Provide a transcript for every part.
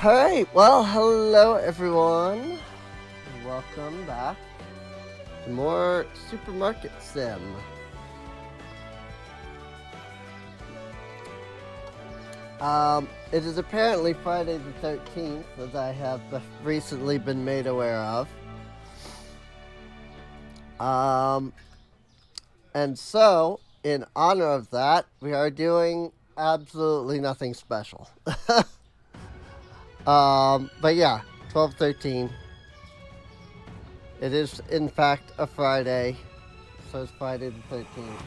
Alright, well, hello everyone. Welcome back to more Supermarket Sim. It is apparently Friday the 13th, as I have recently been made aware of. And so, in honor of that, we are doing absolutely nothing special. But yeah, 12/13. It is, in fact, a Friday. So it's Friday the 13th.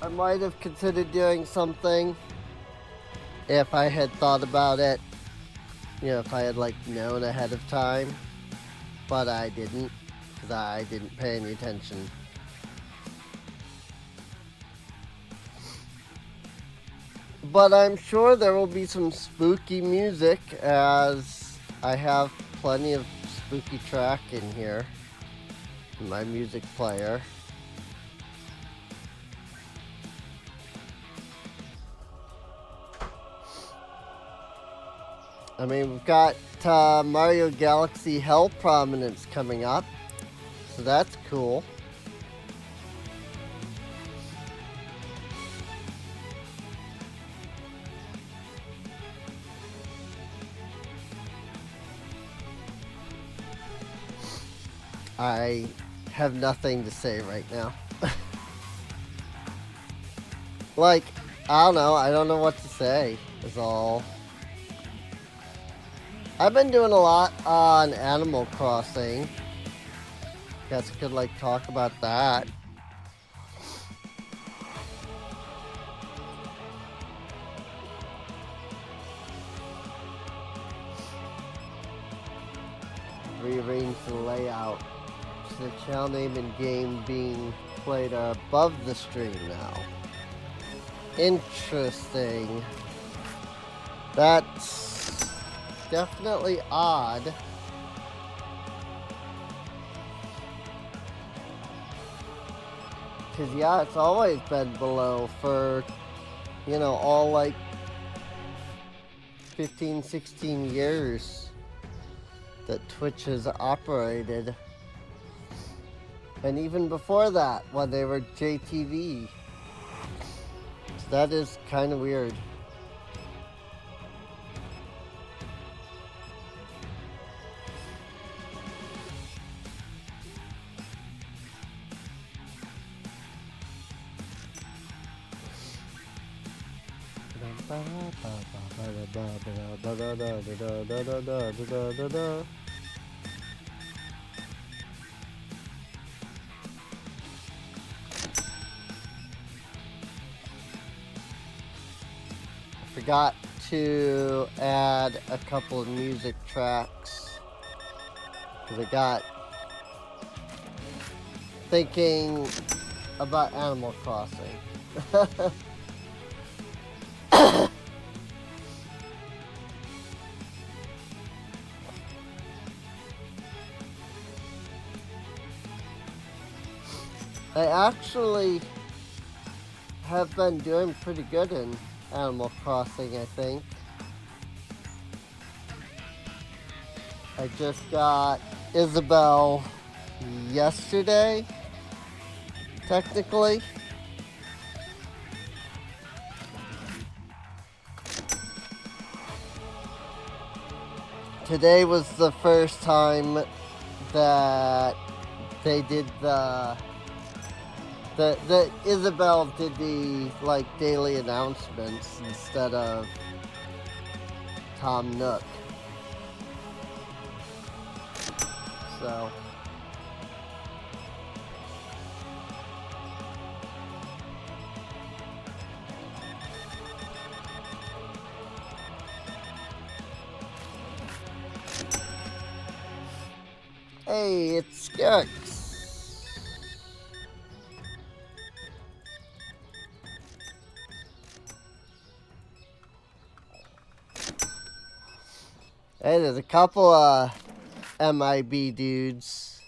I might have considered doing something if I had thought about it. If I had, known ahead of time. But I didn't, because I didn't pay any attention. But I'm sure there will be some spooky music, as I have plenty of spooky track in here in my music player. I mean, we've got Mario Galaxy Hell Prominence coming up, so that's cool. I have nothing to say right now. I don't know. I don't know what to say, is all. I've been doing a lot on Animal Crossing. Guess I could, talk about that. Rearrange the layout. So the channel name and game being played are above the stream now. Interesting. That's definitely odd. Because, yeah, it's always been below for, all 15, 16 years that Twitch has operated. And even before that, when they were JTV. So that is kind of weird. Forgot to add a couple of music tracks because I got thinking about Animal Crossing. I actually have been doing pretty good in Animal Crossing, I think. I just got Isabelle yesterday, technically. Today was the first time that they did the Isabelle did the daily announcements instead of Tom Nook. So hey, it's Skirks. Hey, there's a couple of MIB dudes.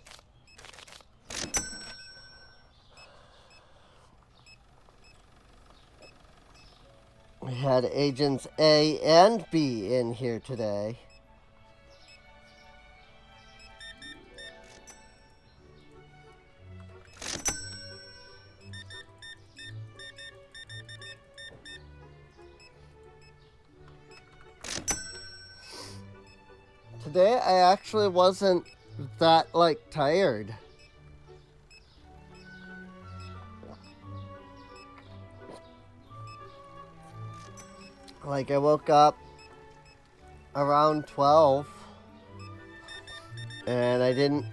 We had Agents A and B in here today. Today I actually wasn't that tired. I woke up around 12 and I didn't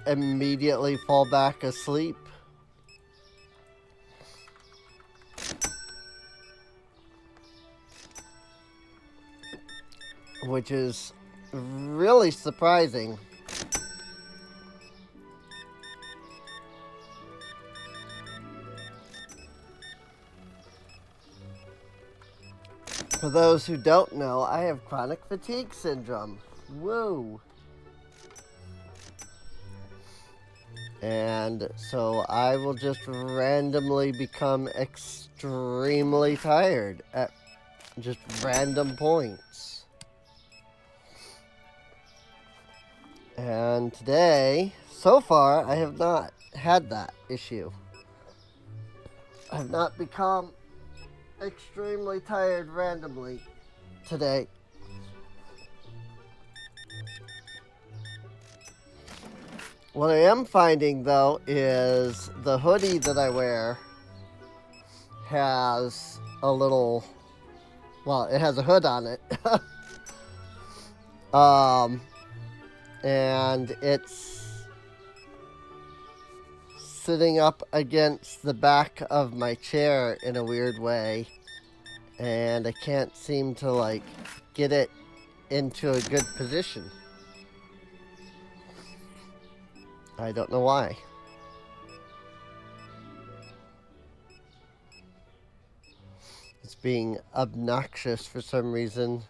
immediately fall back asleep. Which is really surprising. For those who don't know, I have chronic fatigue syndrome. Woo! And so I will just randomly become extremely tired at just random points. And today, so far, I have not had that issue. I've not become extremely tired randomly today. What I am finding, though, is the hoodie that I wear has a little, well, it has a hood on it. And it's sitting up against the back of my chair in a weird way, and I can't seem to get it into a good position. I don't know why. It's being obnoxious for some reason.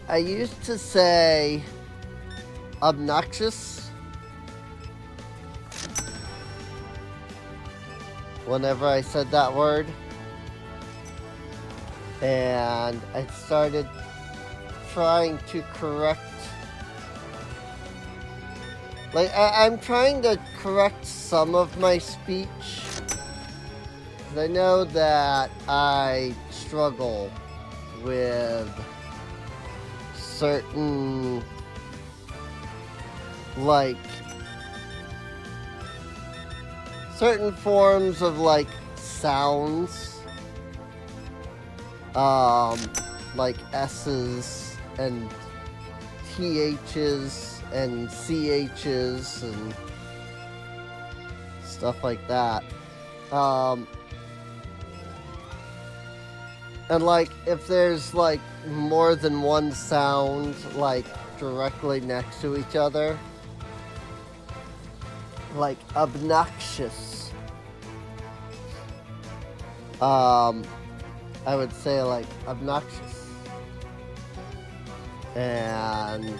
I used to say obnoxious whenever I said that word, and I started trying to correct, I'm trying to correct some of my speech, because I know that I struggle with certain certain forms of sounds, like S's and TH's and CH's and stuff like that. And if there's more than one sound directly next to each other, obnoxious, I would say obnoxious, and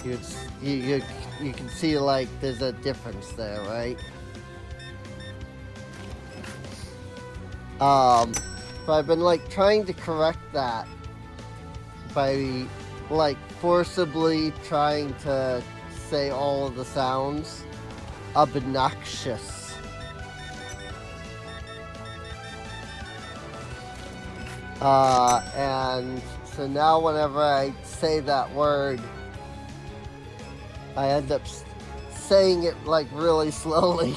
you can see there's a difference there, right? But I've been trying to correct that by forcibly trying to say all of the sounds. Obnoxious. And so now whenever I say that word, I end up saying it really slowly.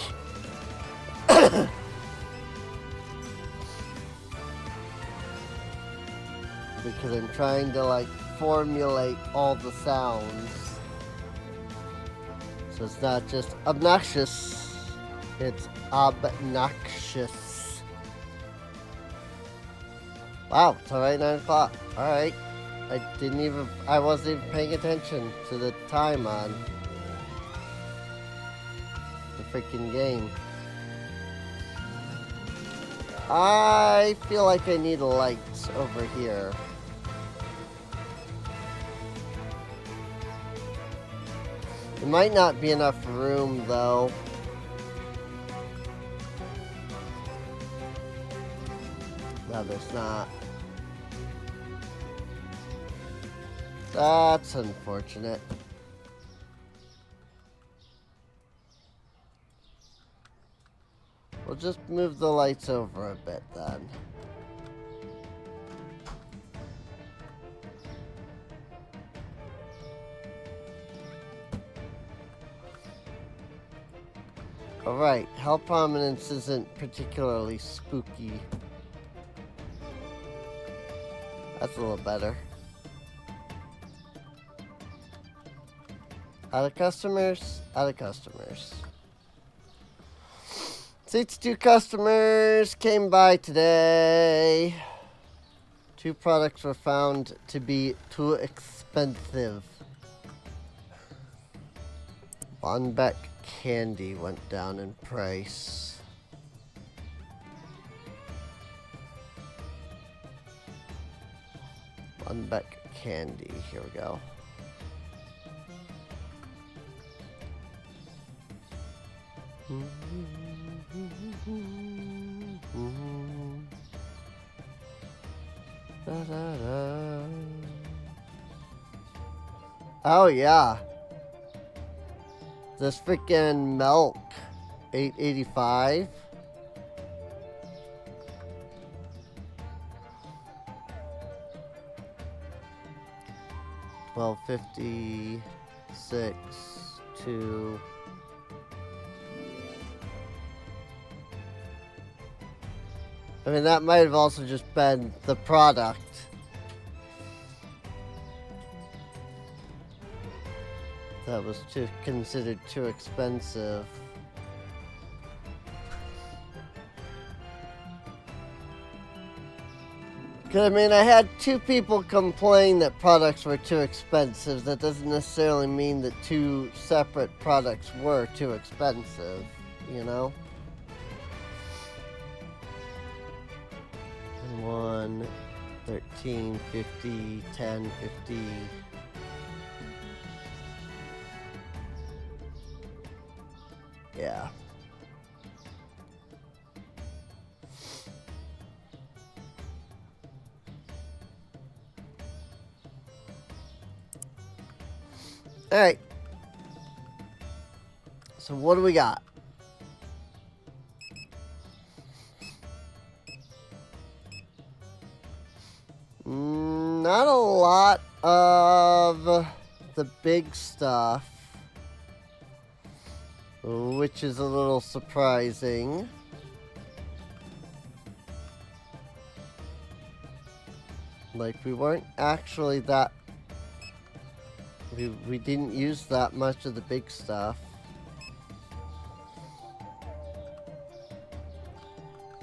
Because I'm trying to formulate all the sounds. So it's not just obnoxious, it's obnoxious. Wow, it's already 9 o'clock. Alright. I wasn't even paying attention to the time on the freaking game. I feel like I need lights over here. There might not be enough room though. No, there's not. That's unfortunate. We'll just move the lights over a bit then. Alright, Hell Prominence isn't particularly spooky. That's a little better. Out of customers, out of customers. Seats 2 customers came by today. 2 products were found to be too expensive. Bonbeck candy went down in price. Bonbeck candy, here we go. Da, da, da. Oh yeah, this freaking milk, $8.85. $12.56 to I mean, that might have also just been the product. That was considered too expensive. Because, I mean, I had 2 people complain that products were too expensive. That doesn't necessarily mean that 2 separate products were too expensive, you know? 1, 13.50, 10.50. Yeah. All right. So what do we got? Not a lot of the big stuff, which is a little surprising. Like, we weren't actually that... We didn't use that much of the big stuff.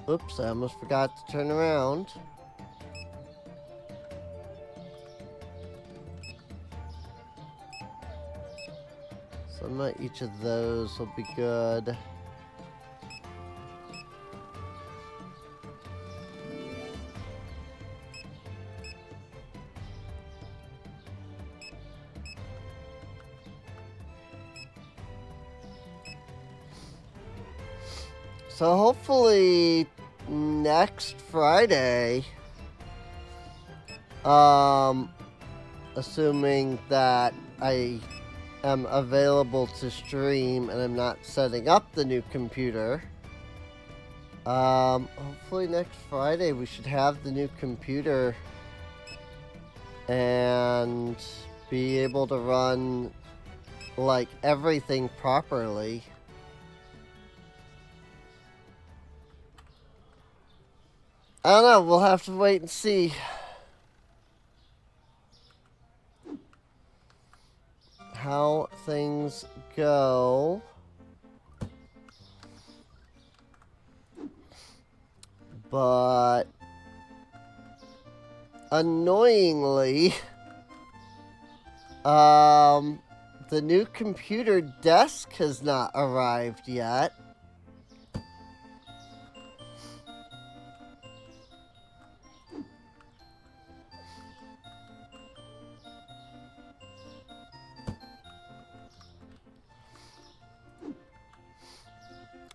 Oops, I almost forgot to turn around. Some of each of those will be good. So hopefully next Friday, assuming that I am available to stream and I'm not setting up the new computer, hopefully next Friday we should have the new computer and be able to run like everything properly. I don't know, we'll have to wait and see. How things go. But annoyingly, The new computer desk has not arrived yet.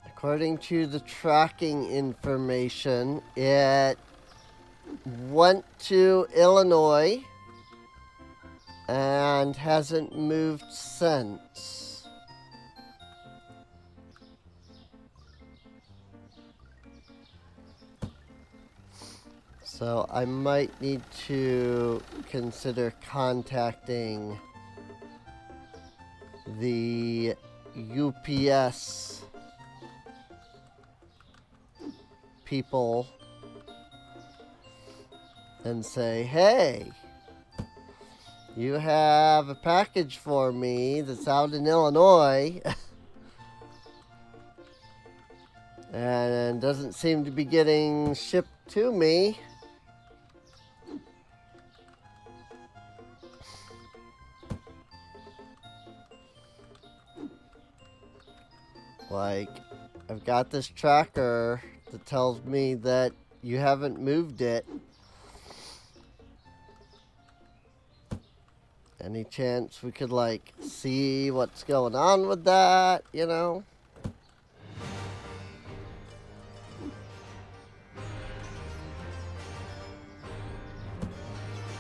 According to the tracking information, it went to Illinois and hasn't moved since. So I might need to consider contacting the UPS people and say, hey, you have a package for me that's out in Illinois and doesn't seem to be getting shipped to me. Like, I've got this tracker that tells me that you haven't moved it. Any chance we could, like, see what's going on with that, you know?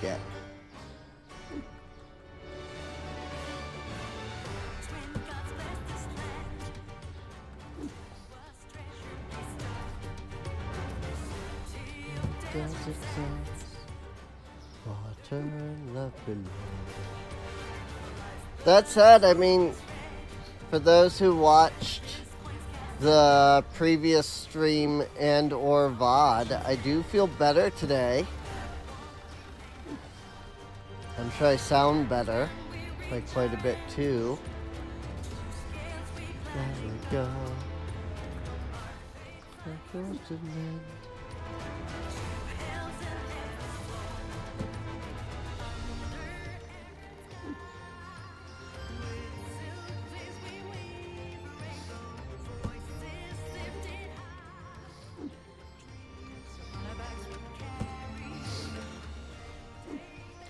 Yeah. Does it sense water love below? That said, I mean, for those who watched the previous stream and or VOD, I do feel better today. I'm sure I sound better, like quite a bit too. There we go. There goes the wind.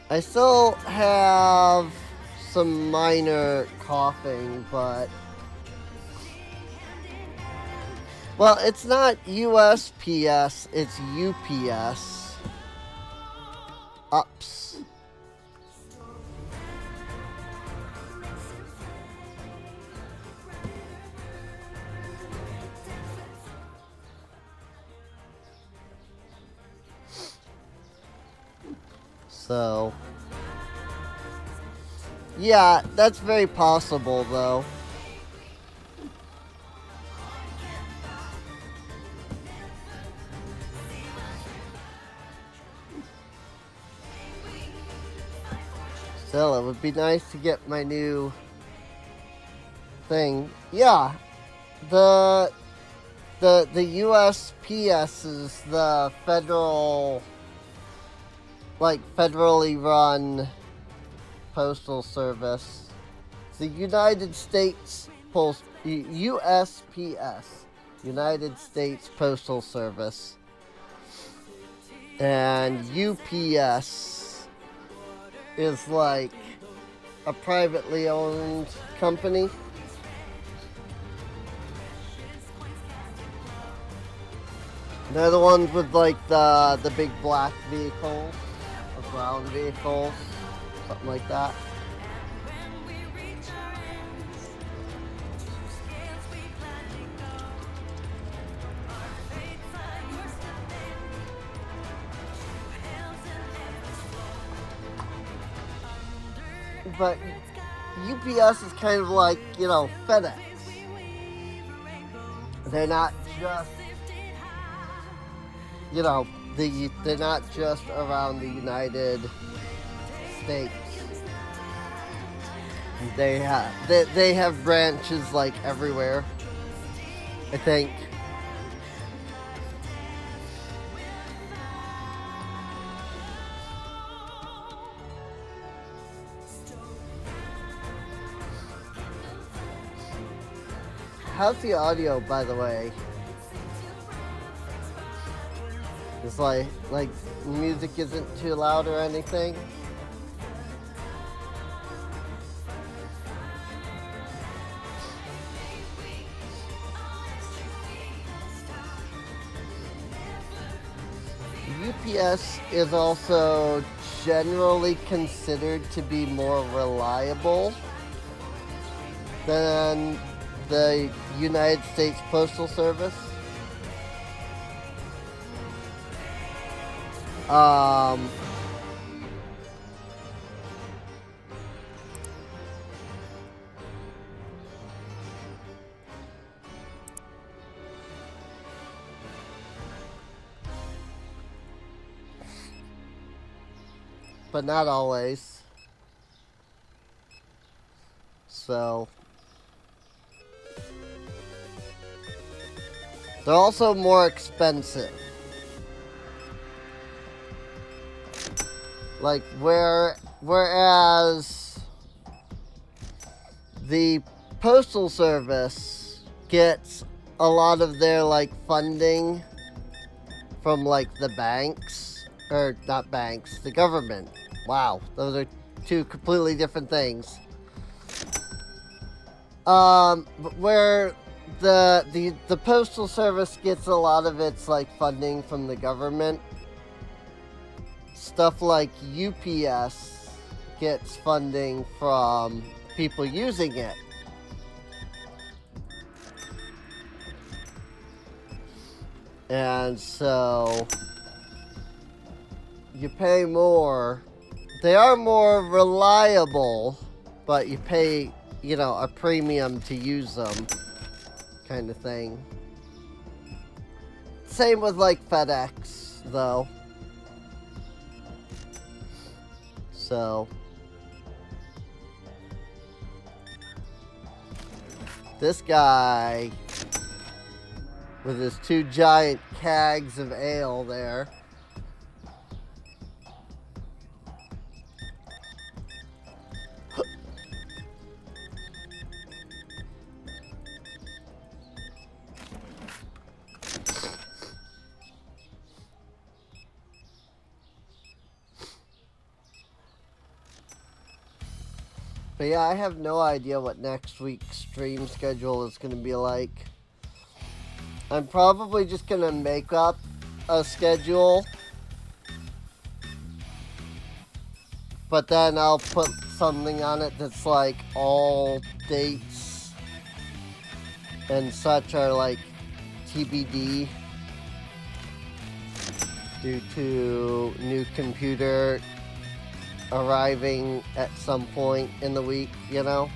I still have some minor coughing, but... Well, it's not USPS, it's UPS. Ups. So, yeah, that's very possible, though. Still, it would be nice to get my new thing. Yeah, the USPS is the federal, like, federally run postal service. The United States USPS, United States Postal Service, and UPS is like a privately owned company. They're the ones with like the big black vehicles, or brown vehicles, something like that. But UPS is kind of like, you know, FedEx. They're not just, you know, they're not just around the United States. They have branches like everywhere, I think. how's the audio, by the way? It's like music isn't too loud or anything. UPS is also generally considered to be more reliable than the United States Postal Service. But not always. So they're also more expensive. Like whereas the Postal Service gets a lot of their like funding from like the banks, or not banks, the government. Wow, those are two completely different things. Where the Postal Service gets a lot of its like funding from the government. Stuff like UPS gets funding from people using it. And so you pay more. They are more reliable, but you pay, you know, a premium to use them, kind of thing. Same with like FedEx, though. So this guy with his two giant kegs of ale there. But yeah, I have no idea what next week's stream schedule is going to be like. I'm probably just going to make up a schedule. But then I'll put something on it that's like all dates and such are like TBD due to new computer arriving at some point in the week, you know?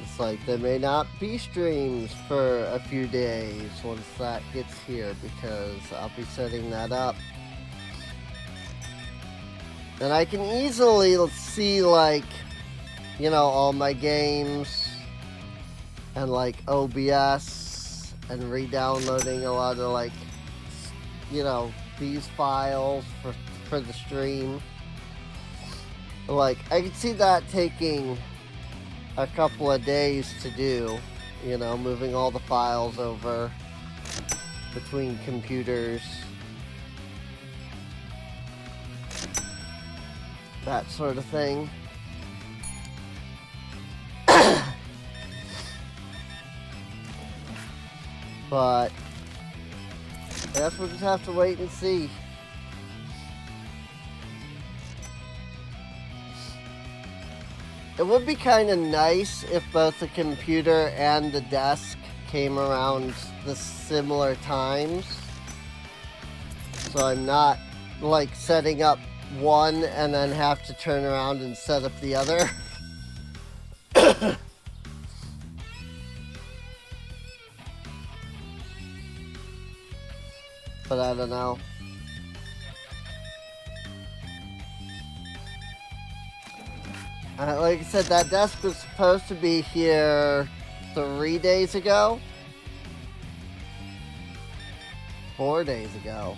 It's like there may not be streams for a few days once that gets here because I'll be setting that up. And I can easily see like, you know, all my games and like OBS and re-downloading a lot of like, you know, these files for the stream. Like I can see that taking a couple of days to do, you know, moving all the files over between computers, that sort of thing. But I guess we'll just have to wait and see. It would be kind of nice if both the computer and the desk came around the similar times. So I'm not like setting up one and then have to turn around and set up the other. But I don't know. Like I said, that desk was supposed to be here 3 days ago. 4 days ago.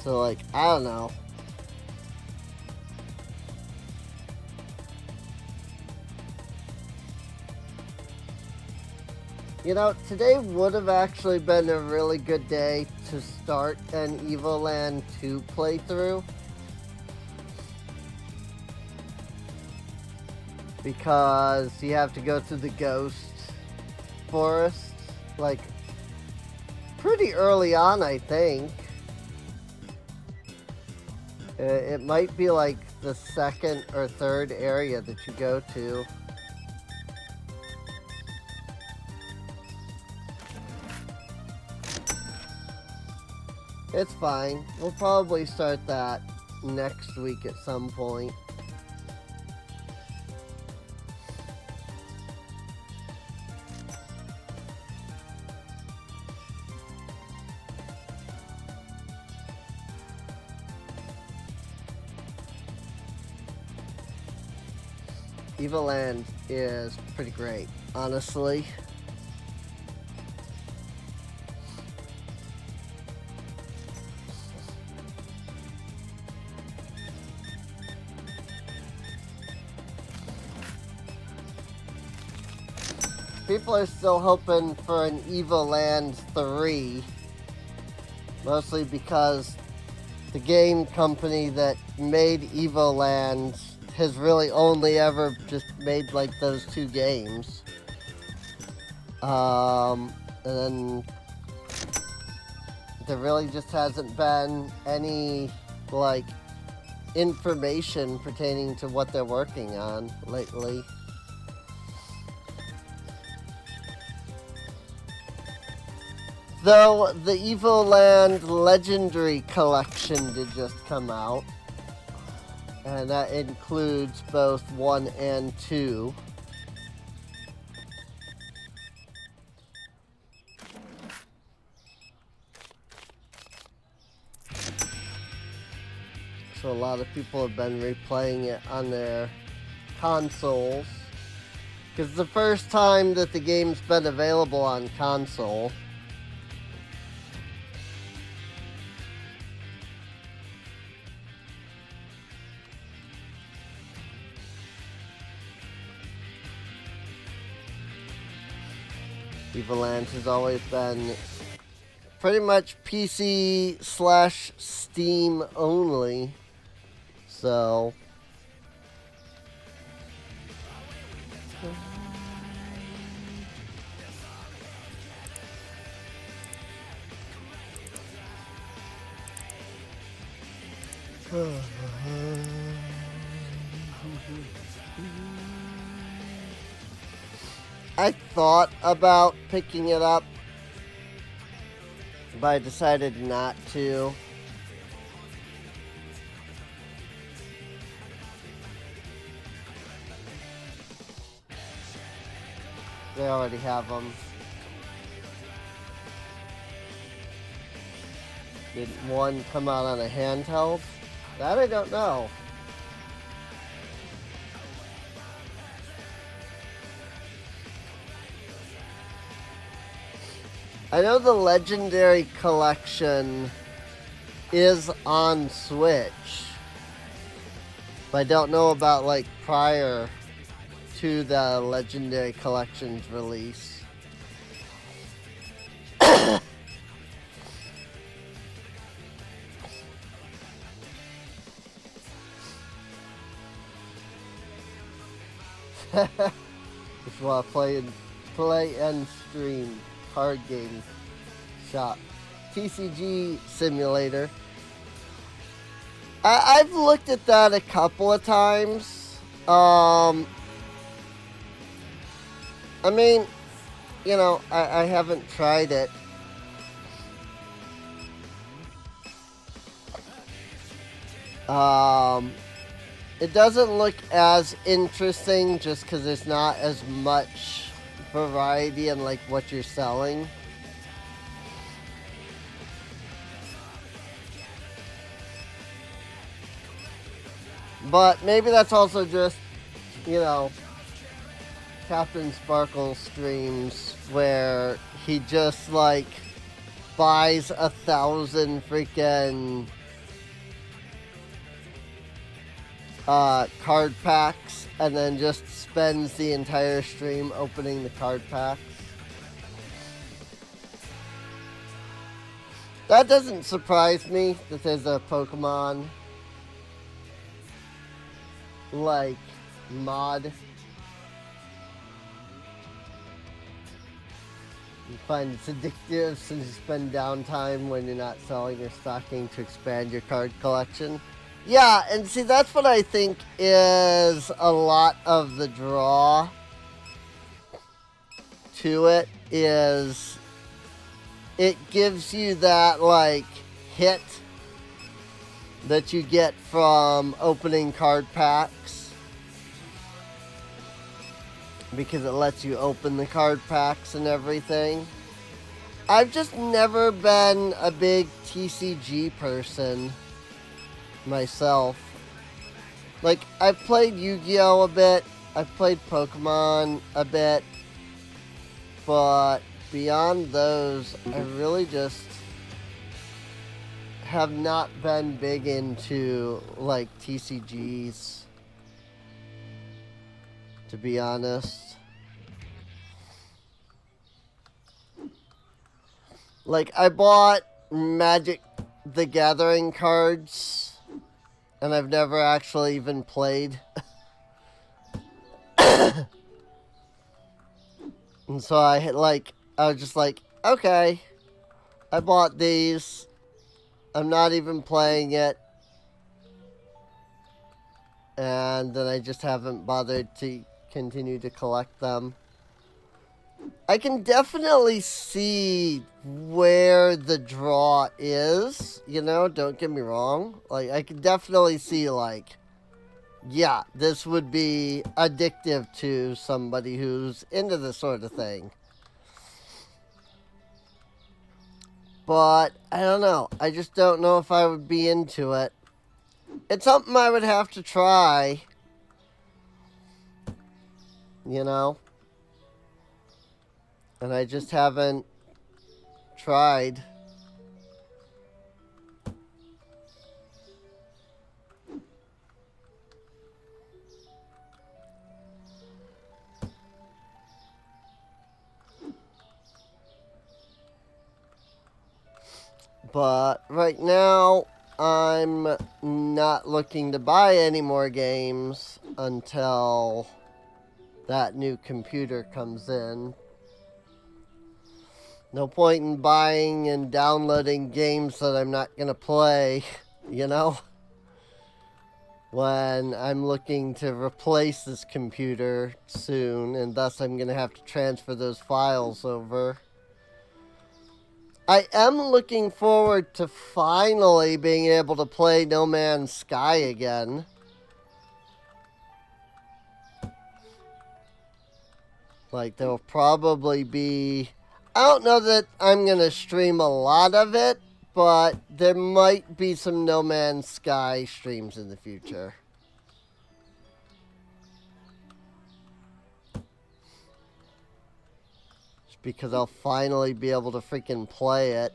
So, like, I don't know. You know, today would have actually been a really good day to start an Evoland 2 playthrough. Because you have to go through the ghost forest, like, pretty early on, I think. It might be like the second or third area that you go to. It's fine. We'll probably start that next week at some point. Evoland is pretty great, honestly. People are still hoping for an Evoland 3, mostly because the game company that made Evoland has really only ever just made like those 2 games. And then there really just hasn't been any like information pertaining to what they're working on lately. Though the Evoland Legendary Collection did just come out. And that includes both 1 and 2. So a lot of people have been replaying it on their consoles. Because it's the first time that the game's been available on console. Evoland has always been pretty much PC/Steam only, so I thought about picking it up, but I decided not to. They already have them. Did one come out on a handheld? That I don't know. I know the Legendary Collection is on Switch, but I don't know about like prior to the Legendary Collection's release. Just want to play and stream. Card game shop. TCG Simulator. I've looked at that a couple of times. I mean, you know, I haven't tried it. It doesn't look as interesting just because there's not as much variety in like what you're selling. But maybe that's also just, you know, Captain Sparkle streams where he just like buys 1,000 freaking card packs and then just spends the entire stream opening the card packs. That doesn't surprise me that there's a Pokemon like mod. You find it's addictive since you spend downtime when you're not selling or stocking to expand your card collection. Yeah, and see, that's what I think is a lot of the draw to it, is it gives you that, like, hit that you get from opening card packs, because it lets you open the card packs and everything. I've just never been a big TCG person myself. Like, I've played Yu-Gi-Oh! A bit, I've played Pokemon a bit, but beyond those, I really just have not been big into, like, TCGs, to be honest. Like, I bought Magic the Gathering cards, and I've never actually even played. And so I was just like, okay, I bought these. I'm not even playing it. And then I just haven't bothered to continue to collect them. I can definitely see where the draw is, you know, don't get me wrong. Like, I can definitely see, like, yeah, this would be addictive to somebody who's into this sort of thing. But, I don't know. I just don't know if I would be into it. It's something I would have to try. You know? And I just haven't tried. But right now, I'm not looking to buy any more games until that new computer comes in. No point in buying and downloading games that I'm not going to play, you know? When I'm looking to replace this computer soon, and thus I'm going to have to transfer those files over. I am looking forward to finally being able to play No Man's Sky again. Like, there will probably be... I don't know that I'm going to stream a lot of it, but there might be some No Man's Sky streams in the future. Just because I'll finally be able to freaking play it.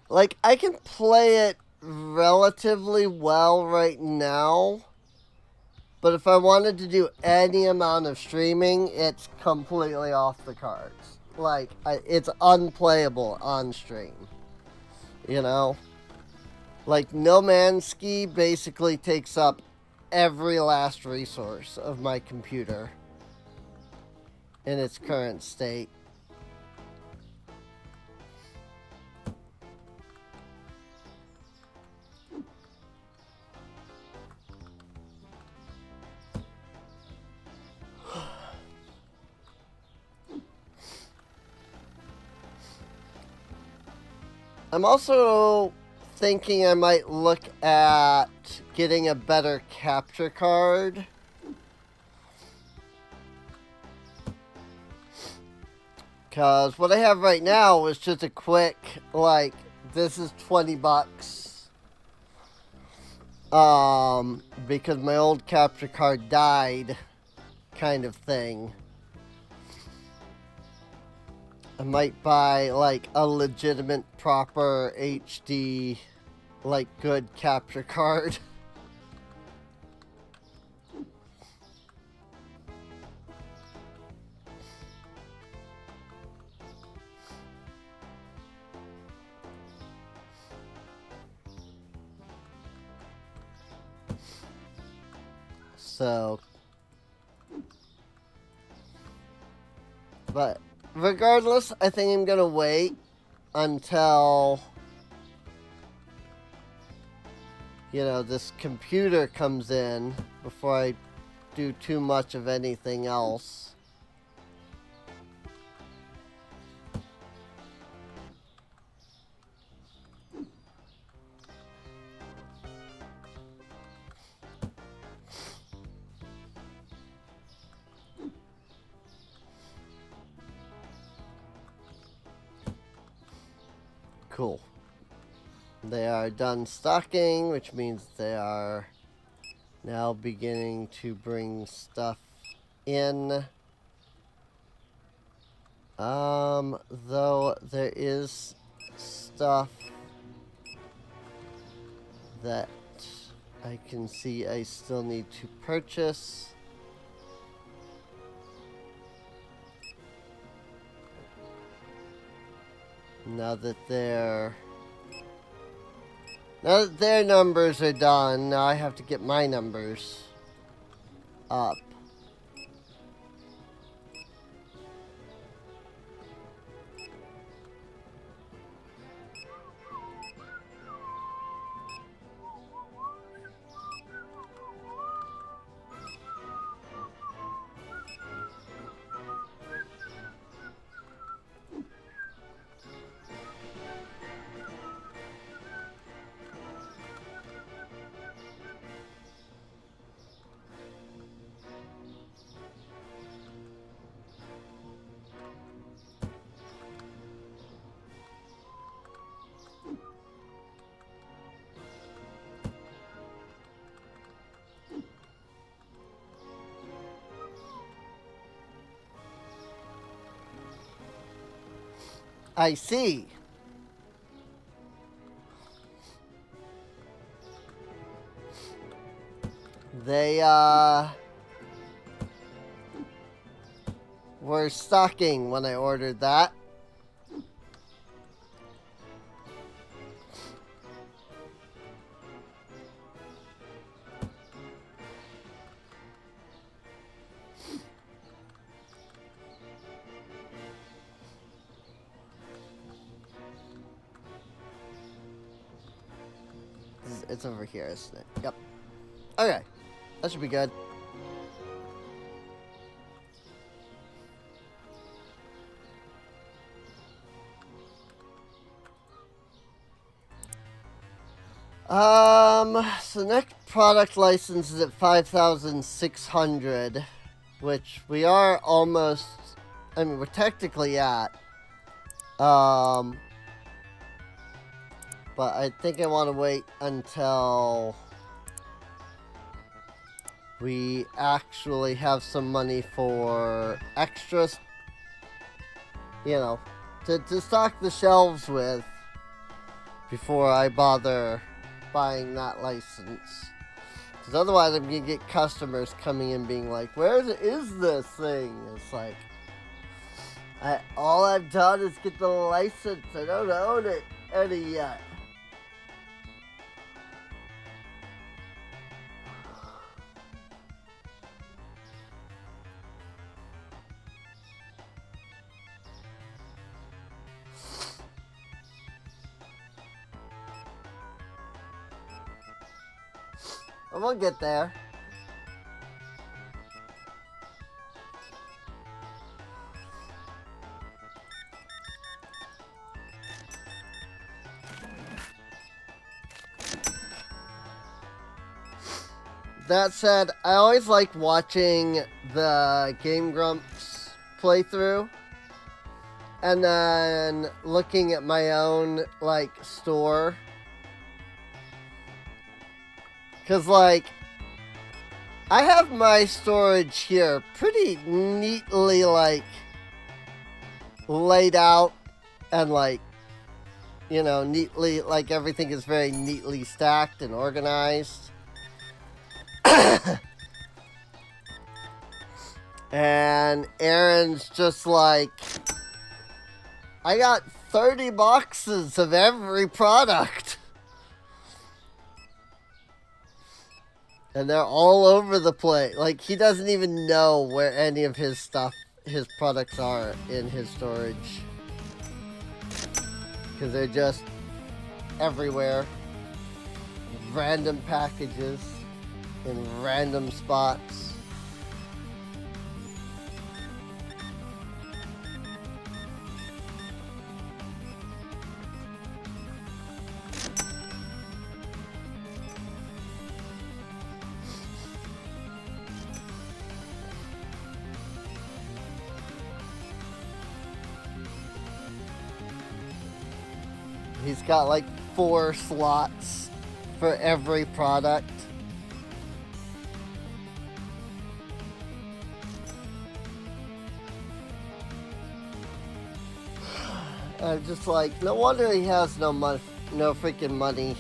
Like, I can play it relatively well right now. But if I wanted to do any amount of streaming, it's completely off the cards. Like, it's unplayable on stream. You know? Like, No Man's Sky basically takes up every last resource of my computer in its current state. I'm also thinking I might look at getting a better capture card. Because what I have right now is just a quick, like, this is $20. Because my old capture card died, kind of thing. I might buy like a legitimate proper HD like good capture card. So, but regardless, I think I'm gonna wait until, you know, this computer comes in before I do too much of anything else. Cool. They are done stocking, which means they are now beginning to bring stuff in. Though there is stuff that I can see I still need to purchase. Now that their numbers are done, now I have to get my numbers up. I see. They, were stocking when I ordered that. It's over here, isn't it? Yep. Okay. That should be good. So next product license is at 5,600, which we are almost, I mean, we're technically at. But I think I want to wait until we actually have some money for extras, you know, to stock the shelves with before I bother buying that license. Because otherwise I'm going to get customers coming in being like, where is this thing? It's like, all I've done is get the license. I don't own it any yet. And we'll get there. That said, I always like watching the Game Grumps playthrough and then looking at my own, like, store. Because, like, I have my storage here pretty neatly, like, laid out and like, you know, neatly, like everything is very neatly stacked and organized. And Aaron's just like, I got 30 boxes of every product. And they're all over the place. Like, he doesn't even know where any of his stuff, his products are in his storage. Because they're just everywhere. Random packages in random spots. He's got like 4 slots for every product. I'm just like, no wonder he has no money, no freaking money.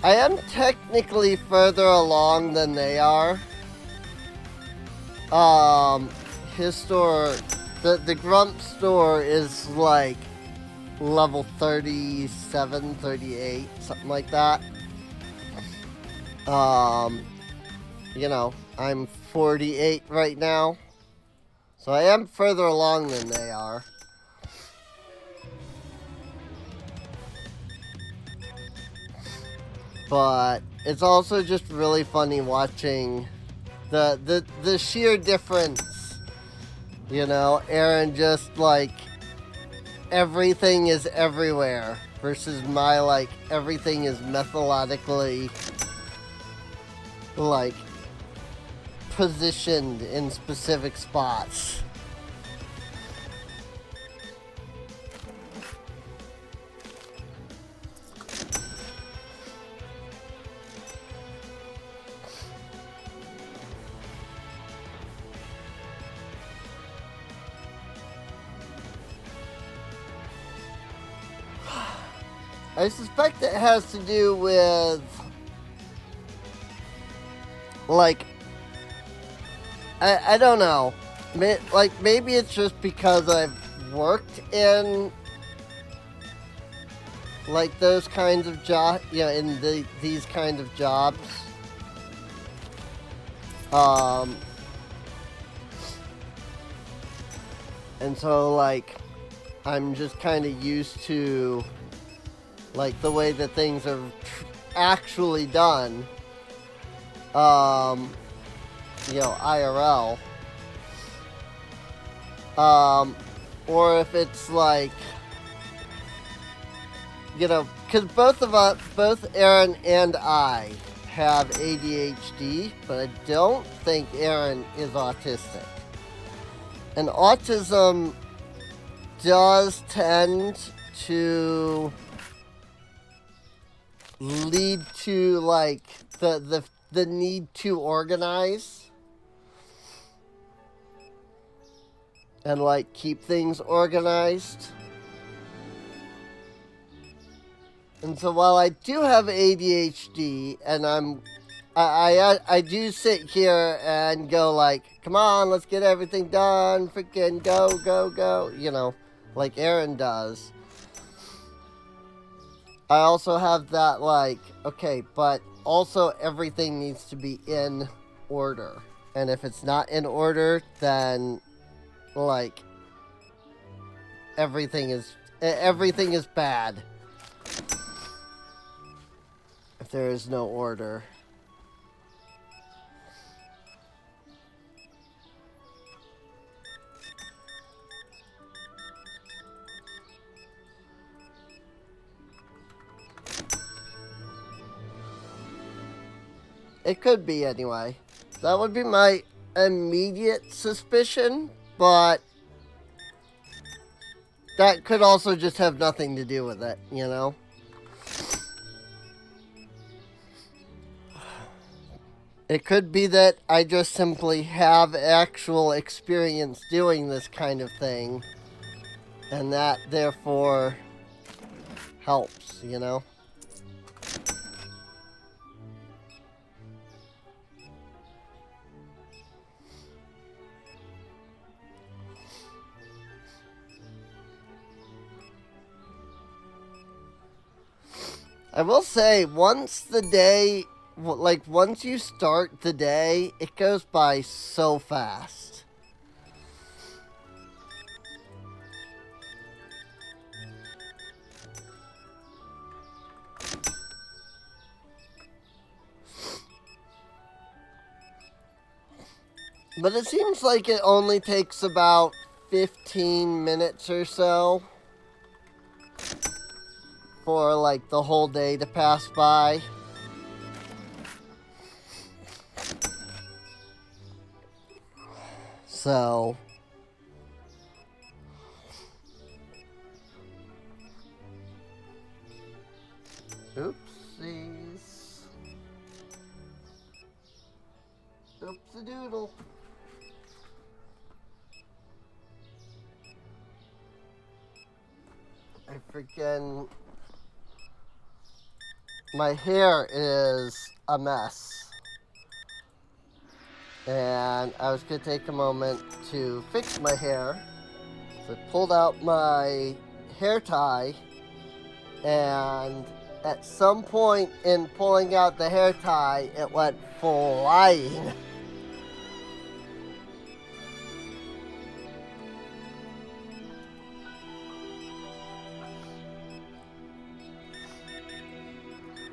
I am technically further along than they are. His store, the Grump store is like level 37, 38, something like that. You know, I'm 48 right now. So I am further along than they are. But it's also just really funny watching the sheer difference. You know, Aaron just like everything is everywhere versus my like everything is methodically like positioned in specific spots. I suspect it has to do with, like, I don't know. Like, maybe it's just because I've worked in, like, those kinds of jobs, you know, in these kinds of jobs. And so, like, I'm just kind of used to, like, the way that things are actually done, you know, IRL, or if it's like, you know, because both Aaron and I have ADHD, but I don't think Aaron is autistic. And autism does tend to lead to like the need to organize and like keep things organized. And so while I do have ADHD and I do sit here and go like, come on, let's get everything done, freaking go, you know, like Aaron does. I also have that, like, okay, but also everything needs to be in order. And if it's not in order, then, like, everything is bad. If there is no order. It could be, anyway. That would be my immediate suspicion, but that could also just have nothing to do with it, you know? It could be that I just simply have actual experience doing this kind of thing, and that therefore helps, you know? I will say, once you start the day, it goes by so fast. But it seems like it only takes about 15 minutes or so for, like, the whole day to pass by. So... Oopsies. Oops-a-doodle. I freaking... My hair is a mess. And I was going to take a moment to fix my hair. So I pulled out my hair tie, and at some point in pulling out the hair tie, it went flying.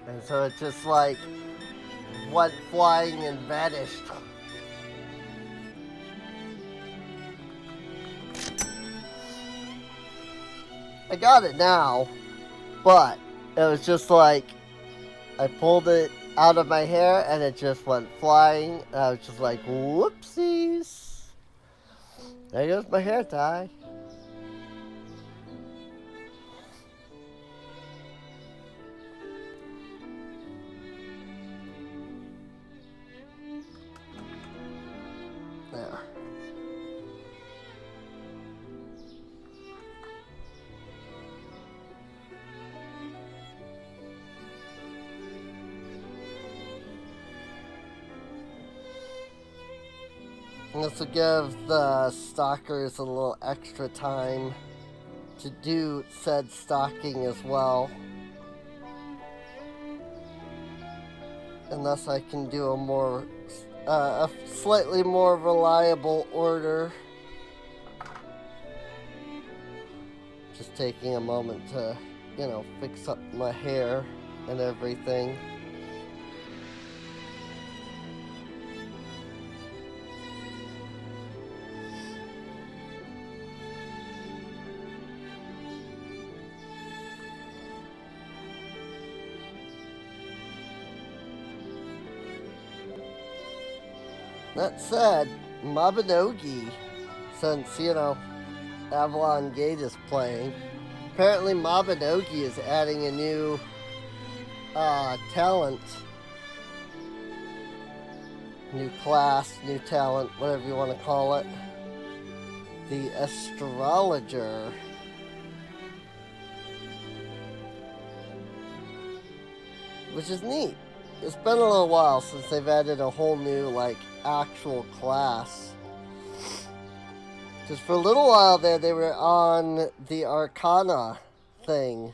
And so it just like went flying and vanished. I got it now, but it was just like I pulled it out of my hair and it just went flying. And I was just like, whoopsies. There goes my hair tie. There. This will give the stalkers a little extra time to do said stalking as well. Unless I can do a slightly more reliable order. Just taking a moment to, fix up my hair and everything. That said, Mabinogi, since, Avalon Gate is playing, apparently Mabinogi is adding a new talent. New class, new talent, whatever you want to call it. The Astrologer. Which is neat. It's been a little while since they've added a whole new, actual class. Because for a little while there, they were on the Arcana thing.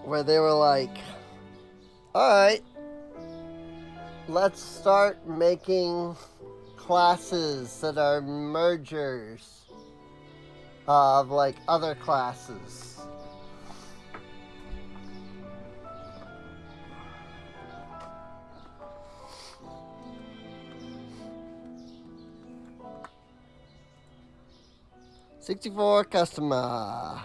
Where they were like, alright, let's start making classes that are mergers of other classes. $64 customer.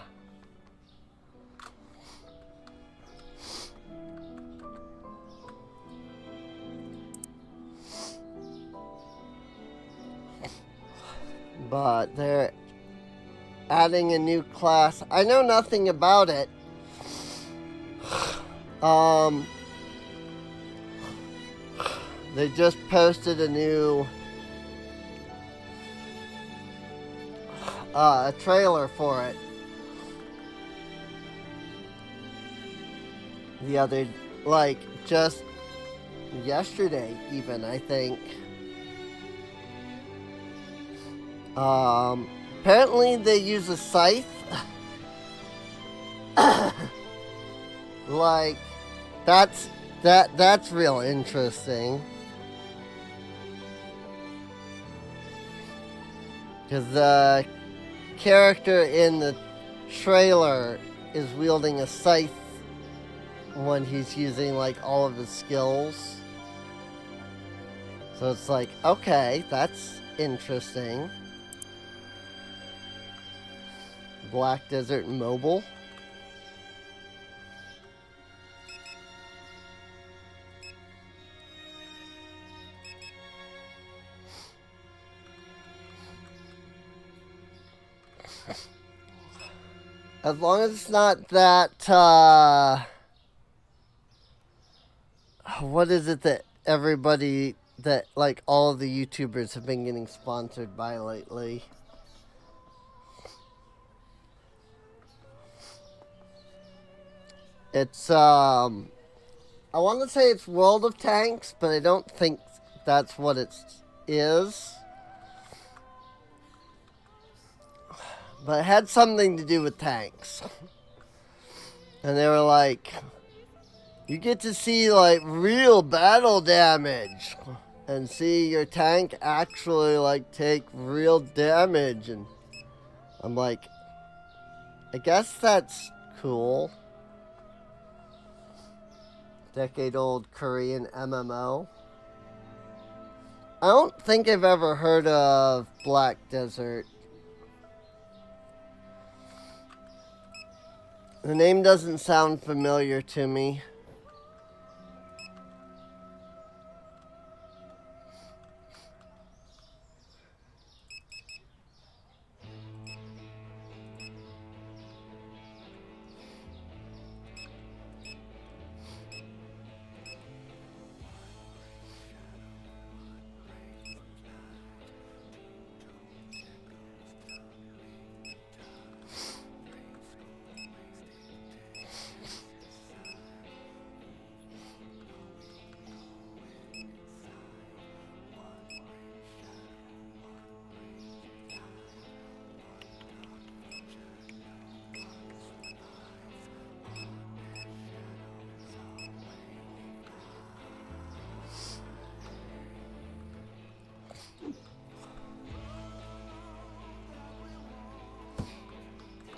But they're adding a new class. I know nothing about it, They just posted a new a trailer for it the other, like, just yesterday even, I think. Apparently they use a scythe. Like, that's real interesting. Because the character in the trailer is wielding a scythe when he's using, like, all of his skills. So it's like, okay, that's interesting. Black Desert Mobile. As long as it's not that, what is it that everybody, that, like, all of the YouTubers have been getting sponsored by lately? It's, I want to say it's World of Tanks, but I don't think that's what it is. But it had something to do with tanks. And they were like, you get to see, like, real battle damage. And see your tank actually, like, take real damage. And I'm like, I guess that's cool. Decade-old Korean MMO. I don't think I've ever heard of Black Desert. The name doesn't sound familiar to me.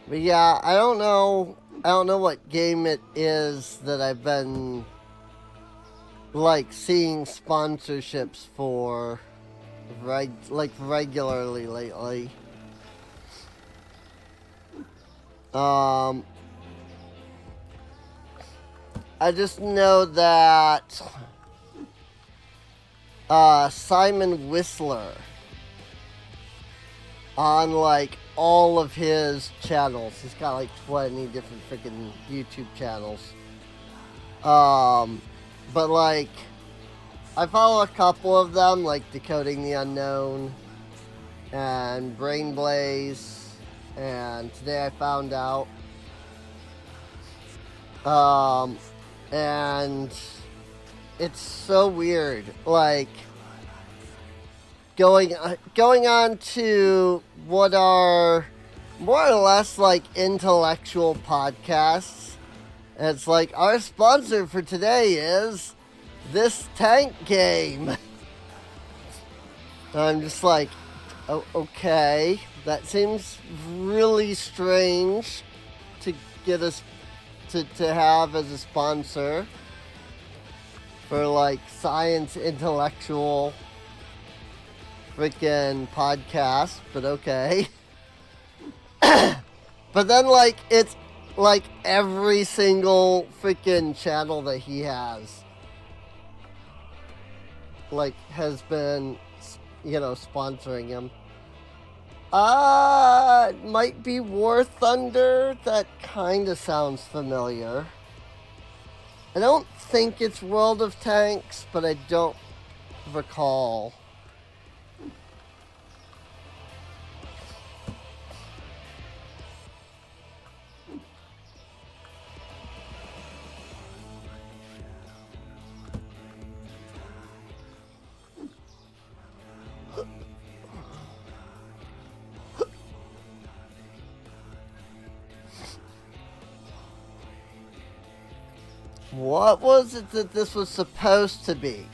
But yeah, I don't know what game it is that I've been, like, seeing sponsorships for, regularly lately. I just know that Simon Whistler, on, like, all of his channels, he's got like 20 different freaking YouTube channels. But, like, I follow a couple of them, like Decoding the Unknown and Brain Blaze, and today I found out. And it's so weird, like, going on to what are more or less like intellectual podcasts. And it's like, our sponsor for today is this tank game. I'm just like, oh, okay, that seems really strange to get us to have as a sponsor for, like, science intellectual freaking podcast, but okay. But then, like, it's like every single freaking channel that he has, like, has been, you know, sponsoring him. It might be War Thunder. That kind of sounds familiar. I don't think it's World of Tanks, but I don't recall. What was it that this was supposed to be?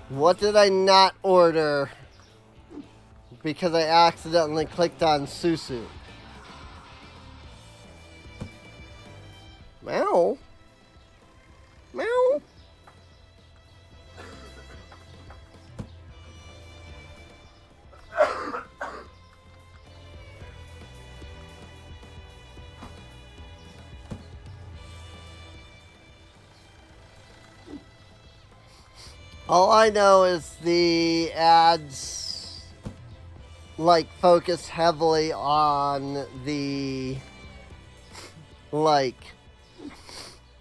What did I not order because I accidentally clicked on Susu? Meow. Meow. All I know is the ads like focus heavily on the like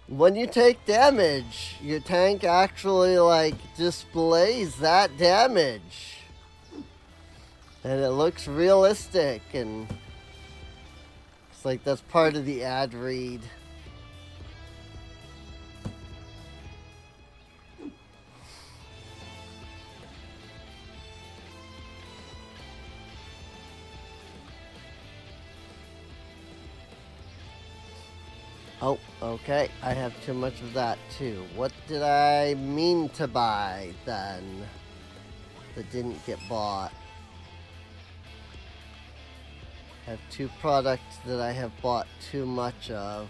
when you take damage, your tank actually like displays that damage. And it looks realistic, and it's like that's part of the ad read. Oh, okay. I have too much of that too. What did I mean to buy then that didn't get bought? I have two products that I have bought too much of.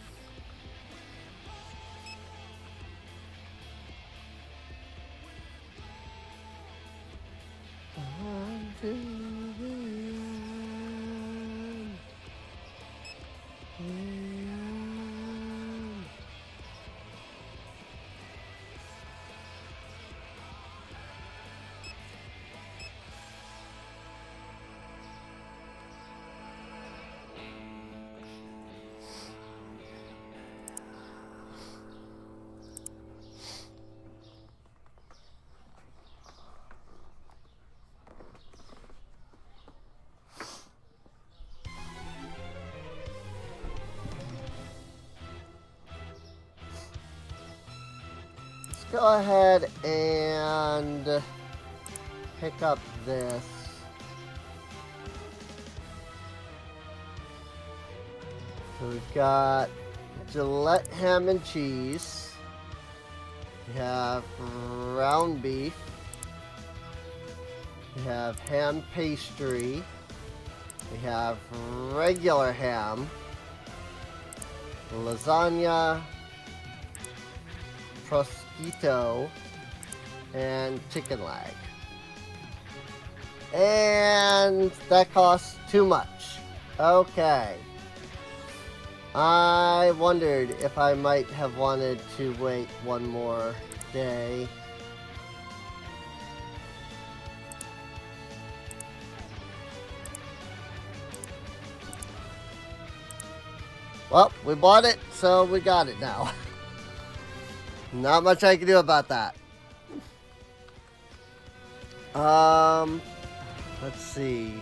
Go ahead and pick up this. So we've got Gillette ham and cheese. We have ground beef. We have ham pastry. We have regular ham. Lasagna. Prosciutto, and chicken leg. And that costs too much. Okay. I wondered if I might have wanted to wait one more day. Well, we bought it, so we got it now. Not much I can do about that. Let's see.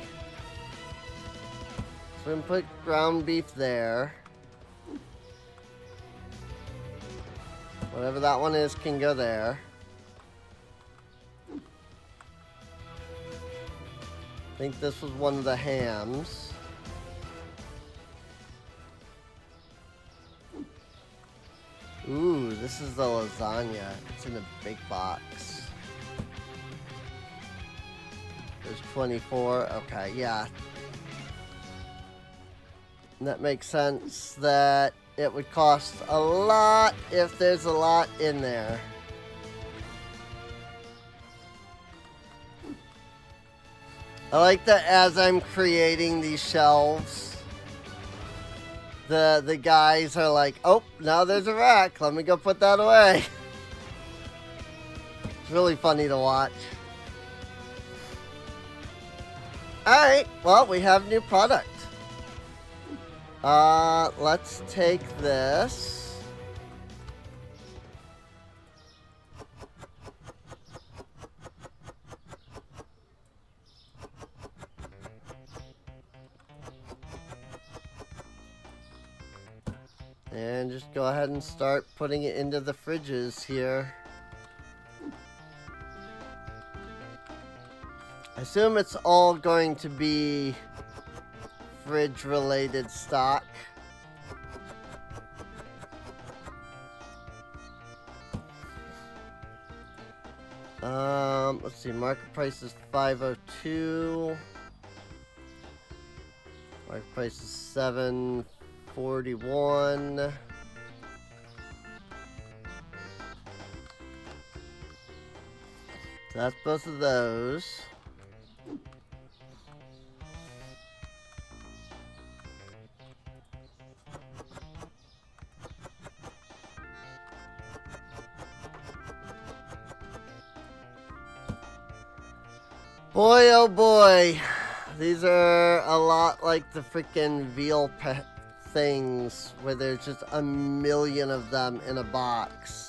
So we can put ground beef there. Whatever that one is can go there. I think this was one of the hams. Ooh, this is the lasagna. It's in a big box. There's 24. Okay, yeah. And that makes sense that it would cost a lot if there's a lot in there. I like that as I'm creating these shelves, the guys are like, oh, now there's a rack. Let me go put that away. It's really funny to watch. Alright, well, we have new product. Let's take this. And just go ahead and start putting it into the fridges here. I assume it's all going to be fridge-related stock. Let's see, market price is 502. Market price is 741. So that's both of those. Boy, oh boy, these are a lot like the freaking veal things where there's just a million of them in a box.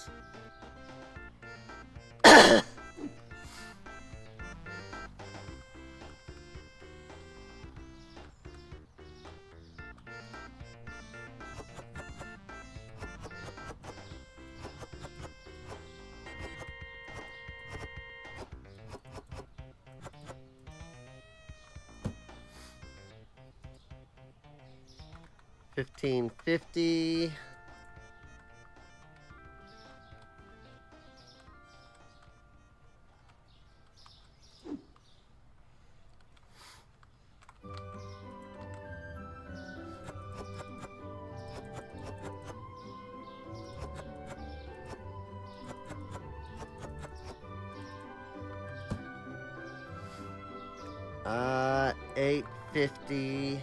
$15.50. $8.50.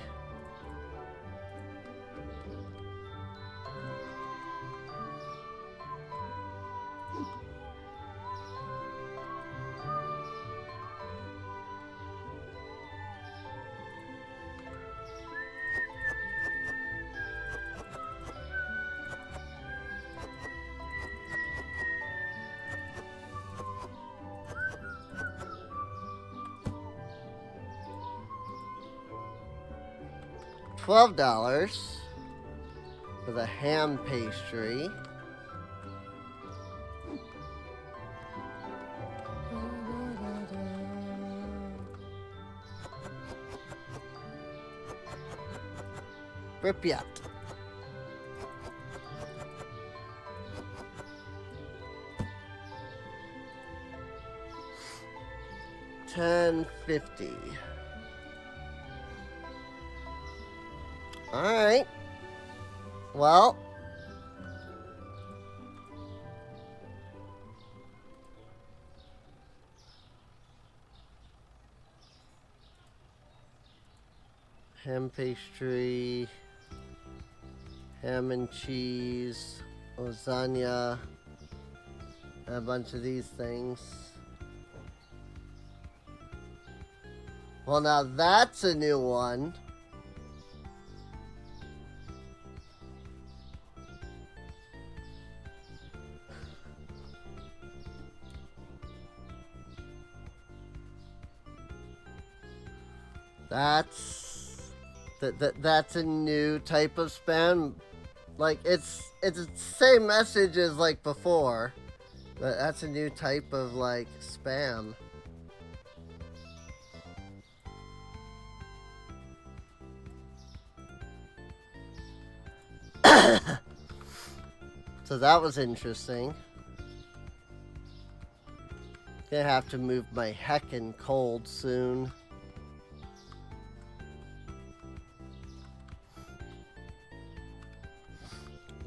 $12 for the ham pastry. Pripyat. $10.50. All right. Well, ham pastry, ham and cheese, lasagna, and a bunch of these things. Well, now that's a new one. That's a new type of spam. Like it's the same message as like before, but that's a new type of like spam. So that was interesting. Gonna have to move my heckin' cold soon.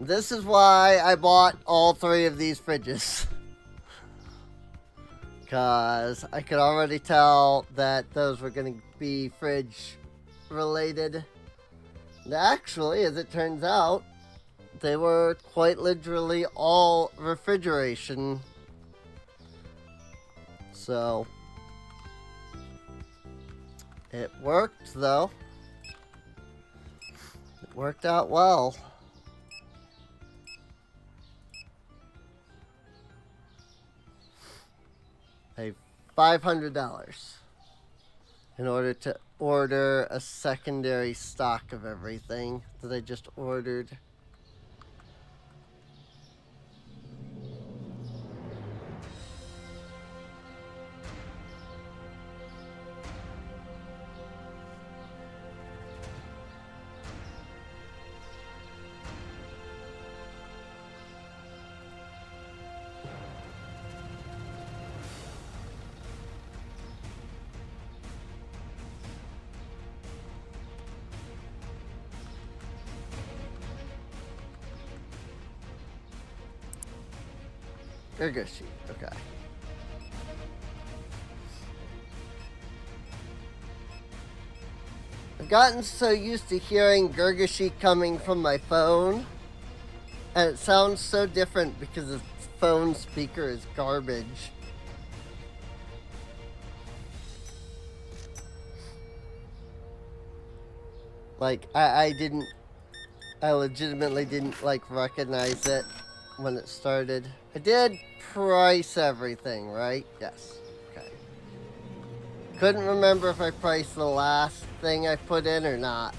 This is why I bought all three of these fridges. Because I could already tell that those were going to be fridge related. And actually, as it turns out, they were quite literally all refrigeration. So, it worked though. It worked out well. Pay $500 in order to order a secondary stock of everything that I just ordered. Gurgashi, okay. I've gotten so used to hearing Gurgashi coming from my phone, and it sounds so different because the phone speaker is garbage. Like, I legitimately didn't, like, recognize it when it started. I did price everything, right? Yes. Okay. Couldn't remember if I priced the last thing I put in or not.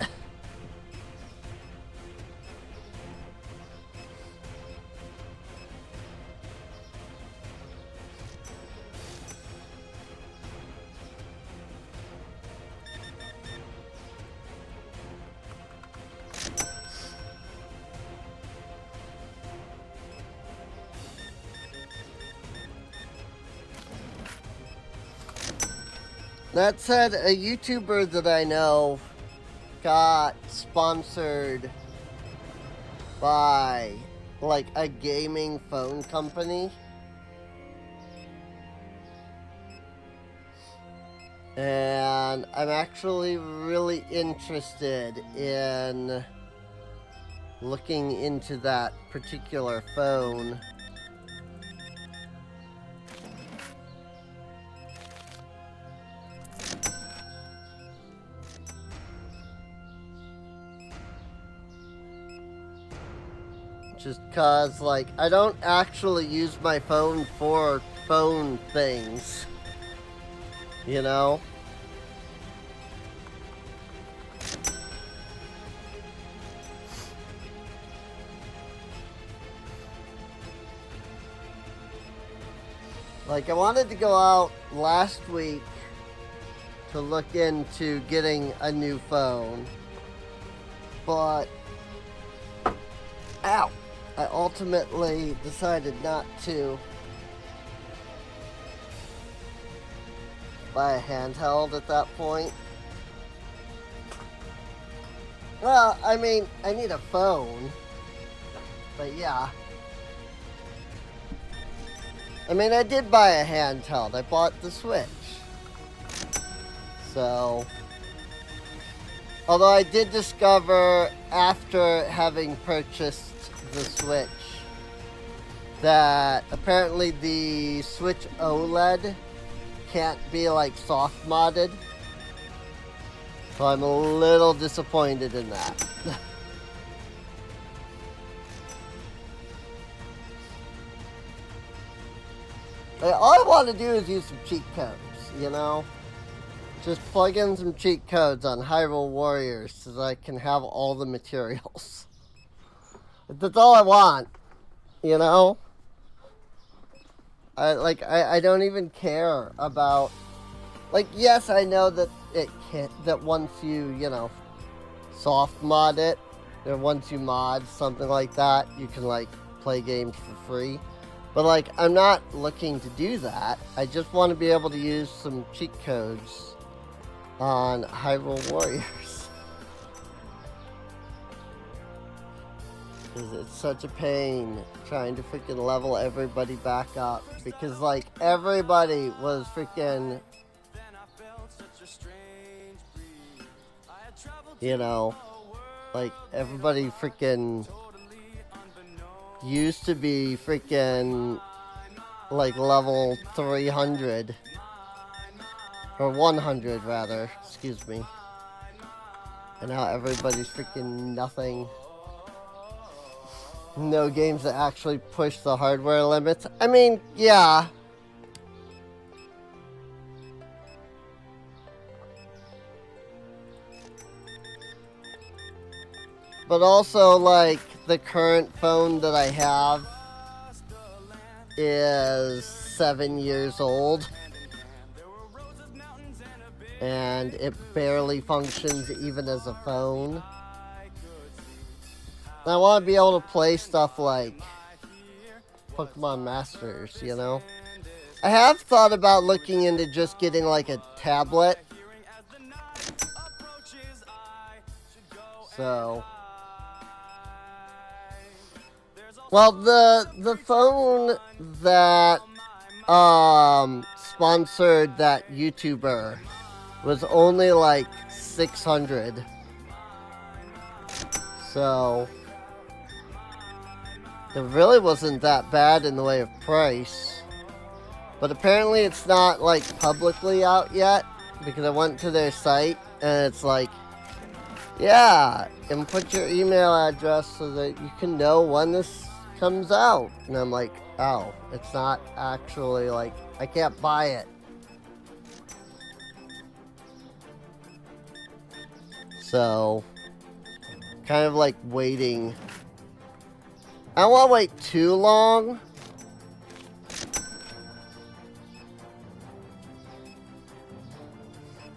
That said, a YouTuber that I know got sponsored by, like, a gaming phone company. And I'm actually really interested in looking into that particular phone. Just cause, like, I don't actually use my phone for phone things. You know? Like, I wanted to go out last week to look into getting a new phone. But, ow! I ultimately decided not to buy a handheld at that point. Well, I mean, I need a phone. But yeah. I mean, I did buy a handheld. I bought the Switch. So, although I did discover after having purchased the Switch that apparently the Switch OLED can't be, like, soft modded. So I'm a little disappointed in that. All I want to do is use some cheat codes, you know? Just plug in some cheat codes on Hyrule Warriors so that I can have all the materials. That's all I want, you know? I don't even care about, like, yes, I know that it can't, that once you know, soft mod it, or once you mod something like that, you can, like, play games for free. But, like, I'm not looking to do that. I just want to be able to use some cheat codes on Hyrule Warriors. Because it's such a pain trying to freaking level everybody back up. Because, like, everybody was freaking, you know, like, everybody freaking used to be freaking, like, level 300. Or 100, rather. Excuse me. And now everybody's freaking nothing. No games that actually push the hardware limits. I mean, yeah. But also, like, the current phone that I have is 7 years old. And it barely functions even as a phone. And I want to be able to play stuff like Pokemon Masters, you know? I have thought about looking into just getting, like, a tablet. So, Well, the phone that sponsored that YouTuber was only like 600. So it really wasn't that bad in the way of price. But apparently it's not like publicly out yet, because I went to their site and it's like, yeah, input your email address so that you can know when this comes out. And I'm like, oh, it's not actually like, I can't buy it. So, kind of like waiting. I don't want to wait too long.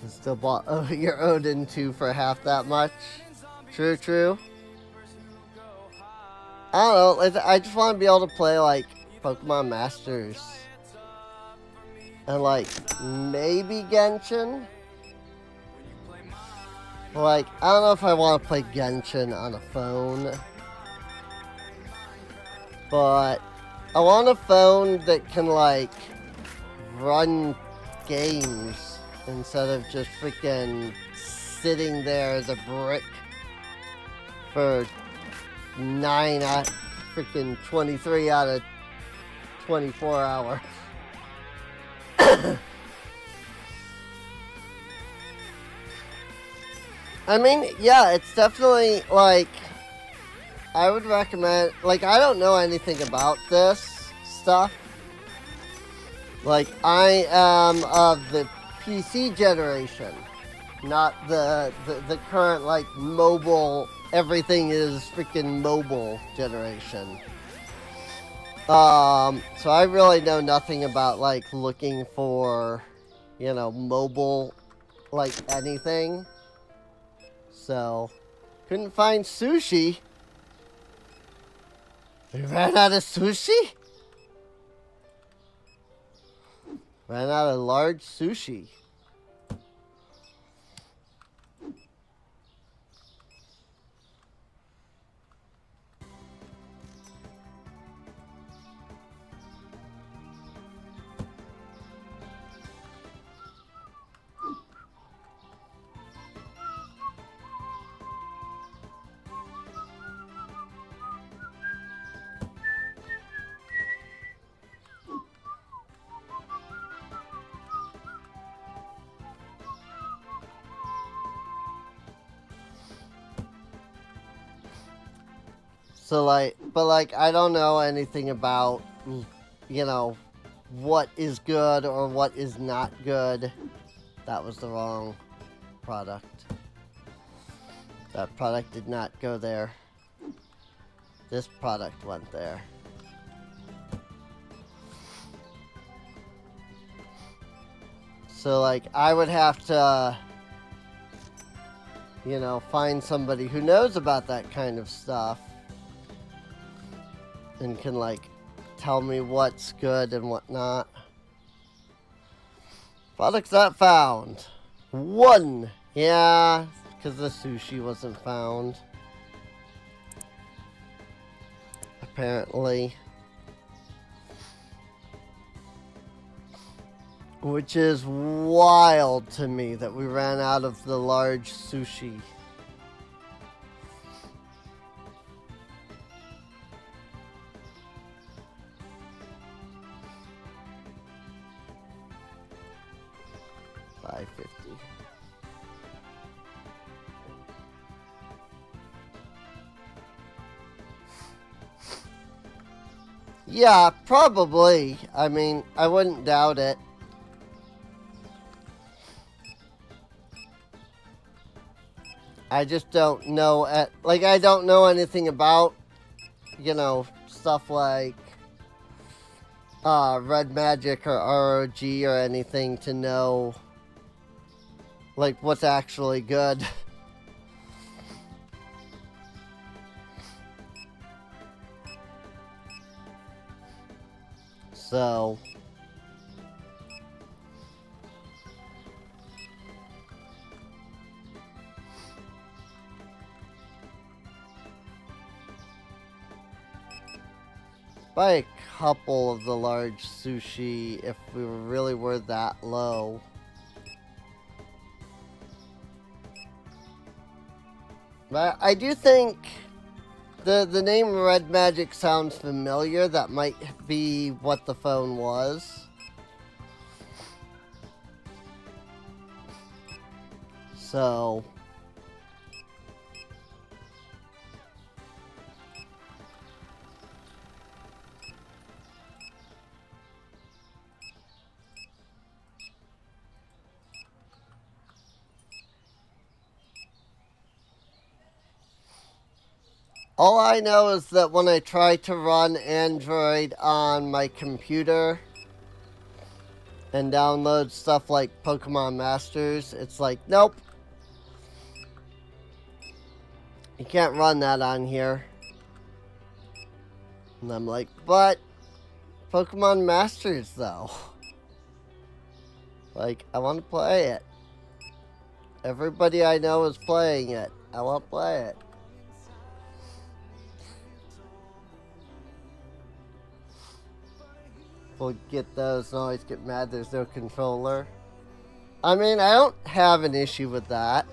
And still bought your Odin 2 for half that much. True, true. I don't know. I just want to be able to play like Pokemon Masters. And like maybe Genshin. Like, I don't know if I want to play Genshin on a phone. But I want a phone that can like run games instead of just freaking sitting there as a brick for 23 out of 24 hours. I mean, yeah, it's definitely like, I would recommend, like, I don't know anything about this stuff. Like, I am of the PC generation, not the current, like, mobile, everything is freaking mobile generation. So I really know nothing about, like, looking for, you know, mobile, like, anything. So, couldn't find sushi. We ran out of sushi? Ran out of large sushi. So like, but like, I don't know anything about, you know, what is good or what is not good. That was the wrong product. That product did not go there. This product went there. So like, I would have to, you know, find somebody who knows about that kind of stuff and can like tell me what's good and what not. Products not found. 1. Yeah, because the sushi wasn't found. Apparently. Which is wild to me that we ran out of the large sushi. $5.50. Yeah, probably. I mean, I wouldn't doubt it. I just don't know, like, I don't know anything about, you know, stuff like Red Magic or ROG or anything to know, like, what's actually good. So, buy a couple of the large sushi if we really were that low. But I do think the name Red Magic sounds familiar. That might be what the phone was. So all I know is that when I try to run Android on my computer and download stuff like Pokemon Masters, it's like, nope. You can't run that on here. And I'm like, but Pokemon Masters though. Like, I want to play it. Everybody I know is playing it. I want to play it. We'll get those and always get mad there's no controller. I mean, I don't have an issue with that.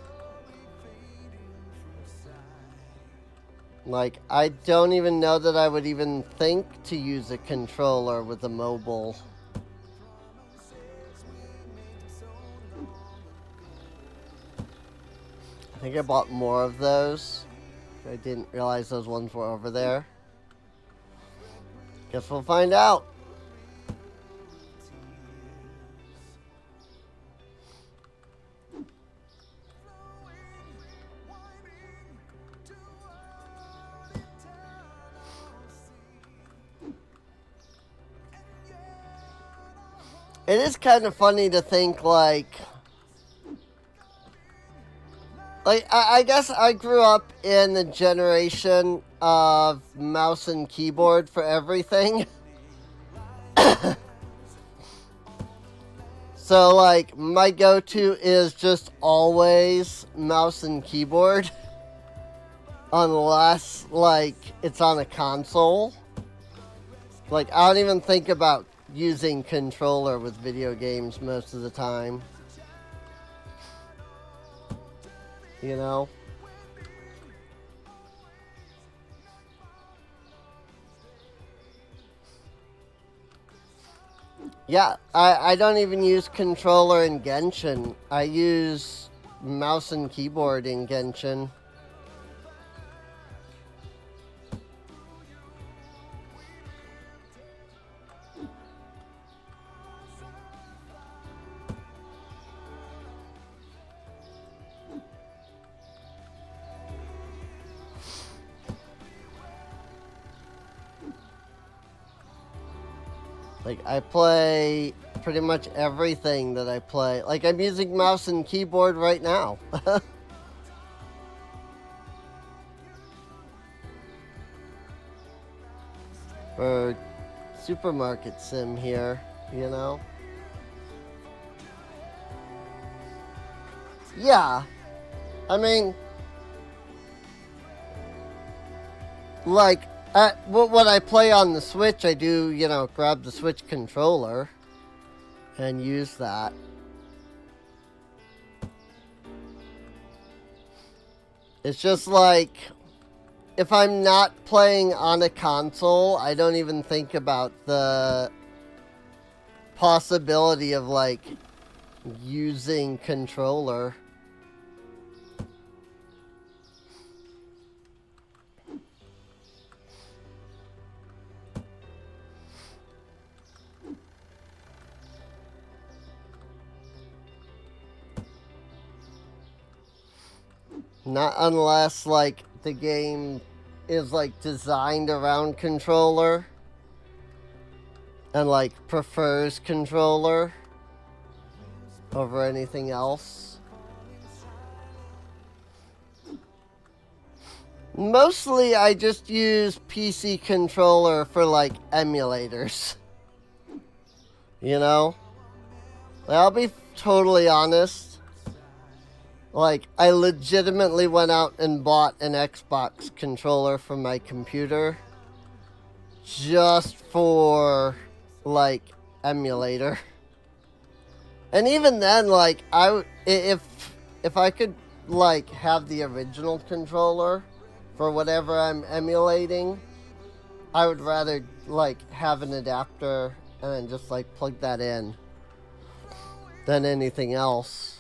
Like, I don't even know that I would even think to use a controller with a mobile. I think I bought more of those. I didn't realize those ones were over there. Guess we'll find out. It is kind of funny to think, like I guess I grew up in the generation of mouse and keyboard for everything. So, like, my go-to is just always mouse and keyboard. Unless, like, it's on a console. Like, I don't even think about using controller with video games most of the time. You know? Yeah, I don't even use controller in Genshin. I use mouse and keyboard in Genshin. Like, I play pretty much everything that I play. Like, I'm using mouse and keyboard right now. For Supermarket Sim here, you know? Yeah. I mean, like, when I play on the Switch, I do, you know, grab the Switch controller and use that. It's just like, if I'm not playing on a console, I don't even think about the possibility of, like, using controller. Not unless, like, the game is, like, designed around controller and, like, prefers controller over anything else. Mostly I just use PC controller for, like, emulators. You know? I'll be totally honest. Like, I legitimately went out and bought an Xbox controller for my computer just for like emulator. And even then, like if I could like have the original controller for whatever I'm emulating, I would rather like have an adapter and then just like plug that in than anything else.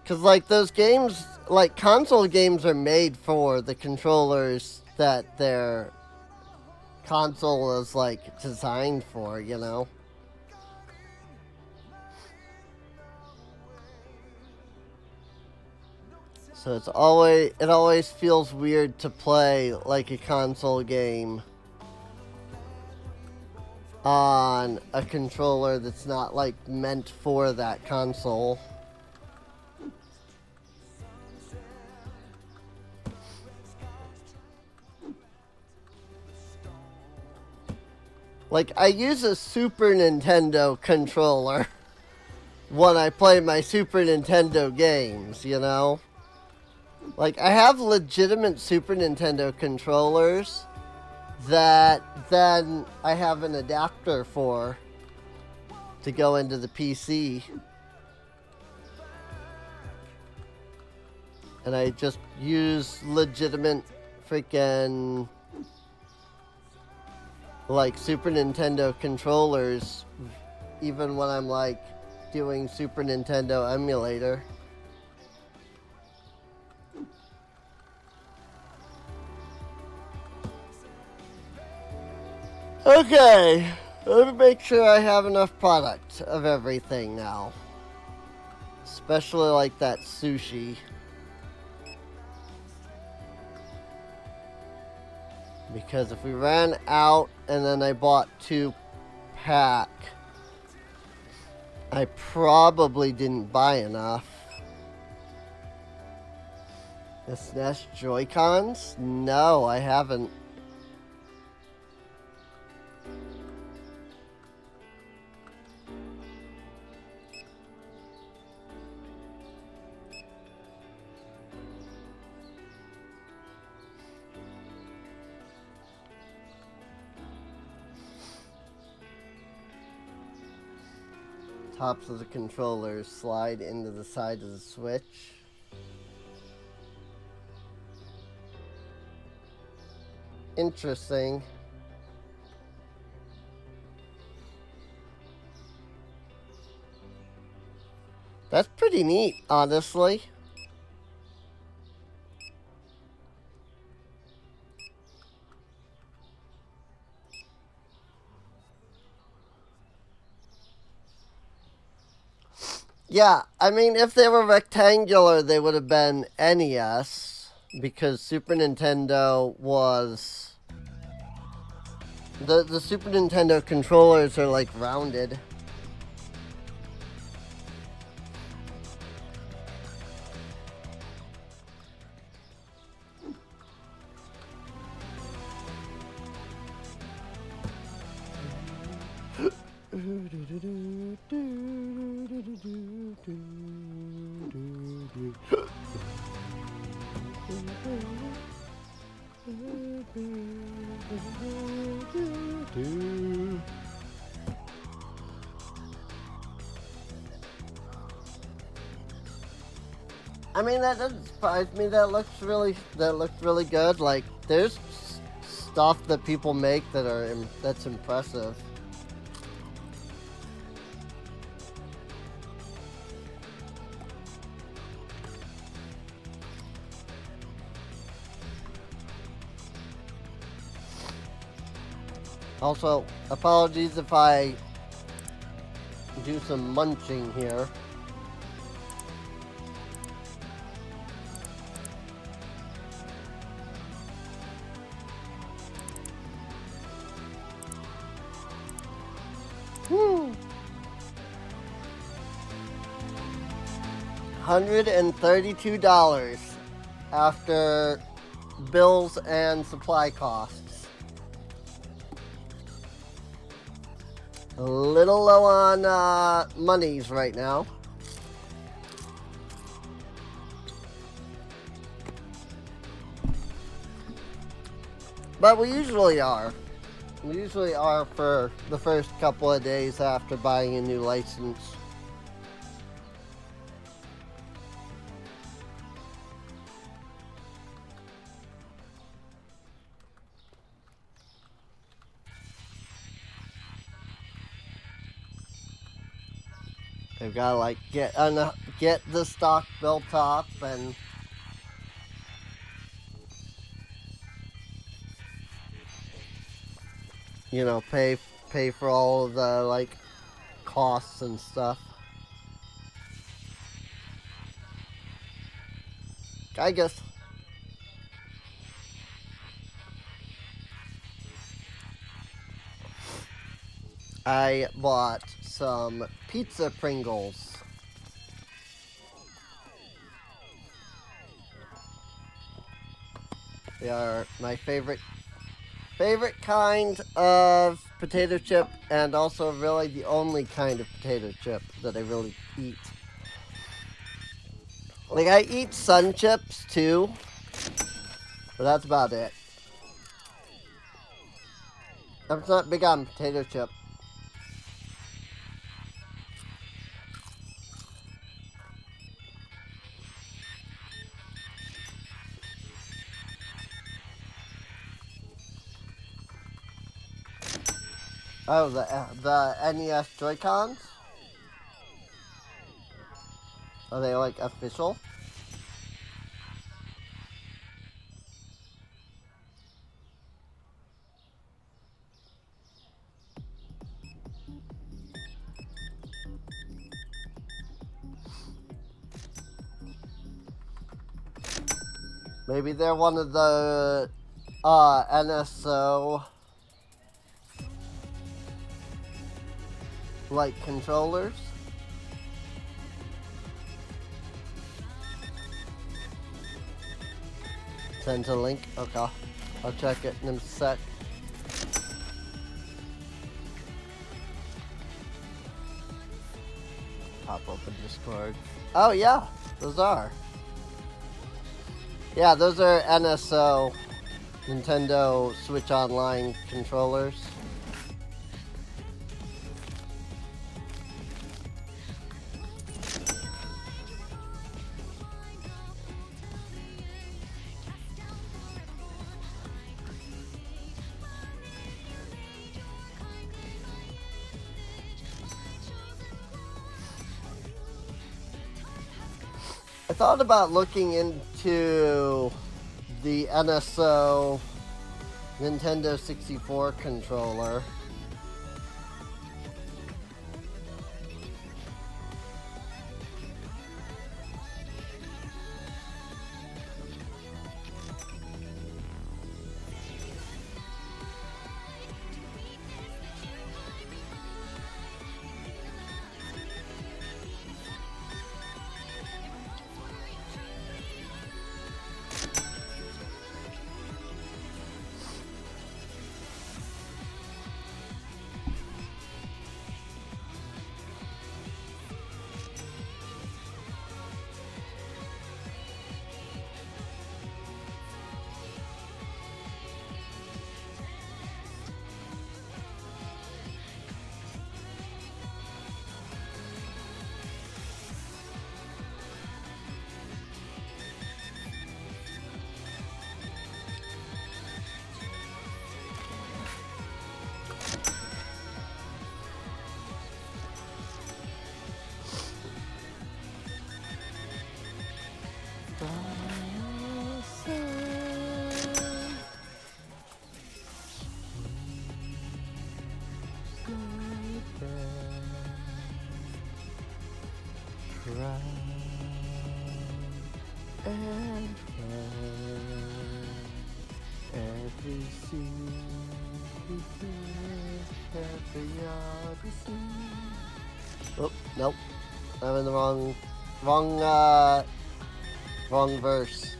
Cause like those games, like console games are made for the controllers that their console is like designed for, you know? So it always feels weird to play like a console game on a controller that's not like meant for that console. Like I use a Super Nintendo controller when I play my Super Nintendo games, you know? Like, I have legitimate Super Nintendo controllers that then I have an adapter for to go into the PC. And I just use legitimate freaking, like, Super Nintendo controllers even when I'm, like, doing Super Nintendo emulator. Okay, let me make sure I have enough product of everything now. Especially like that sushi. Because if we ran out and then I bought 2-pack, I probably didn't buy enough. The SNES Joy-Cons? No, I haven't. Tops of the controllers slide into the side of the Switch. Interesting. That's pretty neat, honestly. Yeah, I mean, if they were rectangular, they would have been NES, because Super Nintendo was... The Super Nintendo controllers are, like, rounded. I mean, that doesn't surprise me. That looks really good. Like, there's stuff that people make that's impressive. Also, apologies if I do some munching here. $132 after bills and supply costs. A little low on monies right now. But we usually are. We usually are for the first couple of days after buying a new license. They've got to like get the stock built up and you know pay for all of the like costs and stuff. I guess I bought some pizza Pringles. They are my favorite kind of potato chip, and also really the only kind of potato chip that I really eat. Like, I eat Sun Chips too, but that's about it. I'm not big on potato chip. Oh, the NES Joy-Cons? Are they like official? Maybe they're one of the NSO like controllers. Send a link. Okay, I'll check it in a sec. Pop open Discord. Oh yeah, those are. Yeah, those are NSO, Nintendo Switch Online controllers. I thought about looking into the NSO Nintendo 64 controller. Oh, nope. I'm in the wrong verse.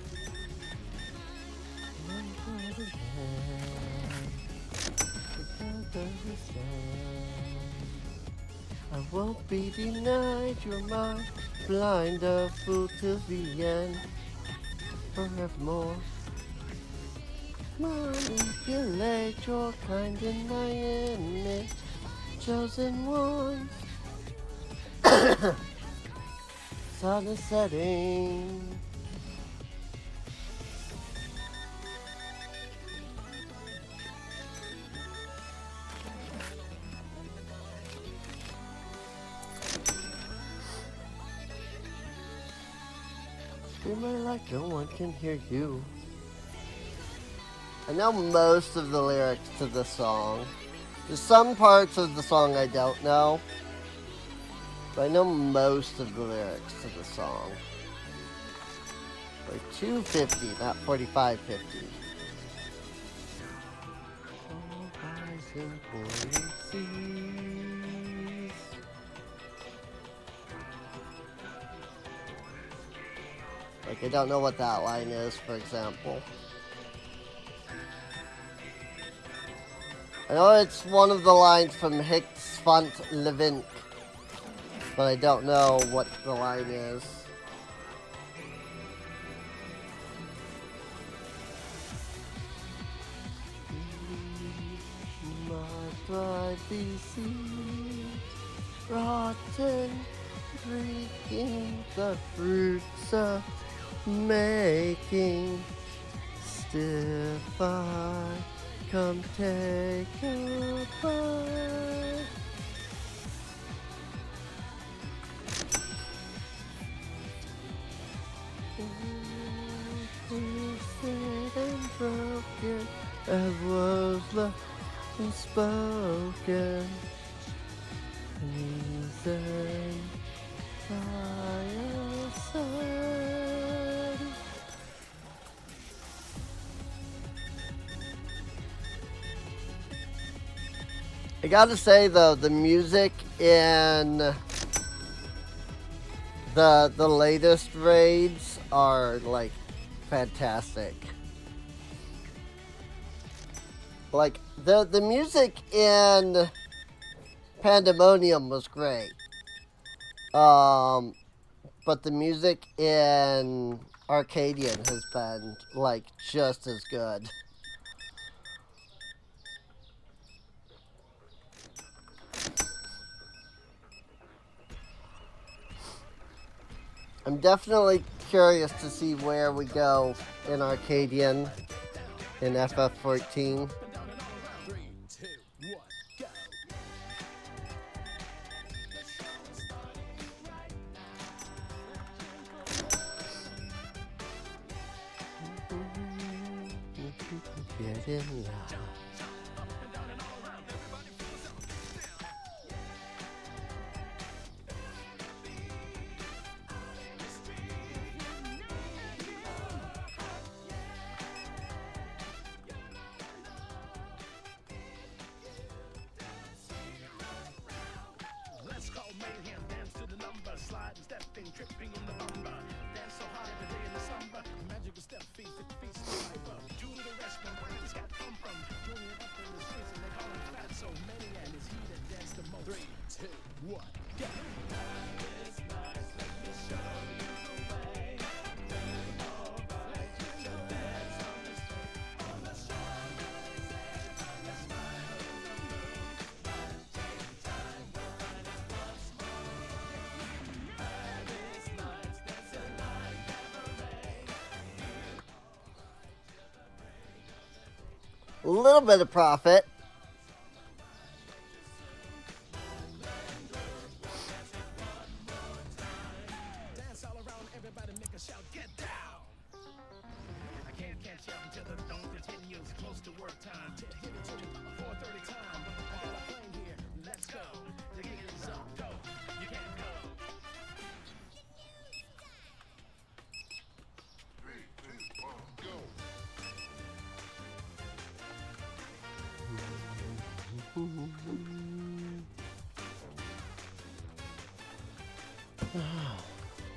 I won't be denied, you're my blind fool till the end, forevermore. Manipulate your kind in my image, chosen one. Sun is setting. Screaming like no one can hear you. I know most of the lyrics to the song. There's some parts of the song I don't know, but I know most of the lyrics to the song. For 250, not 45.50. Like, I don't know what that line is, for example. I know it's one of the lines from Hicks Font Levink, but I don't know what the line is. My brightly seeds, rotten, drinking the fruits of making, stiff I come take a bite. Twisted and broken as was left unspoken. Reason by your side. I gotta say though, the music in the latest raids are like fantastic. Like the music in Pandemonium was great. But the music in Arcadian has been like just as good. I'm definitely curious to see where we go in Arcadian in FF14. Get in now. A little bit of profit.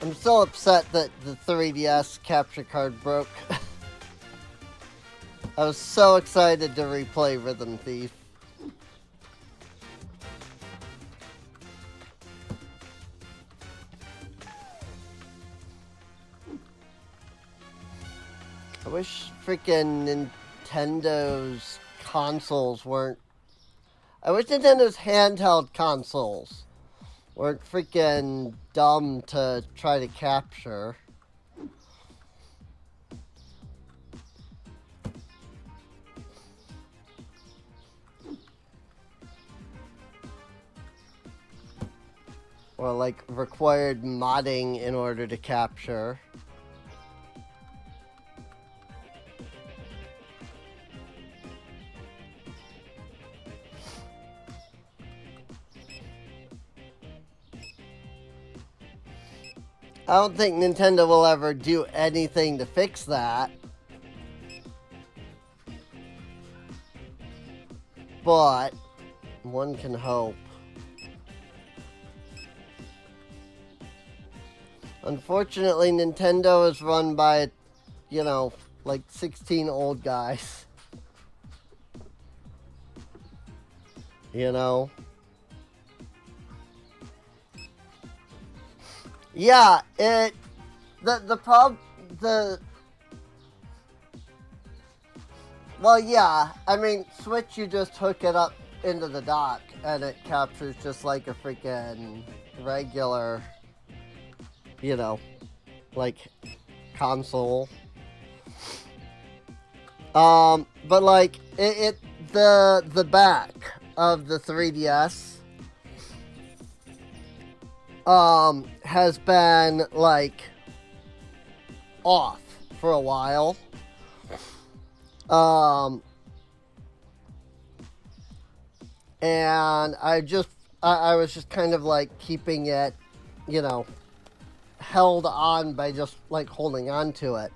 I'm so upset that the 3DS capture card broke. I was so excited to replay Rhythm Thief. I wish freaking Nintendo's consoles weren't... I wish Nintendo's handheld consoles weren't freaking dumb to try to capture. Or like required modding in order to capture. I don't think Nintendo will ever do anything to fix that. But one can hope. Unfortunately, Nintendo is run by, you know, like 16 old guys. You know? Yeah, the problem, well, yeah, I mean, Switch, you just hook it up into the dock, and it captures just like a freaking regular, you know, like, console. But like, the back of the 3DS, has been, like, off for a while. And I was just kind of, like, keeping it, you know, held on by just, like, holding on to it.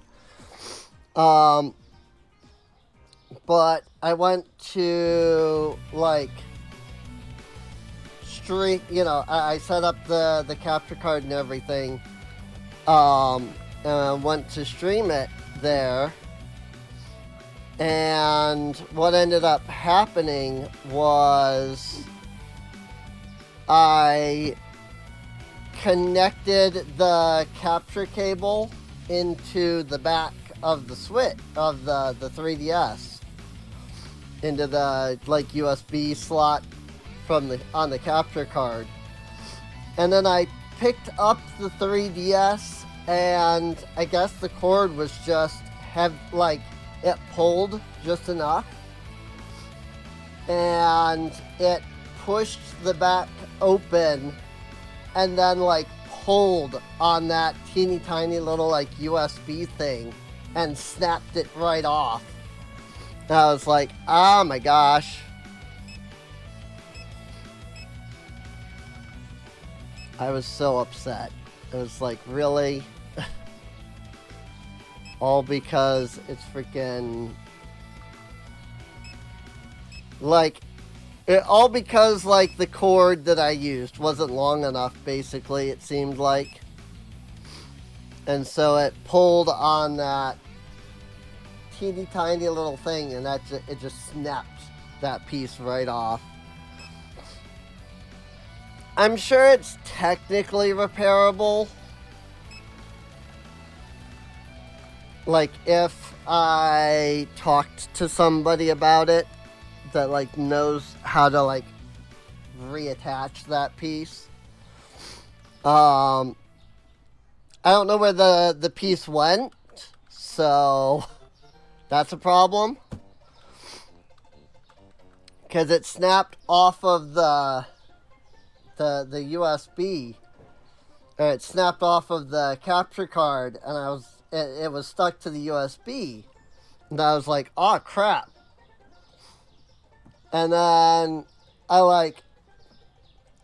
But I went to, like, you know, I set up the capture card and everything, and went to stream it there, and what ended up happening was I connected the capture cable into the back of the Switch, of the 3DS, into the, like, USB slot on the capture card. And then I picked up the 3DS, and I guess the cord was just it pulled just enough, and it pushed the back open, and then like pulled on that teeny tiny little like USB thing and snapped it right off. And I was like, oh my gosh. I was so upset. It was like, really? All because it's freaking... Like, all because, like, the cord that I used wasn't long enough, basically, it seemed like. And so it pulled on that teeny tiny little thing, and it just snapped that piece right off. I'm sure it's technically repairable. Like, if I talked to somebody about it that, like, knows how to, like, reattach that piece. I don't know where the piece went, so that's a problem. Because it snapped off of the USB, or it snapped off of the capture card, and it was stuck to the USB, and I was like, oh crap. And then I like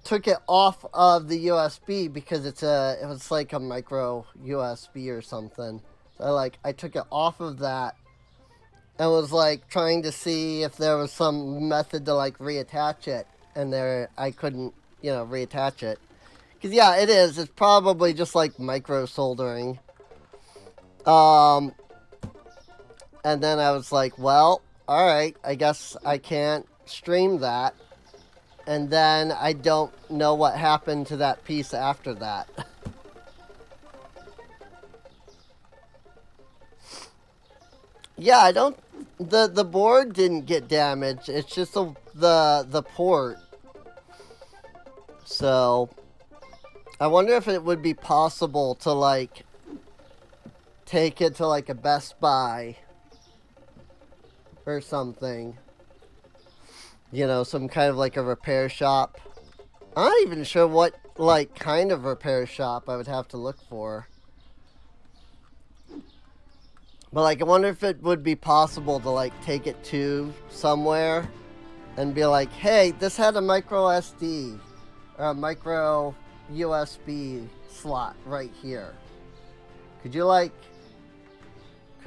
took it off of the USB because it was like a micro USB or something. So I took it off of that and was like trying to see if there was some method to like reattach it, and I couldn't, you know, reattach it. Because, yeah, it is. It's probably just, like, micro-soldering. And then I was like, well, alright, I guess I can't stream that. And then I don't know what happened to that piece after that. Yeah, I don't The board didn't get damaged. It's just the port. So I wonder if it would be possible to like take it to like a Best Buy or something. You know, some kind of like a repair shop. I'm not even sure what like kind of repair shop I would have to look for. But like I wonder if it would be possible to like take it to somewhere and be like, hey, this had a micro SD or a micro USB slot right here. Could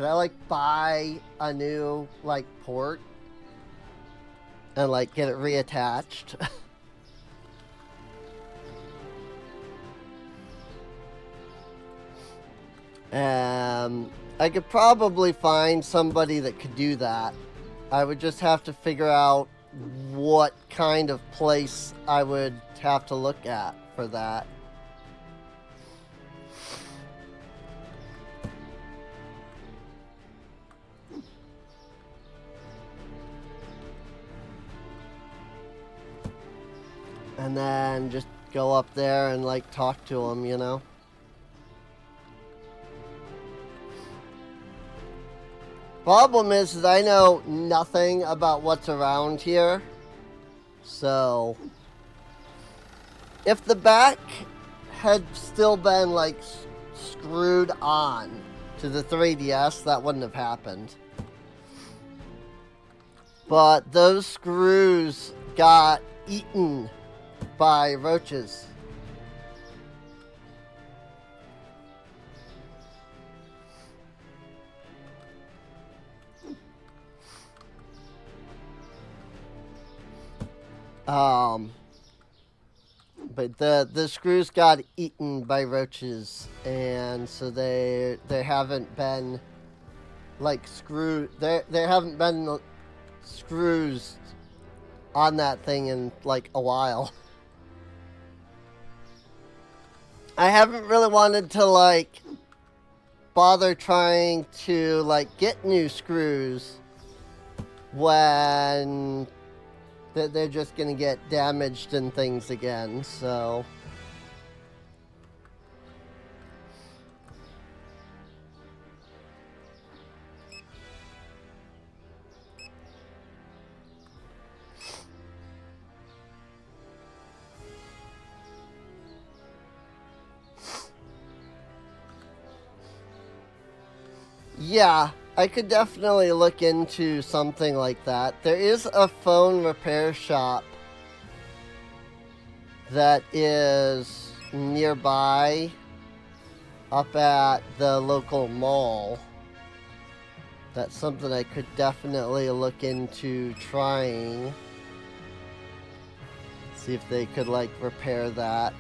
I like buy a new like port and like get it reattached? I could probably find somebody that could do that. I would just have to figure out what kind of place I would have to look at for that. And then just go up there and like talk to them, you know? Problem is I know nothing about what's around here. So if the back had still been like screwed on to the 3DS, that wouldn't have happened. But those screws got eaten by roaches. But the screws got eaten by roaches, and so they haven't been like screwed. There haven't been screws on that thing in like a while. I haven't really wanted to like bother trying to like get new screws when they're just gonna get damaged and things again, so. Yeah, I could definitely look into something like that. There is a phone repair shop that is nearby up at the local mall. That's something I could definitely look into trying. See if they could like repair that.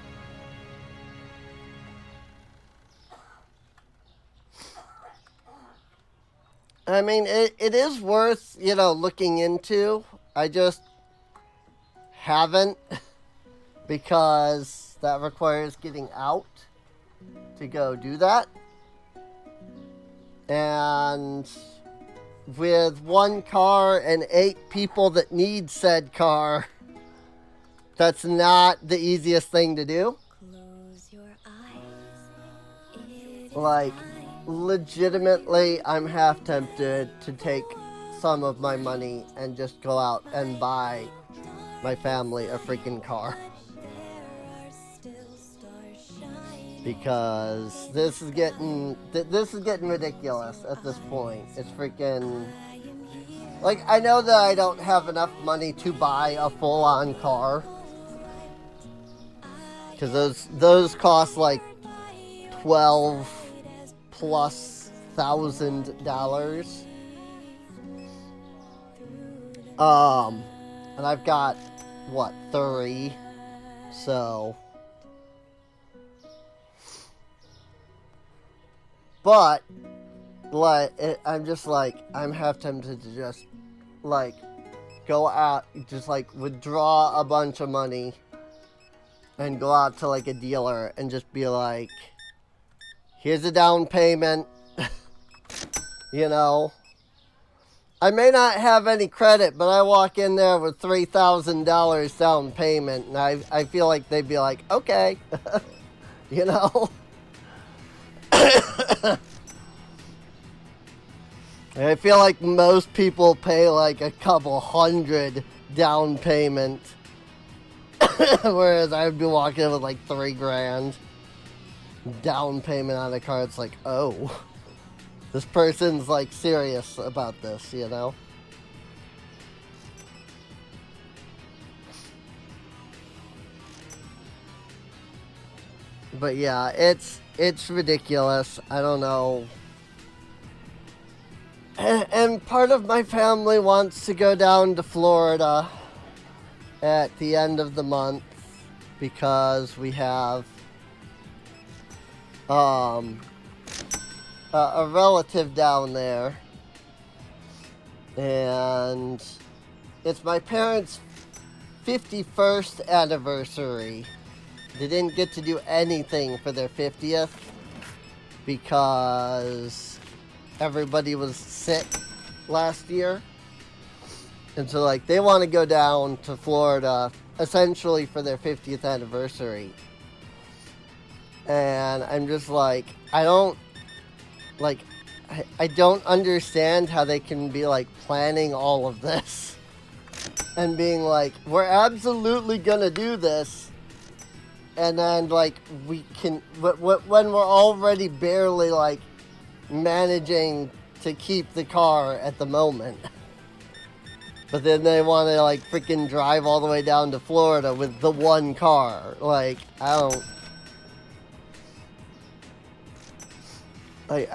I mean, it is worth, you know, looking into. I just haven't because that requires getting out to go do that. And with one car and 8 people that need said car, that's not the easiest thing to do. Close your eyes. Like, legitimately, I'm half tempted to take some of my money and just go out and buy my family a freaking car. Because this is getting ridiculous at this point. It's freaking, like, I know that I don't have enough money to buy a full-on car, because those cost like $12,000+. And I've got what, 3, so. But like I'm just like, I'm half tempted to just like go out, just like withdraw a bunch of money and go out to like a dealer and just be like, here's a down payment, you know, I may not have any credit, but I walk in there with $3,000 down payment, and I feel like they'd be like, okay, you know? I feel like most people pay like a couple hundred down payment, whereas I'd be walking in with like $3,000 down payment on a car. It's like, oh, this person's like serious about this, you know? But yeah, it's ridiculous. I don't know. And part of my family wants to go down to Florida at the end of the month because we have a relative down there, and it's my parents' 51st anniversary. They didn't get to do anything for their 50th because everybody was sick last year. And so, like, they want to go down to Florida essentially for their 50th anniversary. And I'm just like, I don't understand how they can be, like, planning all of this and being like, we're absolutely gonna do this. And then, like, we can, when we're already barely, like, managing to keep the car at the moment. But then they want to, like, freaking drive all the way down to Florida with the one car. Like, I don't... Like,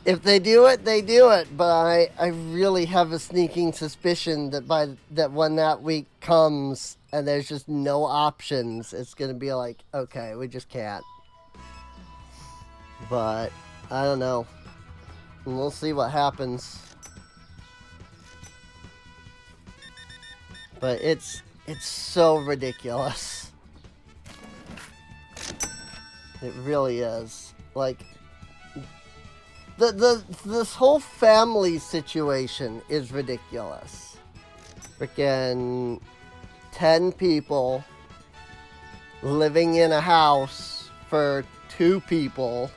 if they do it, they do it. But I really have a sneaking suspicion that when that week comes and there's just no options, it's going to be like, okay, we just can't. But I don't know. And we'll see what happens. But it's so ridiculous. It really is. Like, this whole family situation is ridiculous. Freaking 10 people living in a house for 2 people.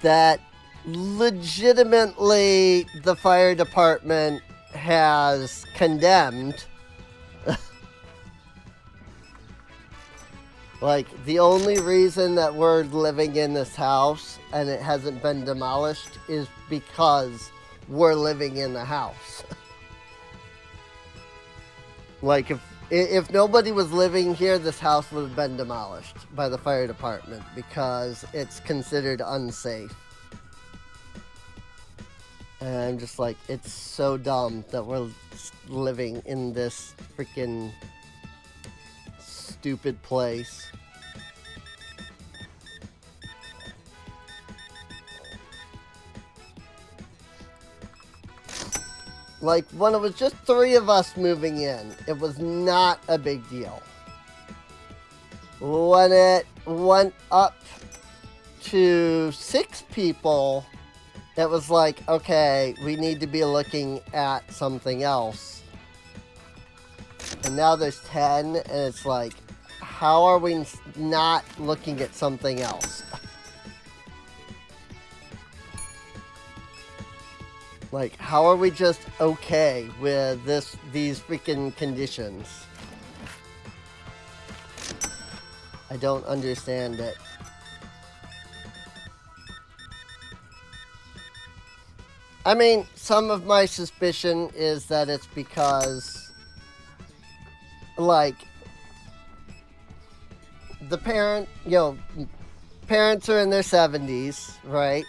That legitimately the fire department has condemned. Like, the only reason that we're living in this house and it hasn't been demolished is because we're living in the house. Like, if nobody was living here, this house would have been demolished by the fire department because it's considered unsafe. And I'm just like, it's so dumb that we're living in this freaking stupid place. Like, when it was just 3 of us moving in, it was not a big deal. When it went up to 6 people, it was like, okay, we need to be looking at something else. And now there's 10, and it's like, how are we not looking at something else? Like, how are we just okay with these freaking conditions? I don't understand it. I mean, some of my suspicion is that it's because, like, the parents are in their 70s, right?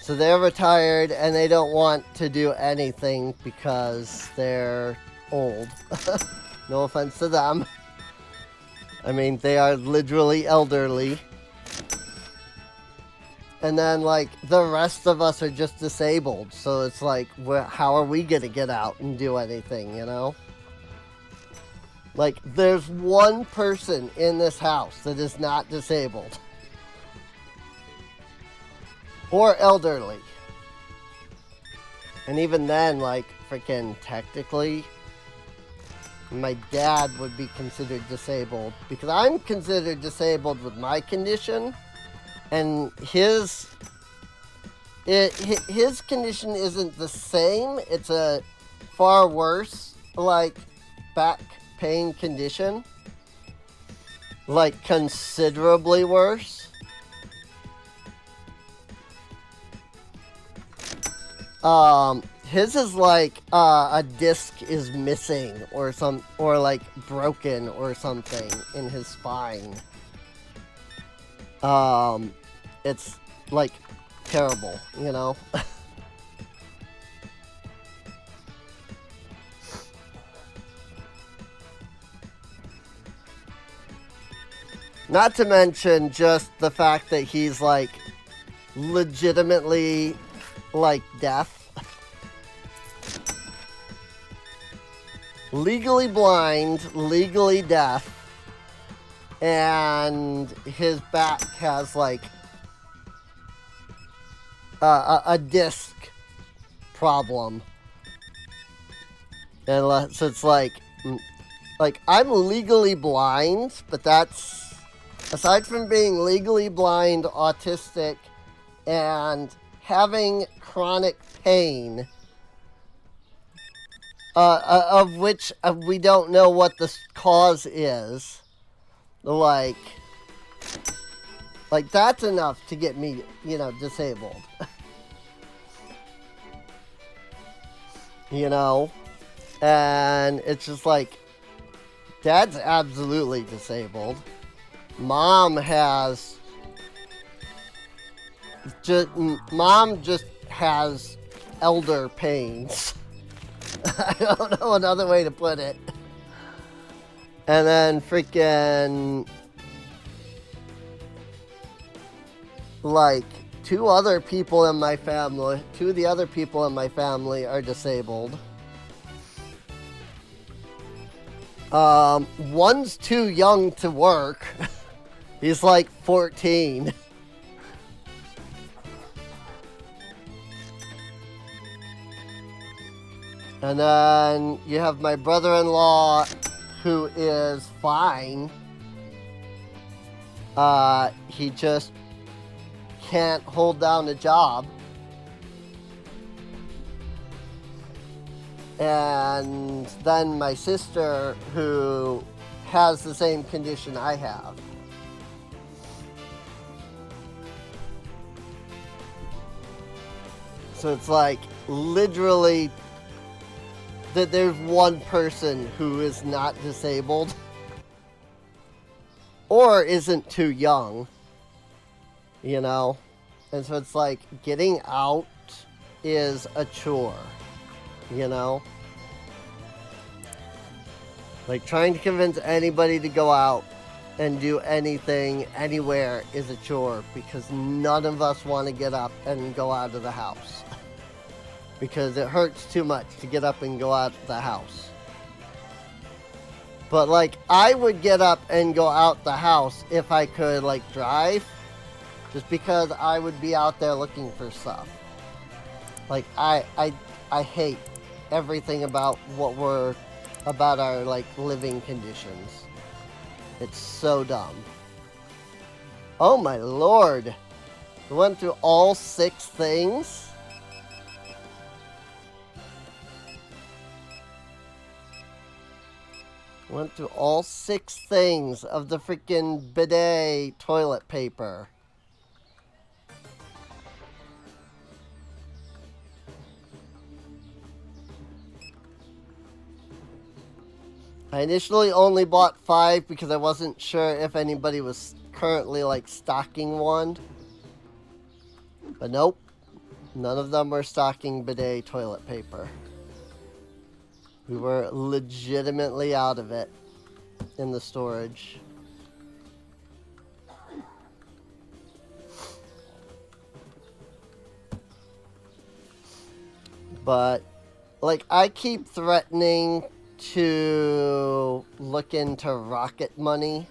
So they're retired and they don't want to do anything because they're old. No offense to them. I mean, they are literally elderly. And then, like, the rest of us are just disabled. So it's like, how are we gonna get out and do anything, you know? Like, there's one person in this house that is not disabled. or elderly. And even then, like, freaking technically, my dad would be considered disabled because I'm considered disabled with my condition, and his condition isn't the same. It's a far worse, like, back pain condition, like considerably worse. His is like a disc is missing or like broken or something in his spine. It's like terrible, you know. Not to mention just the fact that he's like legitimately like deaf. Legally blind, legally deaf, and his back has like a disc problem. And so it's like I'm legally blind, but that's, aside from being legally blind, autistic, and having chronic pain, of which we don't know what the cause is, like that's enough to get me, you know, disabled. You know? And it's just like, Dad's absolutely disabled. Mom just has elder pains. I don't know another way to put it. And then freaking, like, two of the other people in my family are disabled. One's too young to work. He's like 14. And then you have my brother-in-law, who is fine. He just can't hold down a job. And then my sister, who has the same condition I have. So it's like literally that there's one person who is not disabled or isn't too young, you know? And so it's like getting out is a chore, you know? Like trying to convince anybody to go out and do anything anywhere is a chore because none of us want to get up and go out of the house. Because it hurts too much to get up and go out the house. But like, I would get up and go out the house if I could like drive, just because I would be out there looking for stuff. Like I hate everything about our like living conditions. It's so dumb. Oh my lord. We went through all 6 things. Went through all 6 things of the freaking bidet toilet paper. I initially only bought 5 because I wasn't sure if anybody was currently like stocking one. But nope. None of them were stocking bidet toilet paper. We were legitimately out of it in the storage. But, like, I keep threatening to look into Rocket Money,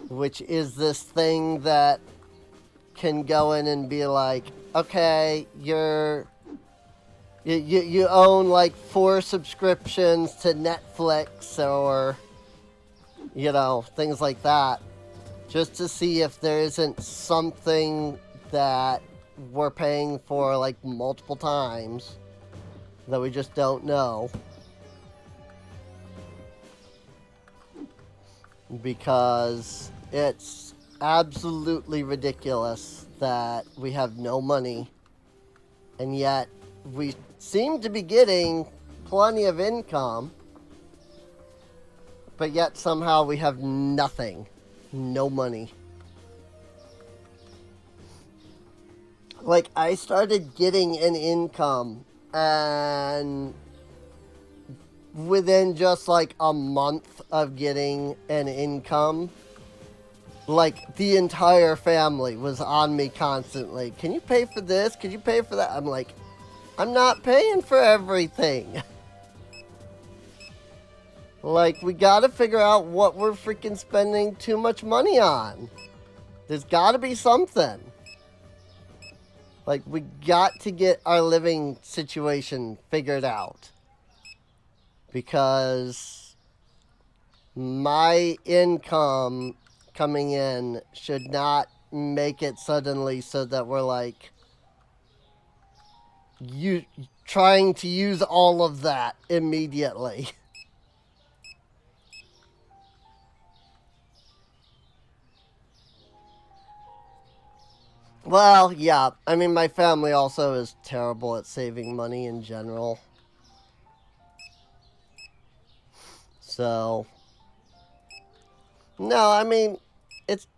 which is this thing that can go in and be like, okay, you own like 4 subscriptions to Netflix or, things like that. Just to see if there isn't something that we're paying for like multiple times that we just don't know. Because it's absolutely ridiculous that we have no money, and yet we seem to be getting plenty of income, but yet somehow we have nothing. No money. Like, I started getting an income, and within just like a month of getting an income, like the entire family was on me constantly. Can you pay for this? Can you pay for that? I'm like, I'm not paying for everything. Like, we gotta figure out what we're freaking spending too much money on. There's gotta be something. Like, we got to get our living situation figured out. Because my income coming in should not make it suddenly so that we're like trying to use all of that immediately. Well, yeah. I mean, my family also is terrible at saving money in general. So, no, I mean,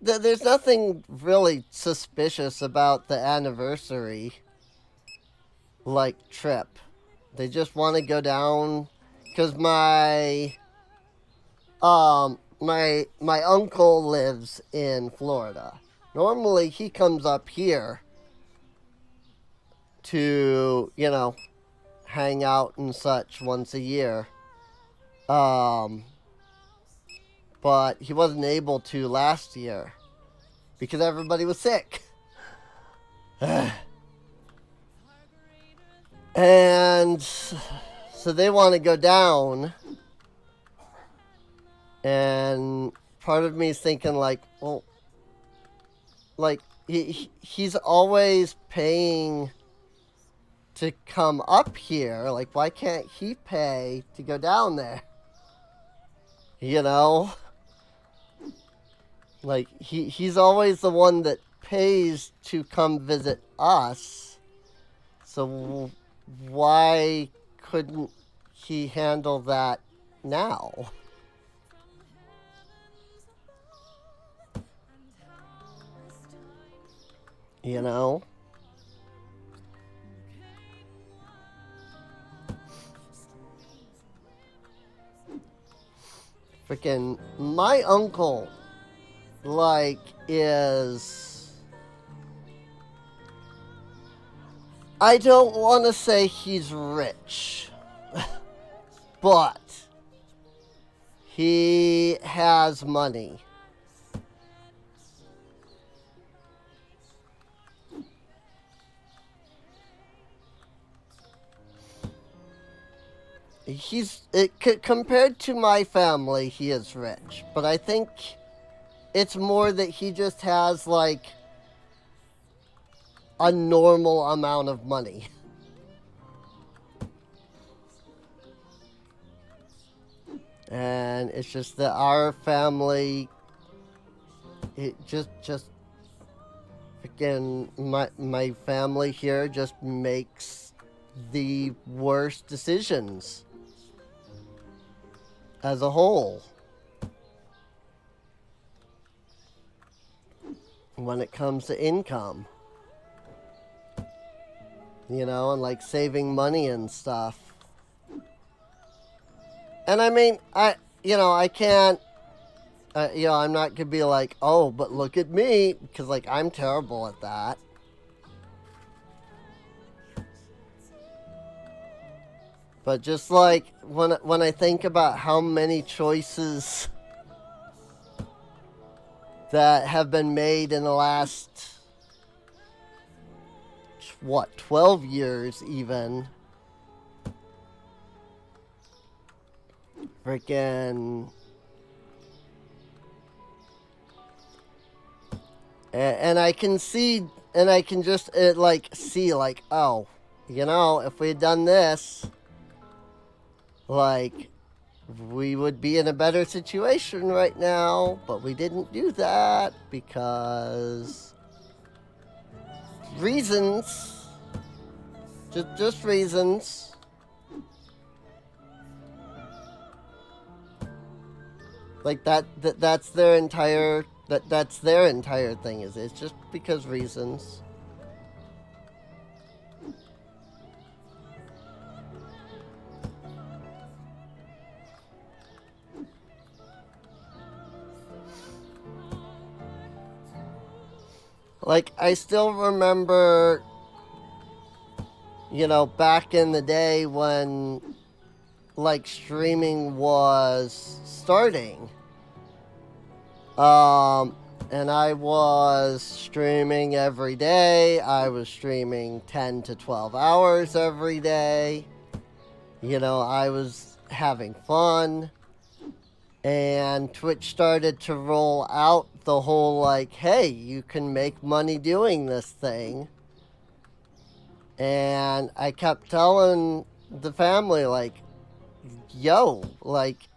there's nothing really suspicious about the anniversary, like, trip. They just want to go down, because my uncle lives in Florida. Normally, he comes up here to, hang out and such once a year. But he wasn't able to last year because everybody was sick. And so they want to go down. And part of me is thinking like, well, like he's always paying to come up here. Like, why can't he pay to go down there? Like, he's always the one that pays to come visit us. So why couldn't he handle that now? Freaking my uncle, like, is... I don't want to say he's rich, but he has money. Compared to my family, he is rich, but I think it's more that he just has, like, a normal amount of money. And it's just that our family, it just again, my family here just makes the worst decisions as a whole when it comes to income, and like saving money and stuff. And I mean, I can't, I'm not gonna be like, oh, but look at me, because like I'm terrible at that. But just like when I think about how many choices that have been made in the last what, 12 years even. Freaking. And I can see, and I can just like see like, oh, you know, if we had done this, like, we would be in a better situation right now, but we didn't do that because reasons, just reasons. Like that's their entire thing, is it's just because reasons. Like, I still remember, you know, back in the day when, like, streaming was starting. And I was streaming every day. I was streaming 10 to 12 hours every day. You know, I was having fun. And Twitch started to roll out the whole, like, hey, you can make money doing this thing. And I kept telling the family, like, yo, like,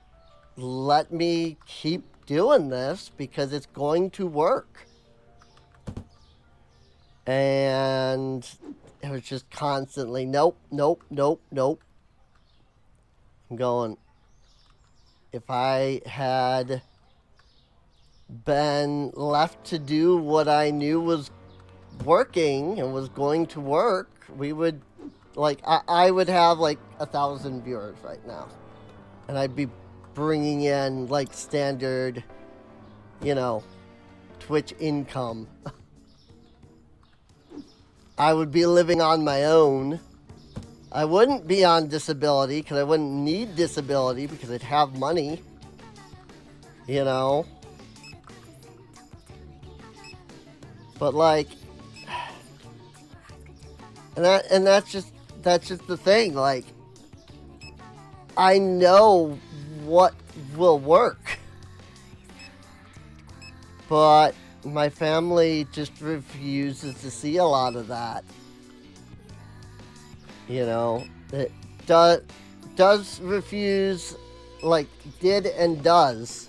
let me keep doing this because it's going to work. And it was just constantly, nope. I'm going, if I had been left to do what I knew was working and was going to work, we would, like, I would have like 1,000 viewers right now. And I'd be bringing in like standard, you know, Twitch income. I would be living on my own. I wouldn't be on disability because I wouldn't need disability because I'd have money. You know? But like, and that's just the thing. Like, I know what will work, but my family just refuses to see a lot of that. You know, it does refuse, like, did and does.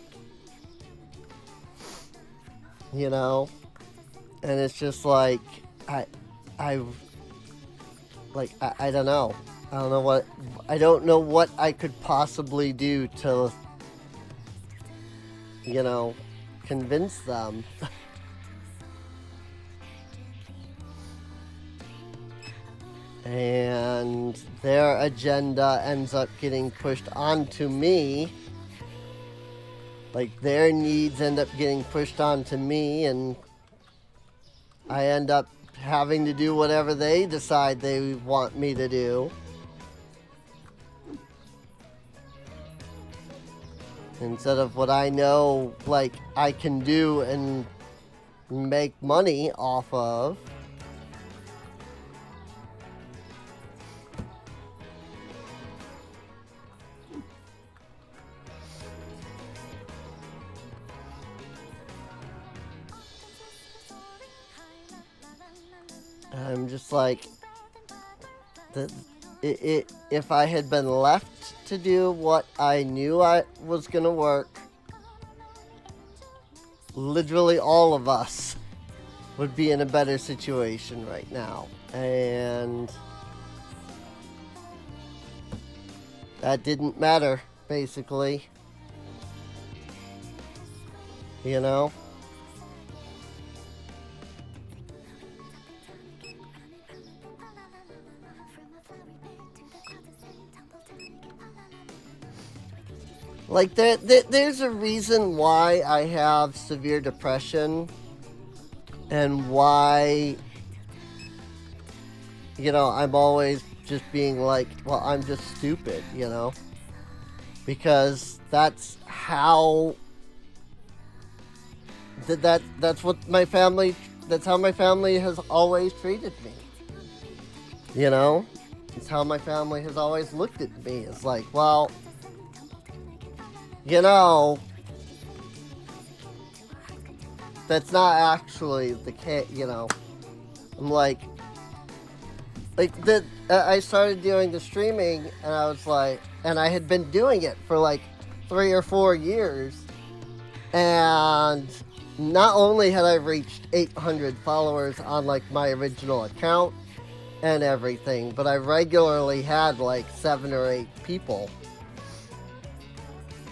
You know, and it's just like, I don't know. I don't know what I could possibly do to, you know, convince them. And their agenda ends up getting pushed onto me. Like, their needs end up getting pushed onto me, and I end up having to do whatever they decide they want me to do. Instead of what I know, like, I can do and make money off of. I'm just like, if I had been left to do what I knew I was gonna work, literally all of us would be in a better situation right now. And that didn't matter, basically. You know? Like, there's a reason why I have severe depression and why, you know, I'm always just being like, well, I'm just stupid, you know? Because that's how, that's what my family, that's how my family has always treated me. You know? It's how my family has always looked at me. It's like, well, you know, that's not actually the case, you know. I'm like I started doing the streaming, and I was like, and I had been doing it for like 3 or 4 years, and not only had I reached 800 followers on like my original account and everything, but I regularly had like 7 or 8 people.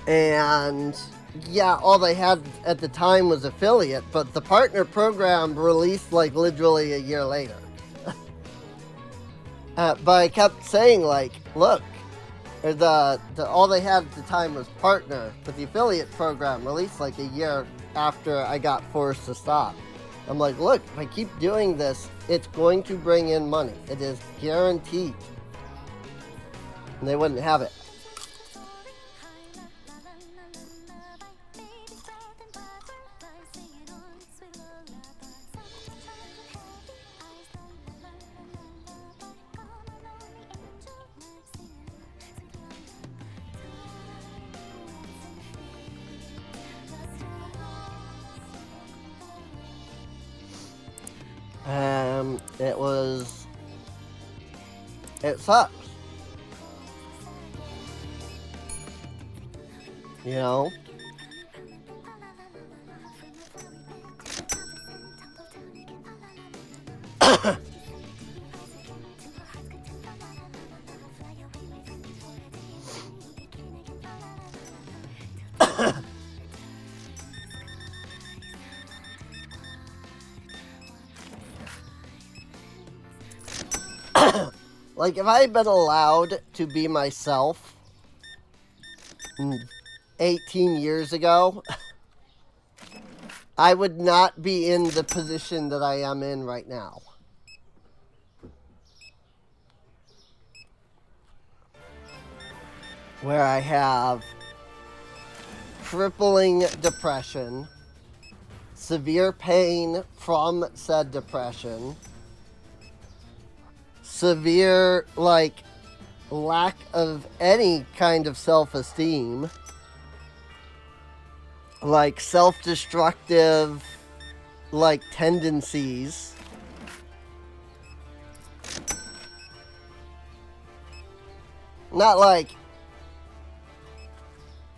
And yeah, all they had at the time was affiliate, but the partner program released like literally a year later. But I kept saying like, look, or the all they had at the time was partner, but the affiliate program released like a year after I got forced to stop. I'm like, look, if I keep doing this, it's going to bring in money. It is guaranteed. And they wouldn't have it. It sucks. You know? Like, if I had been allowed to be myself 18 years ago, I would not be in the position that I am in right now. Where I have crippling depression, severe pain from said depression, severe, like, lack of any kind of self-esteem, like self-destructive, like, tendencies. Not like,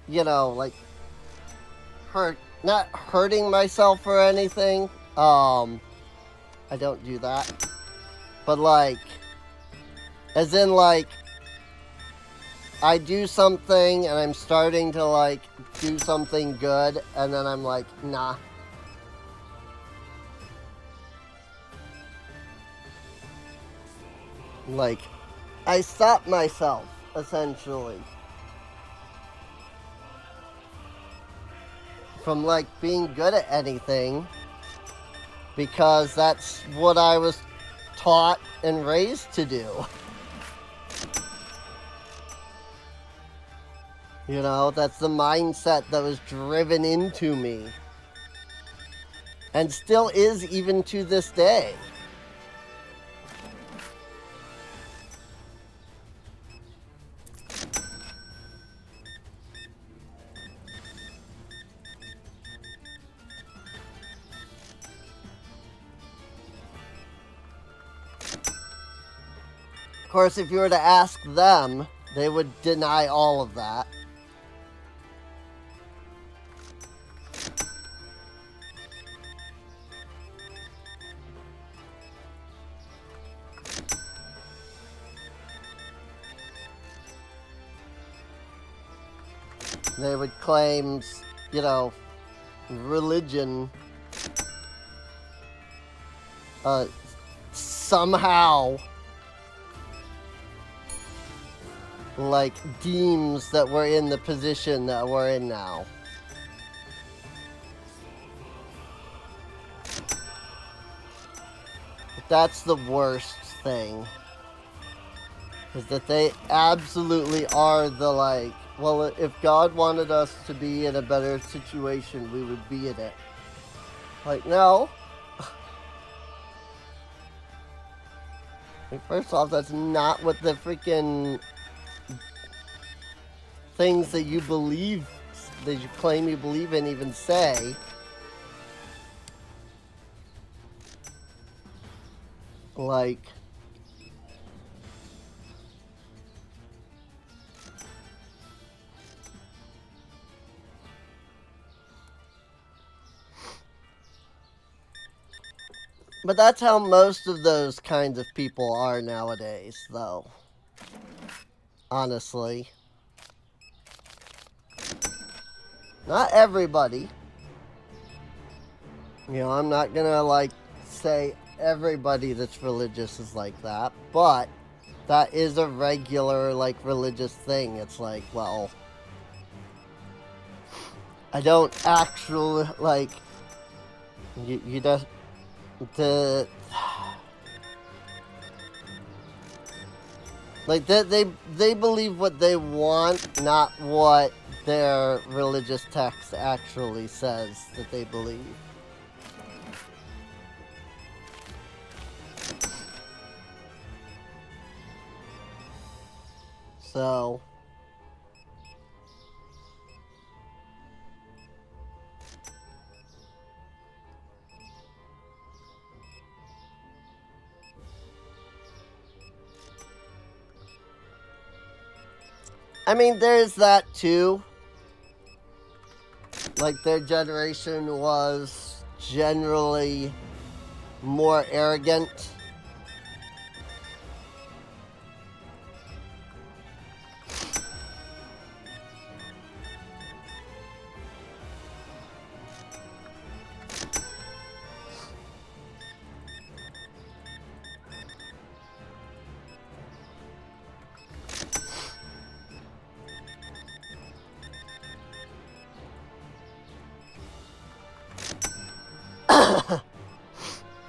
you know, like, not hurting myself or anything. I don't do that. But like, as in like, I do something and I'm starting to like do something good, and then I'm like, nah. Like, I stop myself, essentially, from like being good at anything, because that's what I was taught and raised to do. You know, that's the mindset that was driven into me. And still is even to this day. Of course, if you were to ask them, they would deny all of that. They would claim, you know, religion somehow like deems that we're in the position that we're in now. But that's the worst thing, is that they absolutely are the like, well, if God wanted us to be in a better situation, we would be in it. Like, no. First off, that's not what the freaking things that you believe, that you claim you believe in, even say. Like, but that's how most of those kinds of people are nowadays, though. Honestly. Not everybody. You know, I'm not gonna, like, say everybody that's religious is like that, but that is a regular, like, religious thing. It's like, well, I don't actually, like, you just, like, they believe what they want, not what their religious text actually says that they believe. So, I mean, there's that too. Like, their generation was generally more arrogant.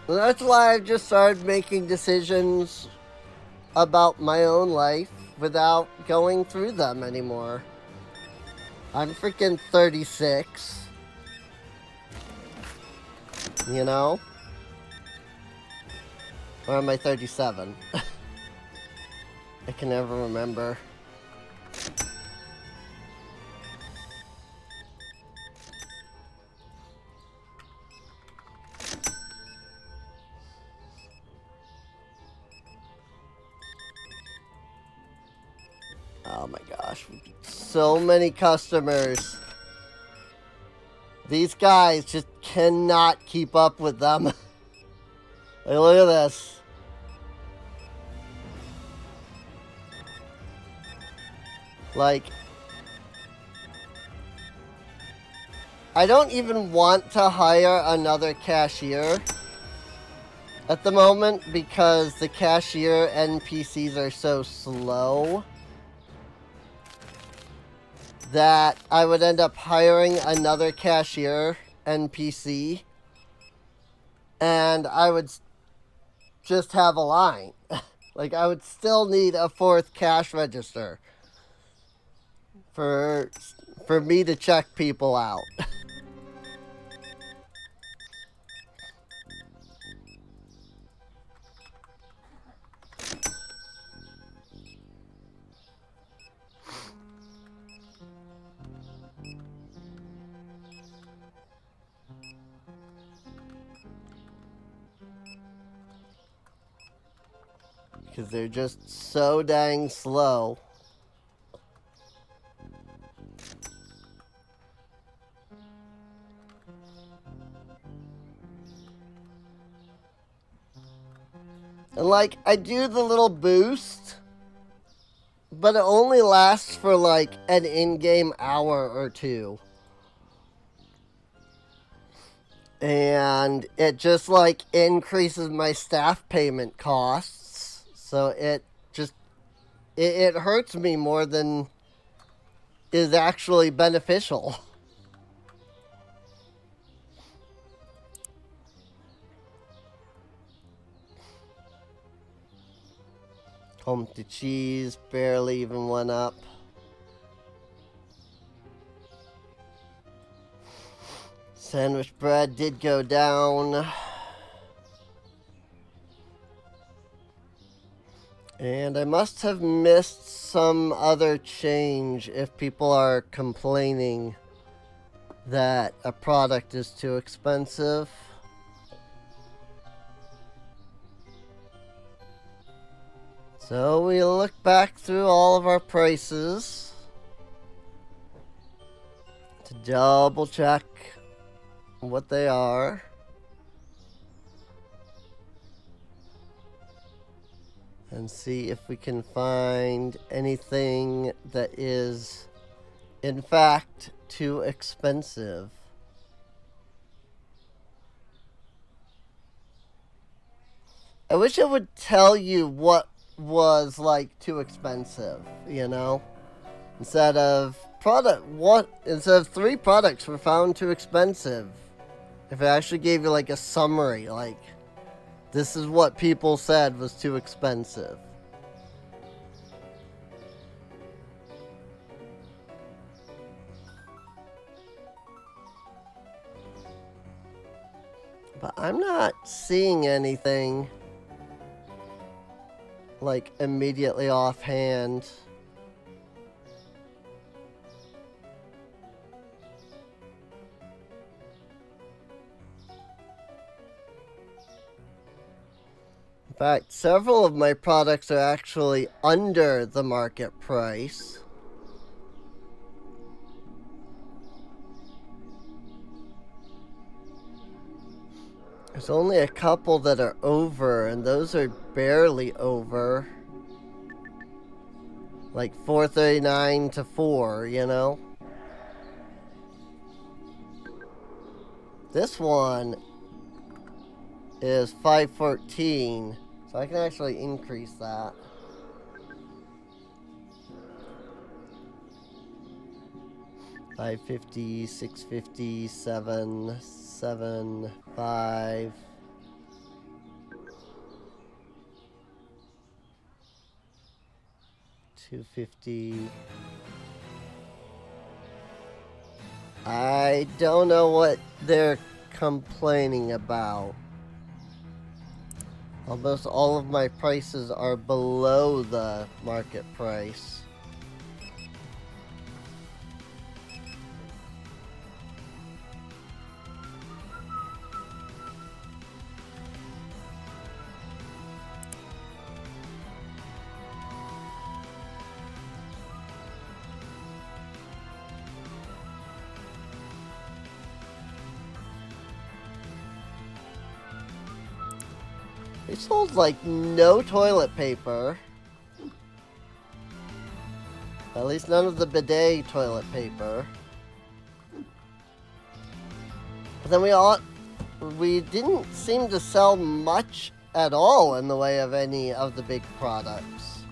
That's why I've just started making decisions about my own life without going through them anymore. I'm freaking 36. You know? Or am I 37? I can never remember. Oh my gosh. So many customers. These guys just cannot keep up with them. Like, look at this. Like, I don't even want to hire another cashier at the moment because the cashier NPCs are so slow that I would end up hiring another cashier NPC and I would just have a line. Like, I would still need a fourth cash register for me to check people out. Because they're just so dang slow. And like, I do the little boost, but it only lasts for like an in-game hour or two. And it just like increases my staff payment costs. So it just, it hurts me more than is actually beneficial. Home to cheese barely even went up. Sandwich bread did go down. And I must have missed some other change if people are complaining that a product is too expensive. So we look back through all of our prices to double check what they are. And see if we can find anything that is, in fact, too expensive. I wish it would tell you what was like too expensive, you know? Instead of instead of 3 products were found too expensive. If it actually gave you like a summary, like this is what people said was too expensive. But I'm not seeing anything like immediately offhand. In fact, several of my products are actually under the market price. There's only a couple that are over, and those are barely over. Like $4.39 to $4, you know? This one is $5.14, so I can actually increase that. $5.50, $6.50, $7, $7, $5. $2.50. I don't know what they're complaining about. Almost all of my prices are below the market price. They sold like no toilet paper. At least none of the bidet toilet paper. But then we didn't seem to sell much at all in the way of any of the big products.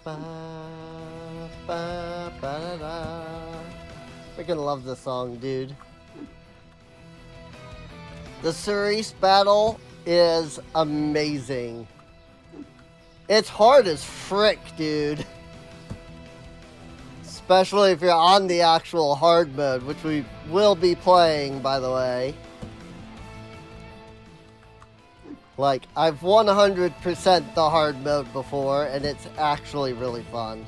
Ba, ba, ba, da, da. Freaking love this song, dude. The Cerise battle is amazing. It's hard as frick, dude. Especially if you're on the actual hard mode, which we will be playing, by the way. Like, I've 100% the hard mode before, and it's actually really fun.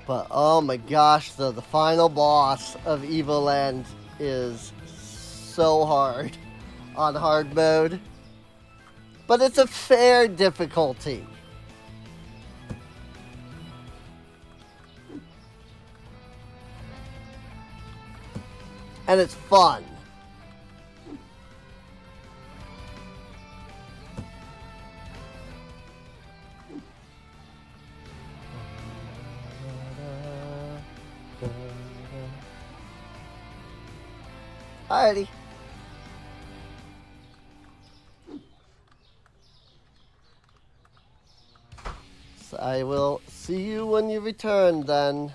But, oh my gosh, the final boss of Evoland is so hard on hard mode. But it's a fair difficulty. And it's fun. Alrighty. So I will see you when you return then.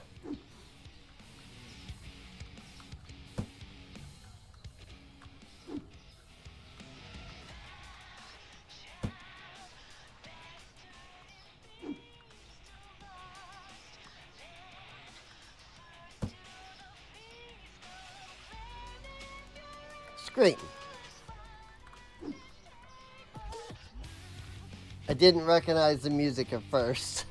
Scream. I didn't recognize the music at first.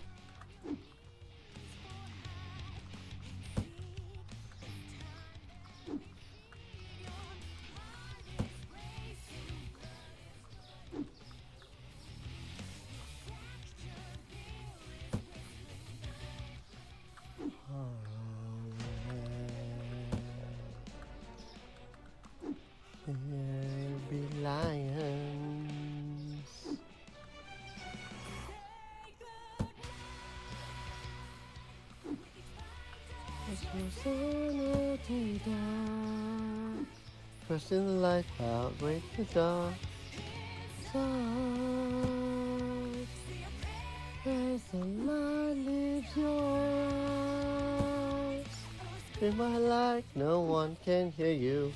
There be lions. Sanity die. First in the light, outbreak the dark. Stars, as the light leaves your eyes. In my light, no one can hear you.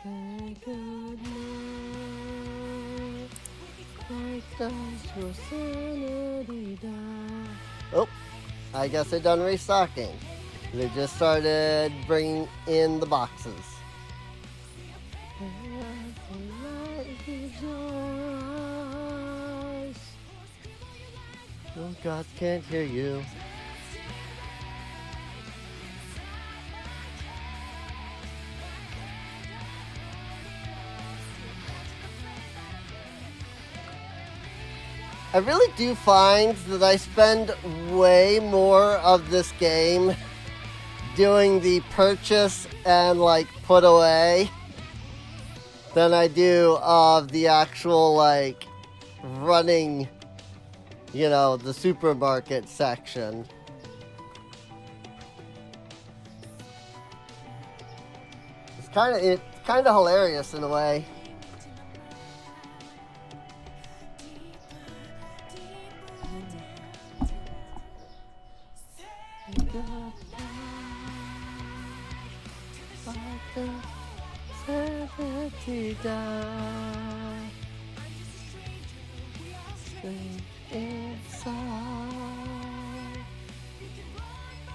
Say goodnight. Why does your sanity die? Oh, I guess they're done restocking. They just started bringing in the boxes. Oh, God can't hear you. I really do find that I spend way more of this game doing the purchase and like put away than I do of the actual like running, you know, the supermarket section. It's kind of hilarious in a way.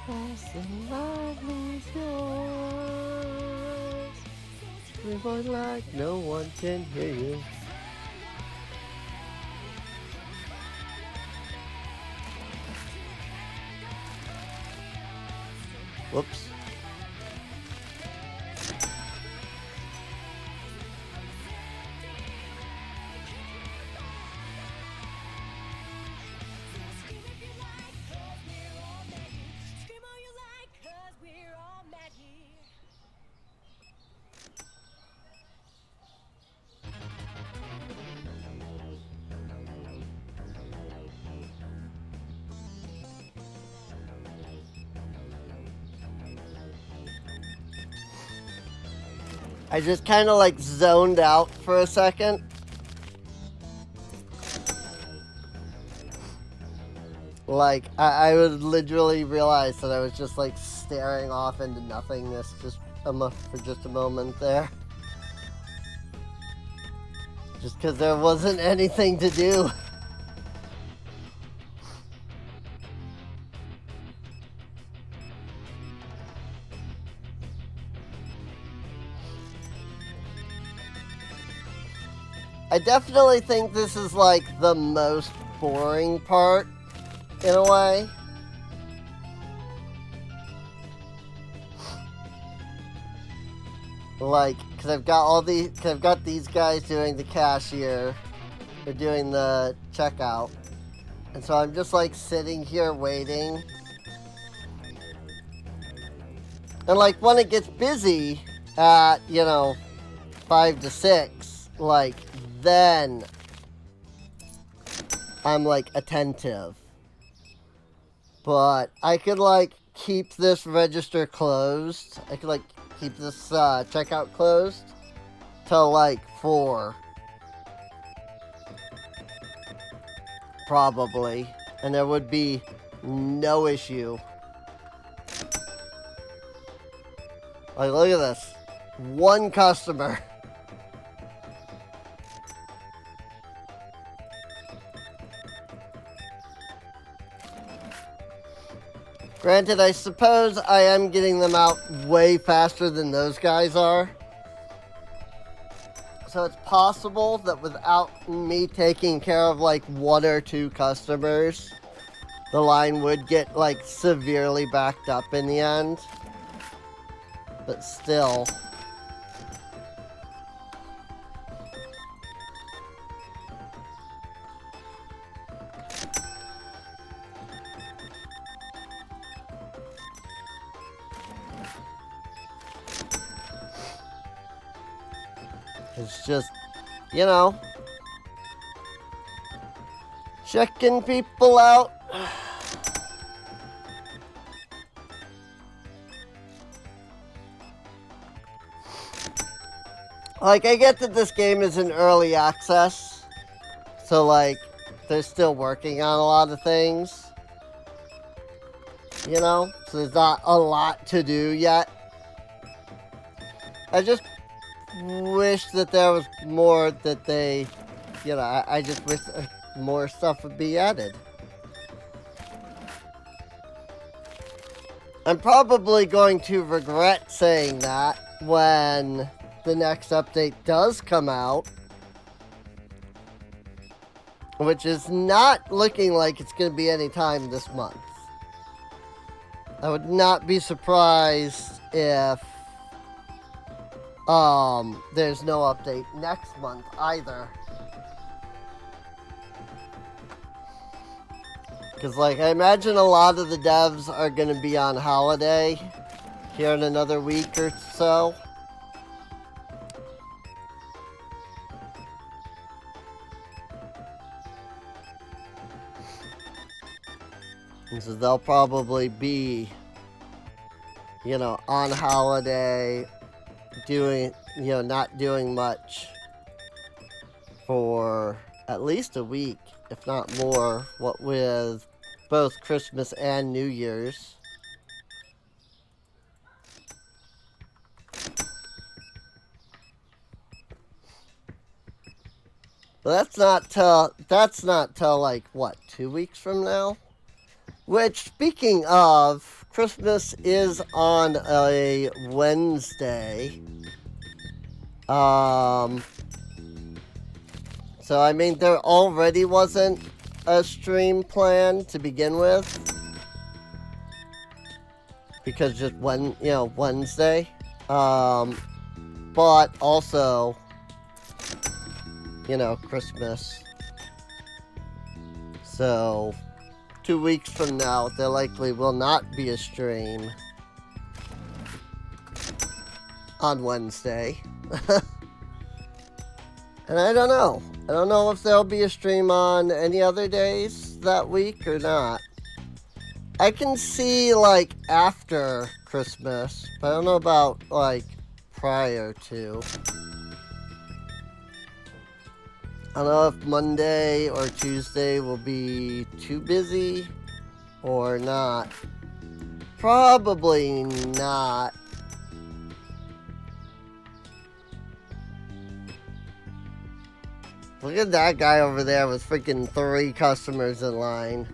Passing lightly is yours. Scream like no one can hear you. Whoops. I just kind of like zoned out for a second. Like, I would literally realize that I was just like staring off into nothingness just for just a moment there. Just because there wasn't anything to do. I definitely think this is like the most boring part, in a way. Like, cause I've got these guys doing the cashier, or doing the checkout, and so I'm just like sitting here waiting. And like when it gets busy at, 5 to 6, like, then I'm like attentive. But I could like keep this register closed. I could like keep this checkout closed till like 4. Probably. And there would be no issue. Like, look at this. One customer. Granted, I suppose I am getting them out way faster than those guys are. So it's possible that without me taking care of like 1 or 2 customers, the line would get like severely backed up in the end. But still. It's just, checking people out. Like, I get that this game is in early access, so, like, they're still working on a lot of things, so there's not a lot to do yet. I just wish that there was more that they, I just wish more stuff would be added. I'm probably going to regret saying that when the next update does come out, which is not looking like it's going to be any time this month. I would not be surprised if there's no update next month either. Because, like, I imagine a lot of the devs are going to be on holiday here in another week or so. And so they'll probably be, on holiday, doing, not doing much for at least a week, if not more, what with both Christmas and New Year's. But that's not till like, what, 2 weeks from now? Which, speaking of, Christmas is on a Wednesday. So, I mean, there already wasn't a stream plan to begin with. Because just Wednesday. But also, Christmas. So, 2 weeks from now, there likely will not be a stream on Wednesday. And I don't know. I don't know if there'll be a stream on any other days that week or not. I can see, like, after Christmas, but I don't know about, like, prior to. I don't know if Monday or Tuesday will be too busy or not. Probably not. Look at that guy over there with freaking 3 customers in line.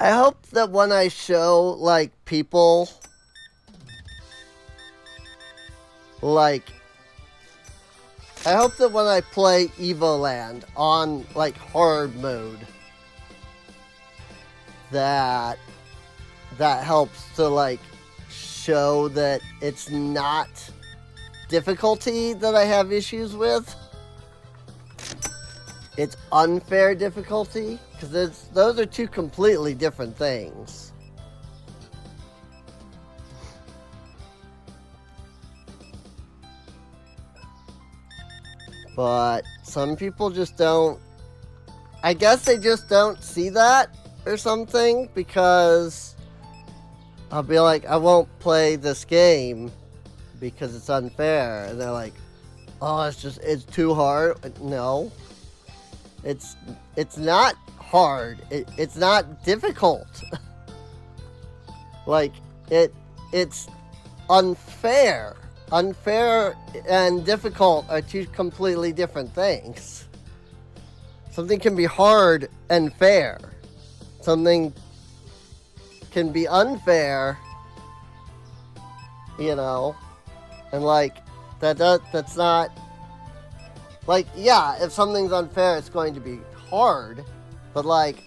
I hope that when I show, like, people, like, I hope that when I play Evoland on, like, hard mode, that helps to, like, show that it's not difficulty that I have issues with. It's unfair difficulty, because those are 2 completely different things. But some people just don't, I guess they just don't see that or something, because I'll be like, I won't play this game because it's unfair. And they're like, oh, it's too hard. No. It's not hard. It's not difficult. Like, it's unfair. Unfair and difficult are 2 completely different things. Something can be hard and fair. Something can be unfair, and like, that's not, like, yeah, if something's unfair, it's going to be hard, but, like,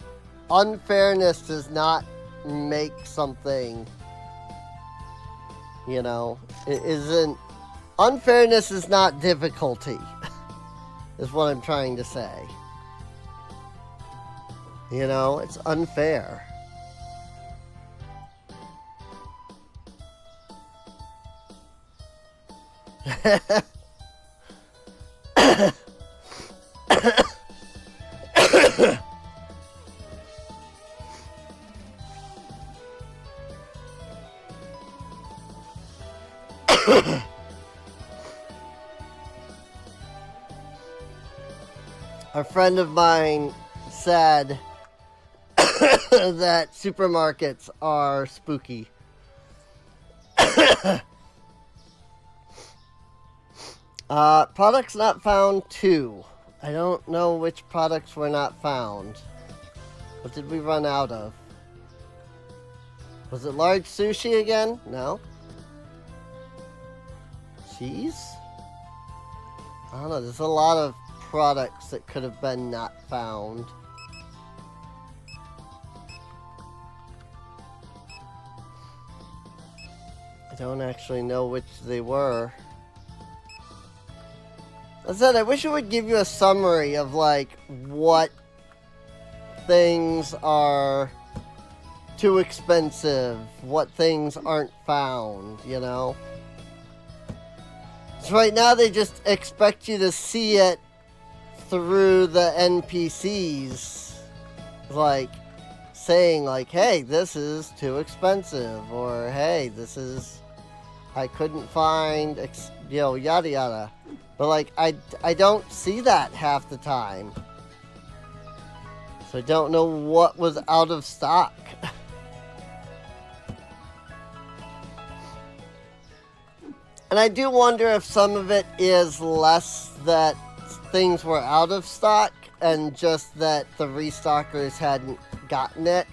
unfairness does not make something, it isn't, unfairness is not difficulty, is what I'm trying to say. It's unfair. A friend of mine said that supermarkets are spooky. Products not found 2. I don't know which products were not found. What did we run out of? Was it large sushi again? No. Cheese? I don't know, there's a lot of products that could have been not found. I don't actually know which they were. I said, I wish it would give you a summary of, like, what things are too expensive, what things aren't found, So right now they just expect you to see it through the NPCs, like, saying, like, hey, this is too expensive, or hey, this is, I couldn't find, yada yada. But, like, I don't see that half the time. So I don't know what was out of stock. And I do wonder if some of it is less that things were out of stock and just that the restockers hadn't gotten it.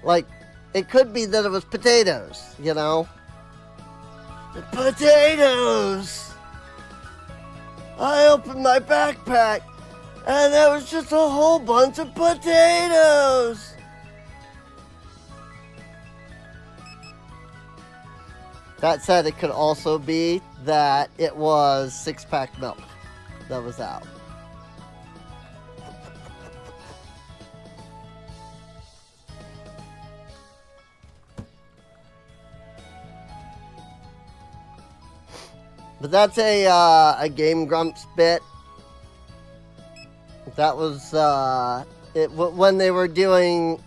Like, it could be that it was potatoes, you know? Potatoes! I opened my backpack and there was just a whole bunch of potatoes! That said, it could also be that it was 6-pack milk that was out. But that's a Game Grumps bit. That was when they were doing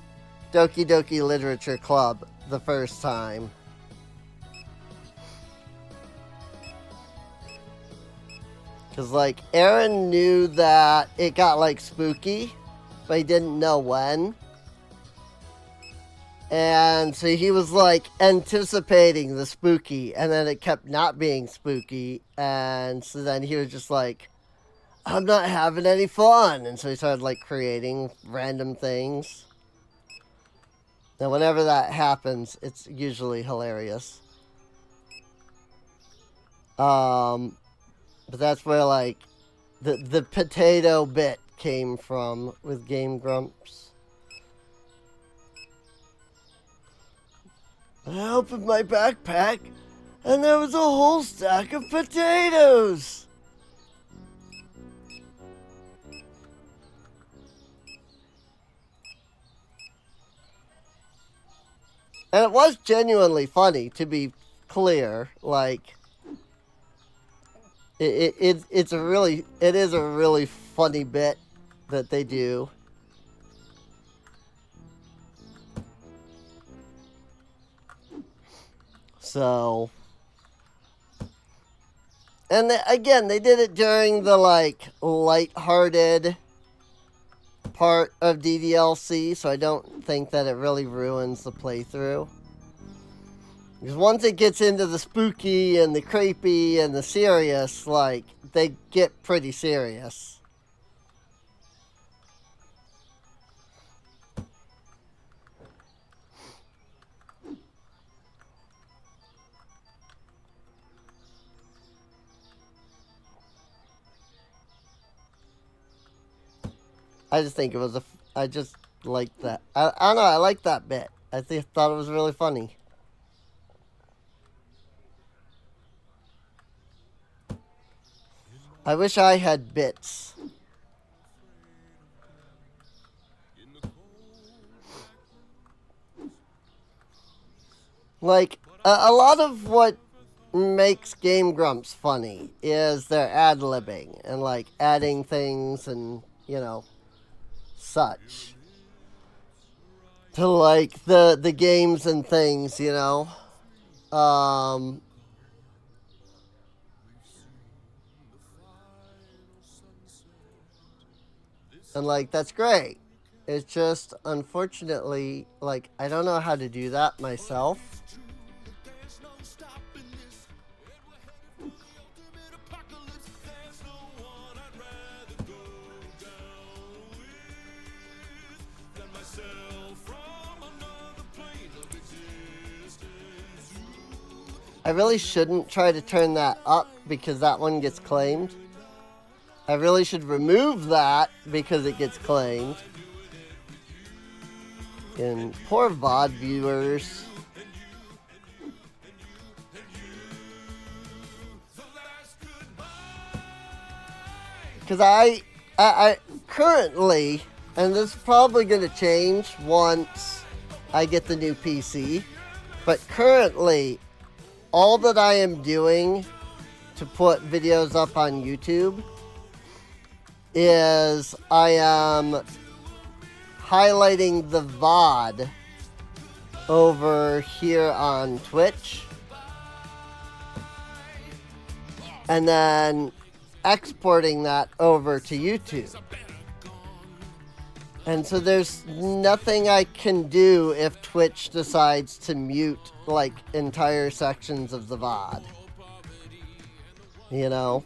Doki Doki Literature Club the first time. Because, like, Aaron knew that it got, like, spooky, but he didn't know when. And so he was, like, anticipating the spooky, and then it kept not being spooky. And so then he was just like, I'm not having any fun. And so he started, like, creating random things. And whenever that happens, it's usually hilarious. But that's where, like, the potato bit came from with Game Grumps. I opened my backpack, and there was a whole stack of potatoes! And it was genuinely funny, to be clear. Like, it is a really funny bit that they do. So, and again, they did it during the, like, lighthearted part of DDLC, so I don't think that it really ruins the playthrough. Because once it gets into the spooky and the creepy and the serious, like, they get pretty serious. I just think it was I just like that. I don't know, I like that bit. I thought it was really funny. I wish I had bits. Like, a lot of what makes Game Grumps funny is their ad-libbing and, like, adding things and, you know, such to, like, the games and things, you know. And, like, that's great. It's just, unfortunately, like, I don't know how to do that myself. I really shouldn't try to turn that up because that one gets claimed. I really should remove that because it gets claimed. And poor VOD viewers. Because I currently, and this is probably going to change once I get the new PC, but currently, all that I am doing to put videos up on YouTube is I am highlighting the VOD over here on Twitch and then exporting that over to YouTube. And so there's nothing I can do if Twitch decides to mute, like, entire sections of the VOD. you know.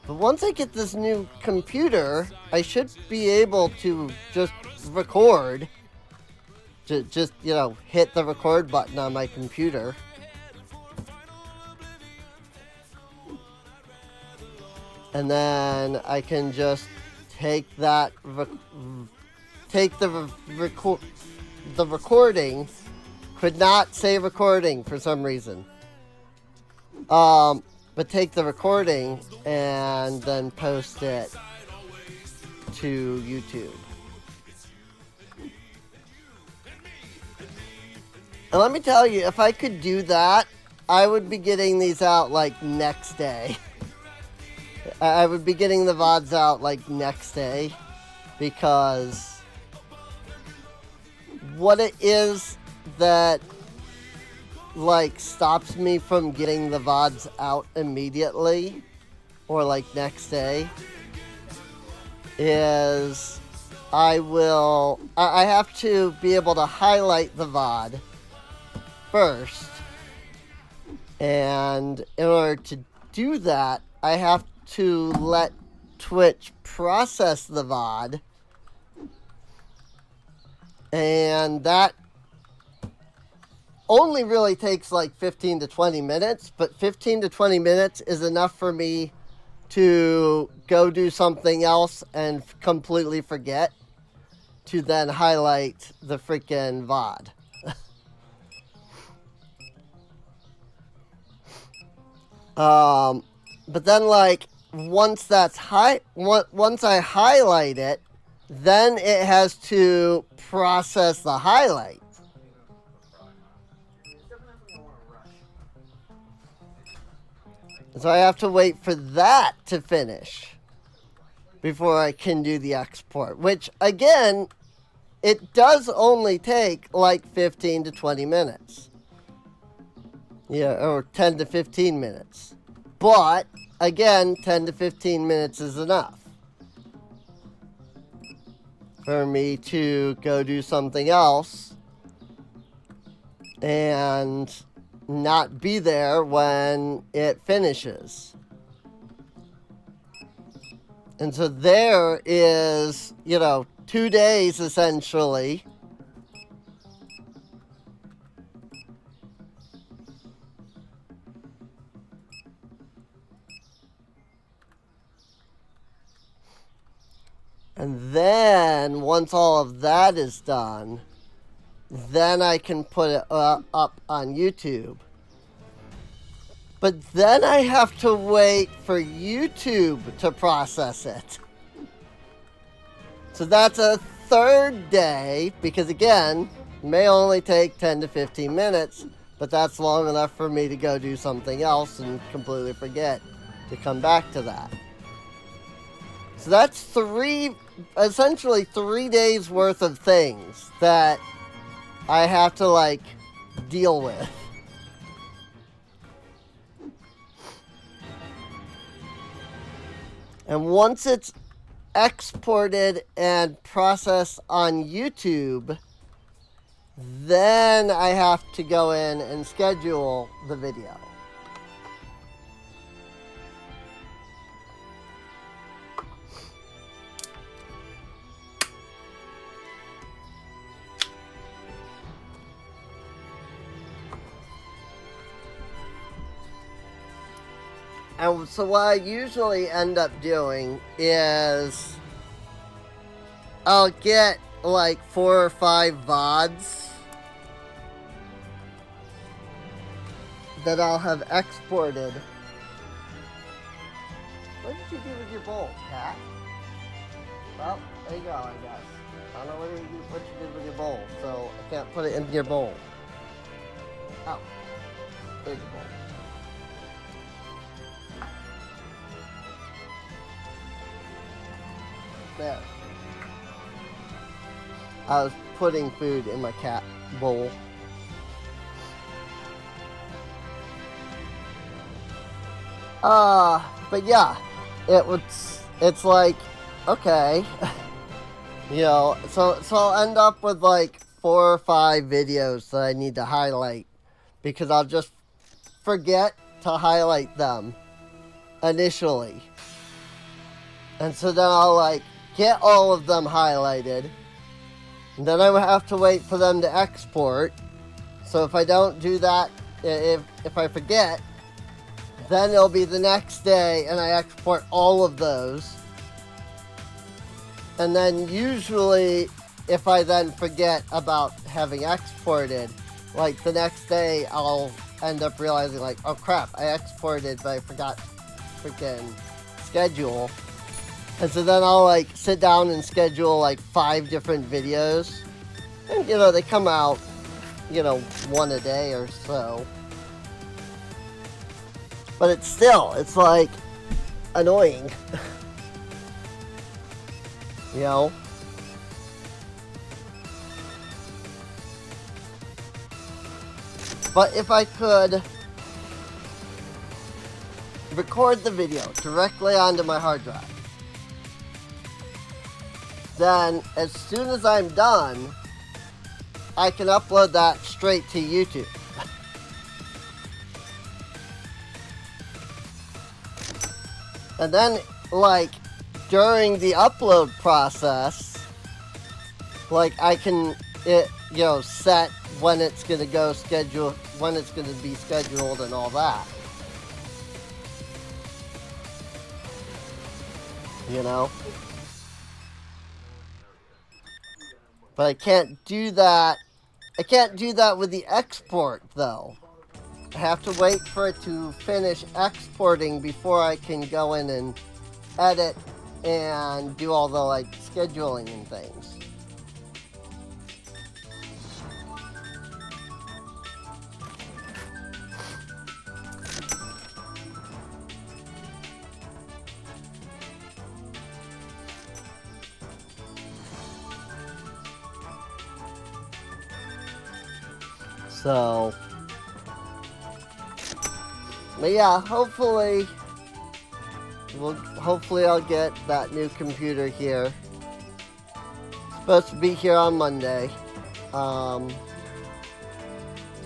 But once I get this new computer, I should be able to just record. Just, you know, hit the record button on my computer. And then I can just take that, the recording. Could not say recording for some reason. But take the recording and then post it to YouTube. And let me tell you, if I could do that, I would be getting these out like next day. I would be getting the VODs out like next day, because what it is that like stops me from getting the VODs out immediately or like next day is I have to be able to highlight the VOD first, and in order to do that, I have to let Twitch process the VOD, and that only really takes like 15 to 20 minutes, but 15 to 20 minutes is enough for me to go do something else and completely forget to then highlight the freaking VOD. But then like once I highlight it, then it has to process the highlight. So I have to wait for that to finish before I can do the export, which again, it does only take like 15 to 20 minutes. Yeah, or 10 to 15 minutes. But again, 10 to 15 minutes is enough for me to go do something else and not be there when it finishes. And so there is, 2 days essentially and then once all of that is done, then I can put it up on YouTube. But then I have to wait for YouTube to process it. So that's a third day, because again, it may only take 10 to 15 minutes, but that's long enough for me to go do something else and completely forget to come back to that. So that's essentially 3 days worth of things that I have to deal with. And once it's exported and processed on YouTube, then I have to go in and schedule the video. And so what I usually end up doing is I'll get 4 or 5 VODs that I'll have exported. What did you do with your bowl, Cat? Well, there you go, I guess. I don't know what you did with your bowl, so I can't put it in your bowl. Oh, there's your bowl. There. I was putting food in my cat bowl. But yeah, it's like, okay. So I'll end up with 4 or 5 videos that I need to highlight, because I'll just forget to highlight them initially. And so then I'll like get all of them highlighted. And then I would have to wait for them to export. So if I don't do that, if I forget, then it'll be the next day and I export all of those. And then usually if I then forget about having exported, like the next day I'll end up realizing like, oh crap, I exported but I forgot freaking schedule. And so then I'll like sit down and schedule like 5 different videos. And you know, they come out, you know, 1 a day or so. But it's like annoying. You know? But if I could record the video directly onto my hard drive, then as soon as I'm done, I can upload that straight to YouTube. And then, like, during the upload process, like, I can, set when it's gonna go schedule, when it's gonna be scheduled and all that. You know? But I can't do that. I can't do that with the export, though. I have to wait for it to finish exporting before I can go in and edit and do all the, like, scheduling and things. So, but yeah, hopefully I'll get that new computer here. It's supposed to be here on Monday. So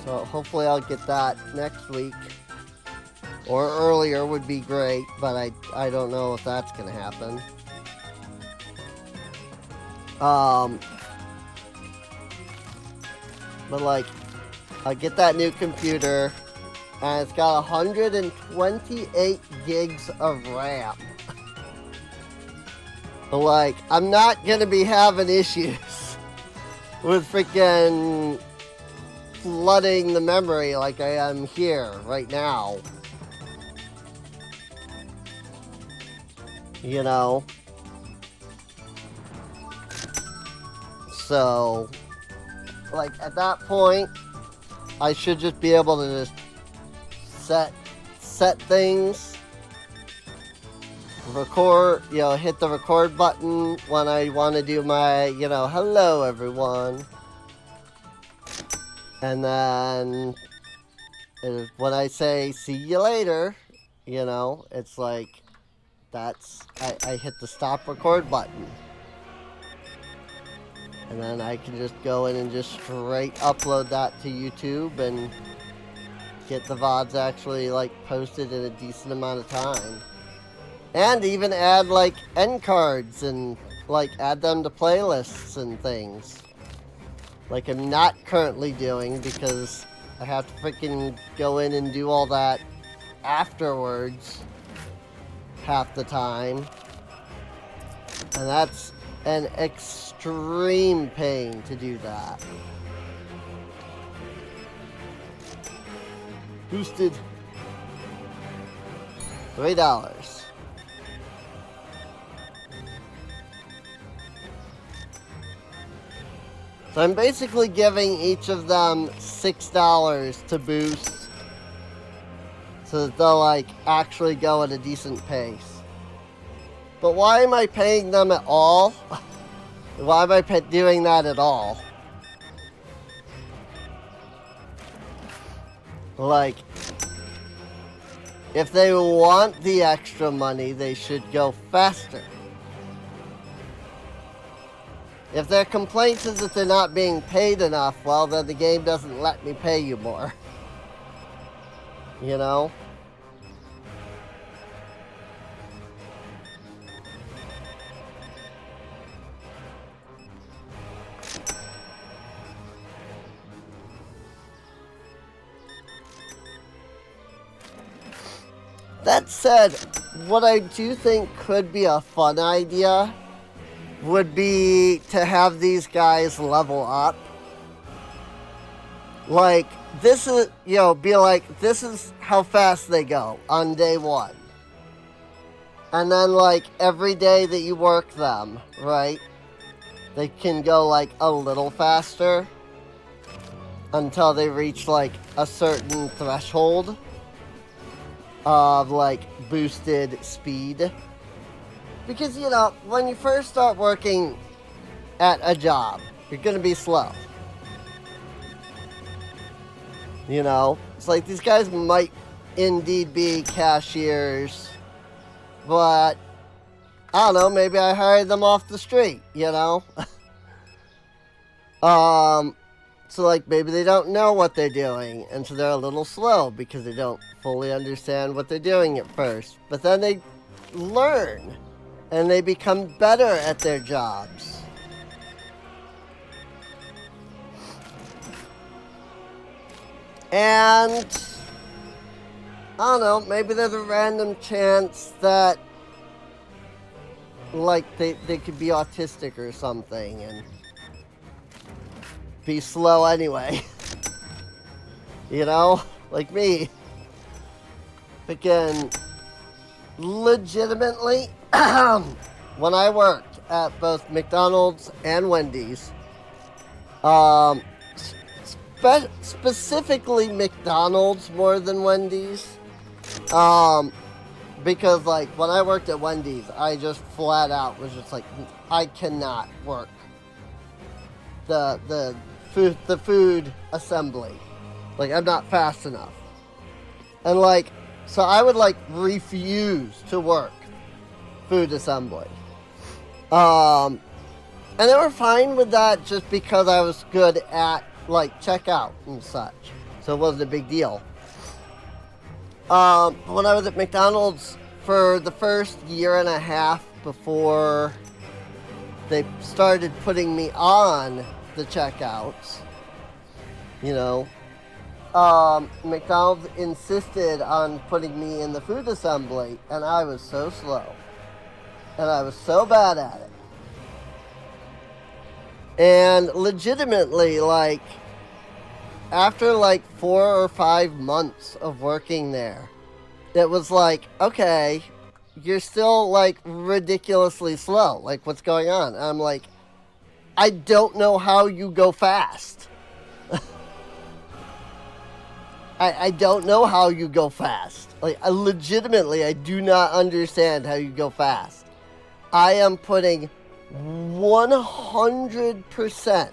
hopefully I'll get that next week. Or earlier would be great, but I don't know if that's gonna happen. But like, I get that new computer, and it's got 128 gigs of RAM. Like, I'm not gonna be having issues with freaking flooding the memory like I am here right now. You know? So, like, at that point, I should just be able to just set things, record, hit the record button when I want to do my, hello everyone. And then when I say see you later, it's like, I hit the stop record button. And then I can just go in and just straight upload that to YouTube and get the VODs actually, like, posted in a decent amount of time. And even add, like, end cards and, like, add them to playlists and things. Like I'm not currently doing because I have to freaking go in and do all that afterwards half the time. And that's an extreme pain to do that. Boosted $3. So I'm basically giving each of them $6 to boost so that they'll like actually go at a decent pace. But why am I paying them at all? Why am I doing that at all? Like, if they want the extra money, they should go faster. If their complaint is that they're not being paid enough, well, then the game doesn't let me pay you more. You know? that said, what I do think could be a fun idea would be to have these guys level up. Like, this is, be like, this is how fast they go on day one. And then, like, every day that you work them, right, they can go, like, a little faster until they reach, like, a certain threshold of, like, boosted speed. Because, when you first start working at a job, you're going to be slow. It's like these guys might indeed be cashiers, but I don't know, maybe I hired them off the street, So, like, maybe they don't know what they're doing, and so they're a little slow because they don't fully understand what they're doing at first. But then they learn, and they become better at their jobs. And, I don't know, maybe there's a random chance that, like, they could be autistic or something, and be slow anyway. Like me. Again, legitimately, when I worked at both McDonald's and Wendy's, specifically McDonald's more than Wendy's, because, like, when I worked at Wendy's, I just flat out was just like, I cannot work the food assembly. Like, I'm not fast enough. And, like, so I would, like, refuse to work food assembly. And they were fine with that just because I was good at, like, checkout and such. So it wasn't a big deal. When I was at McDonald's for the first year and a half before they started putting me on the checkouts, McDonald's insisted on putting me in the food assembly, and I was so slow. And I was so bad at it. And legitimately, like, after like 4 or 5 months of working there, it was like, okay, you're still, like, ridiculously slow. Like, what's going on? And I'm like, I don't know how you go fast. I don't know how you go fast. Like, I do not understand how you go fast. I am putting 100%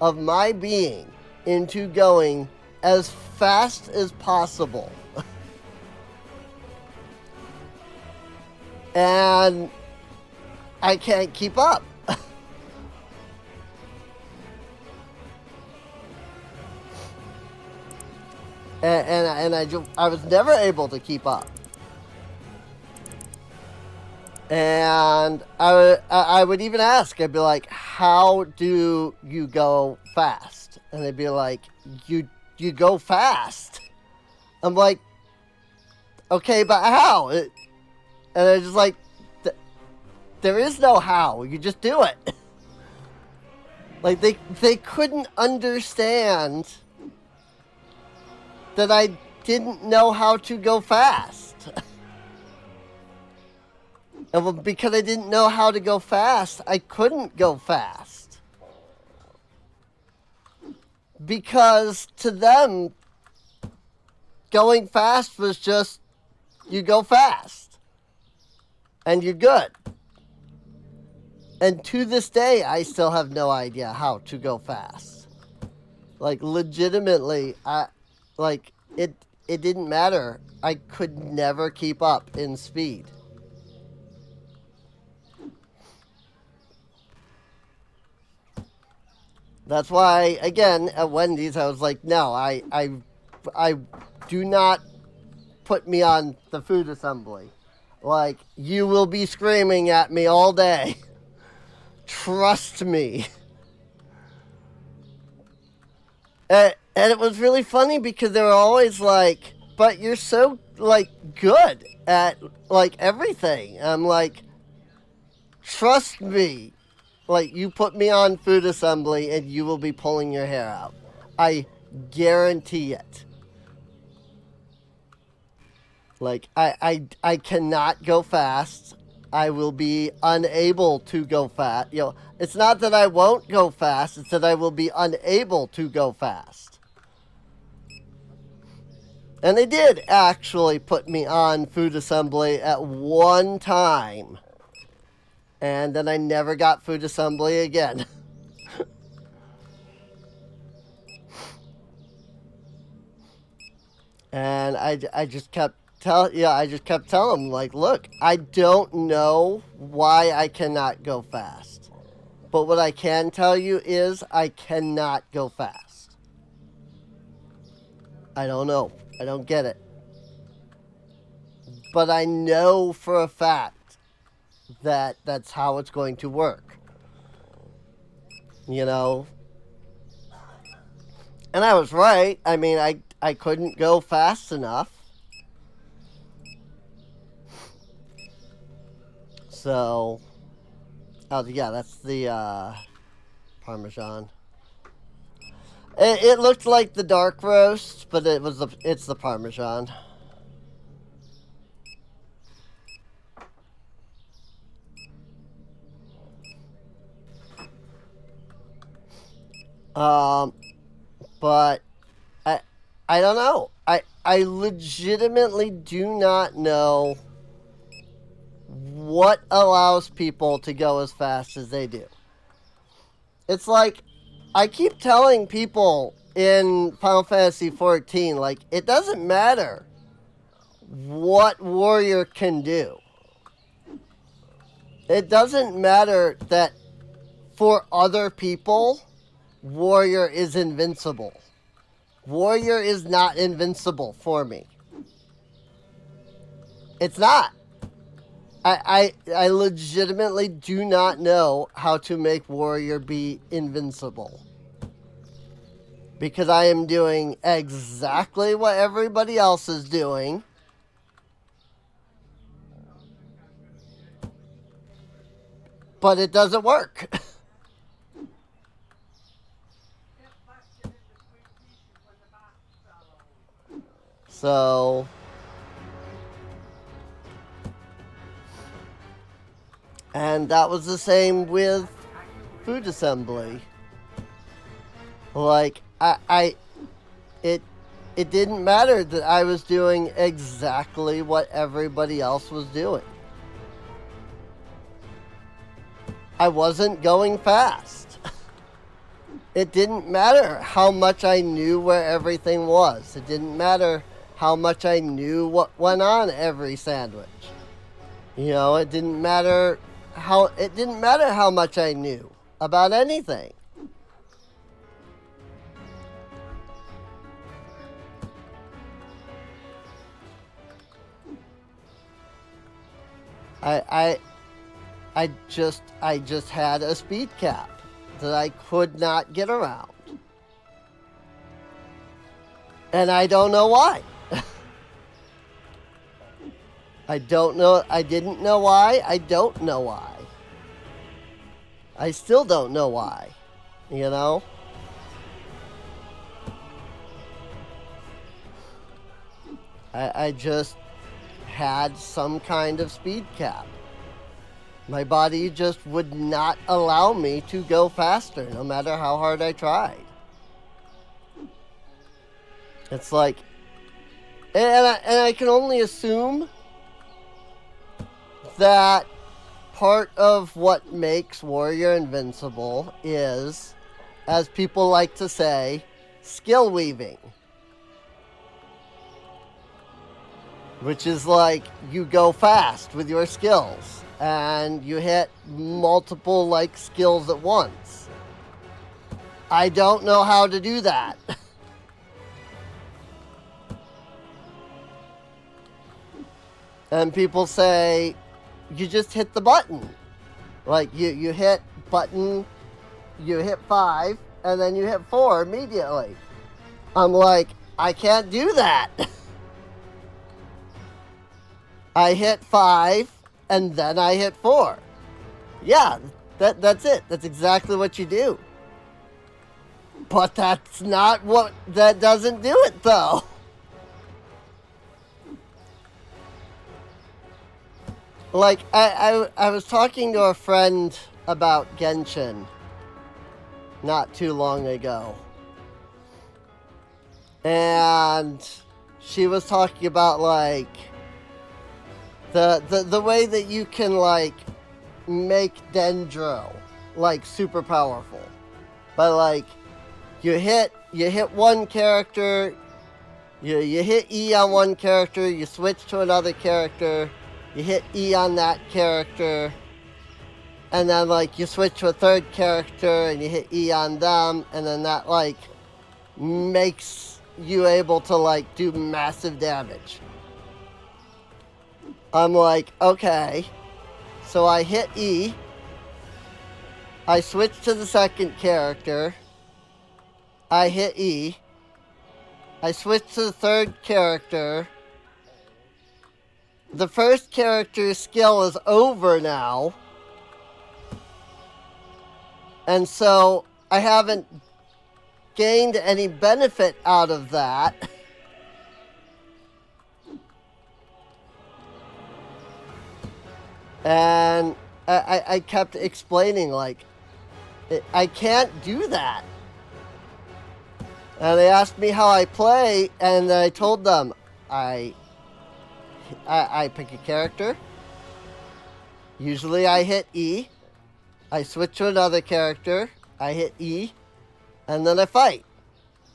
of my being into going as fast as possible. And I can't keep up. And I was never able to keep up. And I would even ask, I'd be like, how do you go fast? And they'd be like, you go fast. I'm like, okay, but how? And they're just like, there is no how. You just do it. Like, they couldn't understand that I didn't know how to go fast. And well, because I didn't know how to go fast, I couldn't go fast. Because to them, going fast was just, you go fast. And you're good. And to this day, I still have no idea how to go fast. Like, legitimately, it didn't matter. I could never keep up in speed. That's why, again, at Wendy's, I was like, no, I do not put me on the food assembly. Like, you will be screaming at me all day. Trust me. And it was really funny because they were always like, but you're so, like, good at, like, everything. I'm like, trust me. Like, you put me on food assembly and you will be pulling your hair out. I guarantee it. Like, I cannot go fast. I will be unable to go fast. You know, it's not that I won't go fast, it's that I will be unable to go fast. And they did actually put me on food assembly at one time. And then I never got food assembly again. And I just kept telling them, like, look, I don't know why I cannot go fast. But what I can tell you is I cannot go fast. I don't know. I don't get it. But I know for a fact that that's how it's going to work. You know? And I was right. I mean, I couldn't go fast enough. So, oh yeah, that's the Parmesan. It looked like the dark roast, but it's the Parmesan. But I don't know. I legitimately do not know what allows people to go as fast as they do. It's like, I keep telling people in Final Fantasy XIV, like, it doesn't matter what warrior can do. It doesn't matter that for other people, warrior is invincible. Warrior is not invincible for me. It's not. I legitimately do not know how to make warrior be invincible. Because I am doing exactly what everybody else is doing. But it doesn't work. So, and that was the same with food assembly. Like, it didn't matter that I was doing exactly what everybody else was doing. I wasn't going fast. It didn't matter how much I knew where everything was. It didn't matter how much I knew what went on every sandwich. You know, it didn't matter how much I knew about anything. I just had a speed cap that I could not get around. And I don't know why. I don't know. I didn't know why. I don't know why. I still don't know why. You know? I just had some kind of speed cap. My body just would not allow me to go faster, no matter how hard I tried. It's like, and I can only assume that part of what makes Warrior invincible is, as people like to say, skill weaving. Which is like, you go fast with your skills, and you hit multiple, like, skills at once. I don't know how to do that. And people say, you just hit the button. Like, you hit button, you hit 5, and then you hit 4 immediately. I'm like, I can't do that. I hit 5, and then I hit 4. Yeah, that's it. That's exactly what you do. But that's not what... That doesn't do it, though. Like, I was talking to a friend about Genshin not too long ago. And she was talking about, like, the way that you can, like, make Dendro, like, super powerful. But, like, you hit one character, you hit E on one character, you switch to another character, you hit E on that character, and then, like, you switch to a third character and you hit E on them, and then that, like, makes you able to, like, do massive damage. I'm like, okay. So I hit E. I switch to the second character. I hit E. I switch to the third character. The first character's skill is over now. And so I haven't gained any benefit out of that. And I kept explaining, like, I can't do that. And they asked me how I play, and I told them, I pick a character. Usually I hit E. I switch to another character. I hit E. And then I fight.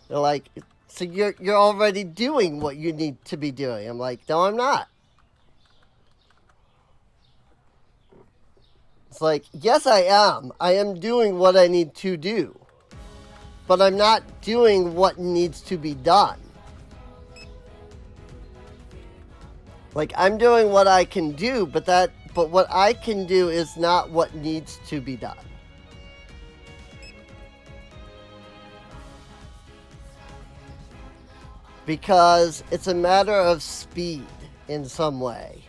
They're like, so you're already doing what you need to be doing. I'm like, no, I'm not. It's like, yes, I am. I am doing what I need to do. But I'm not doing what needs to be done. Like, I'm doing what I can do, but what I can do is not what needs to be done. Because it's a matter of speed in some way.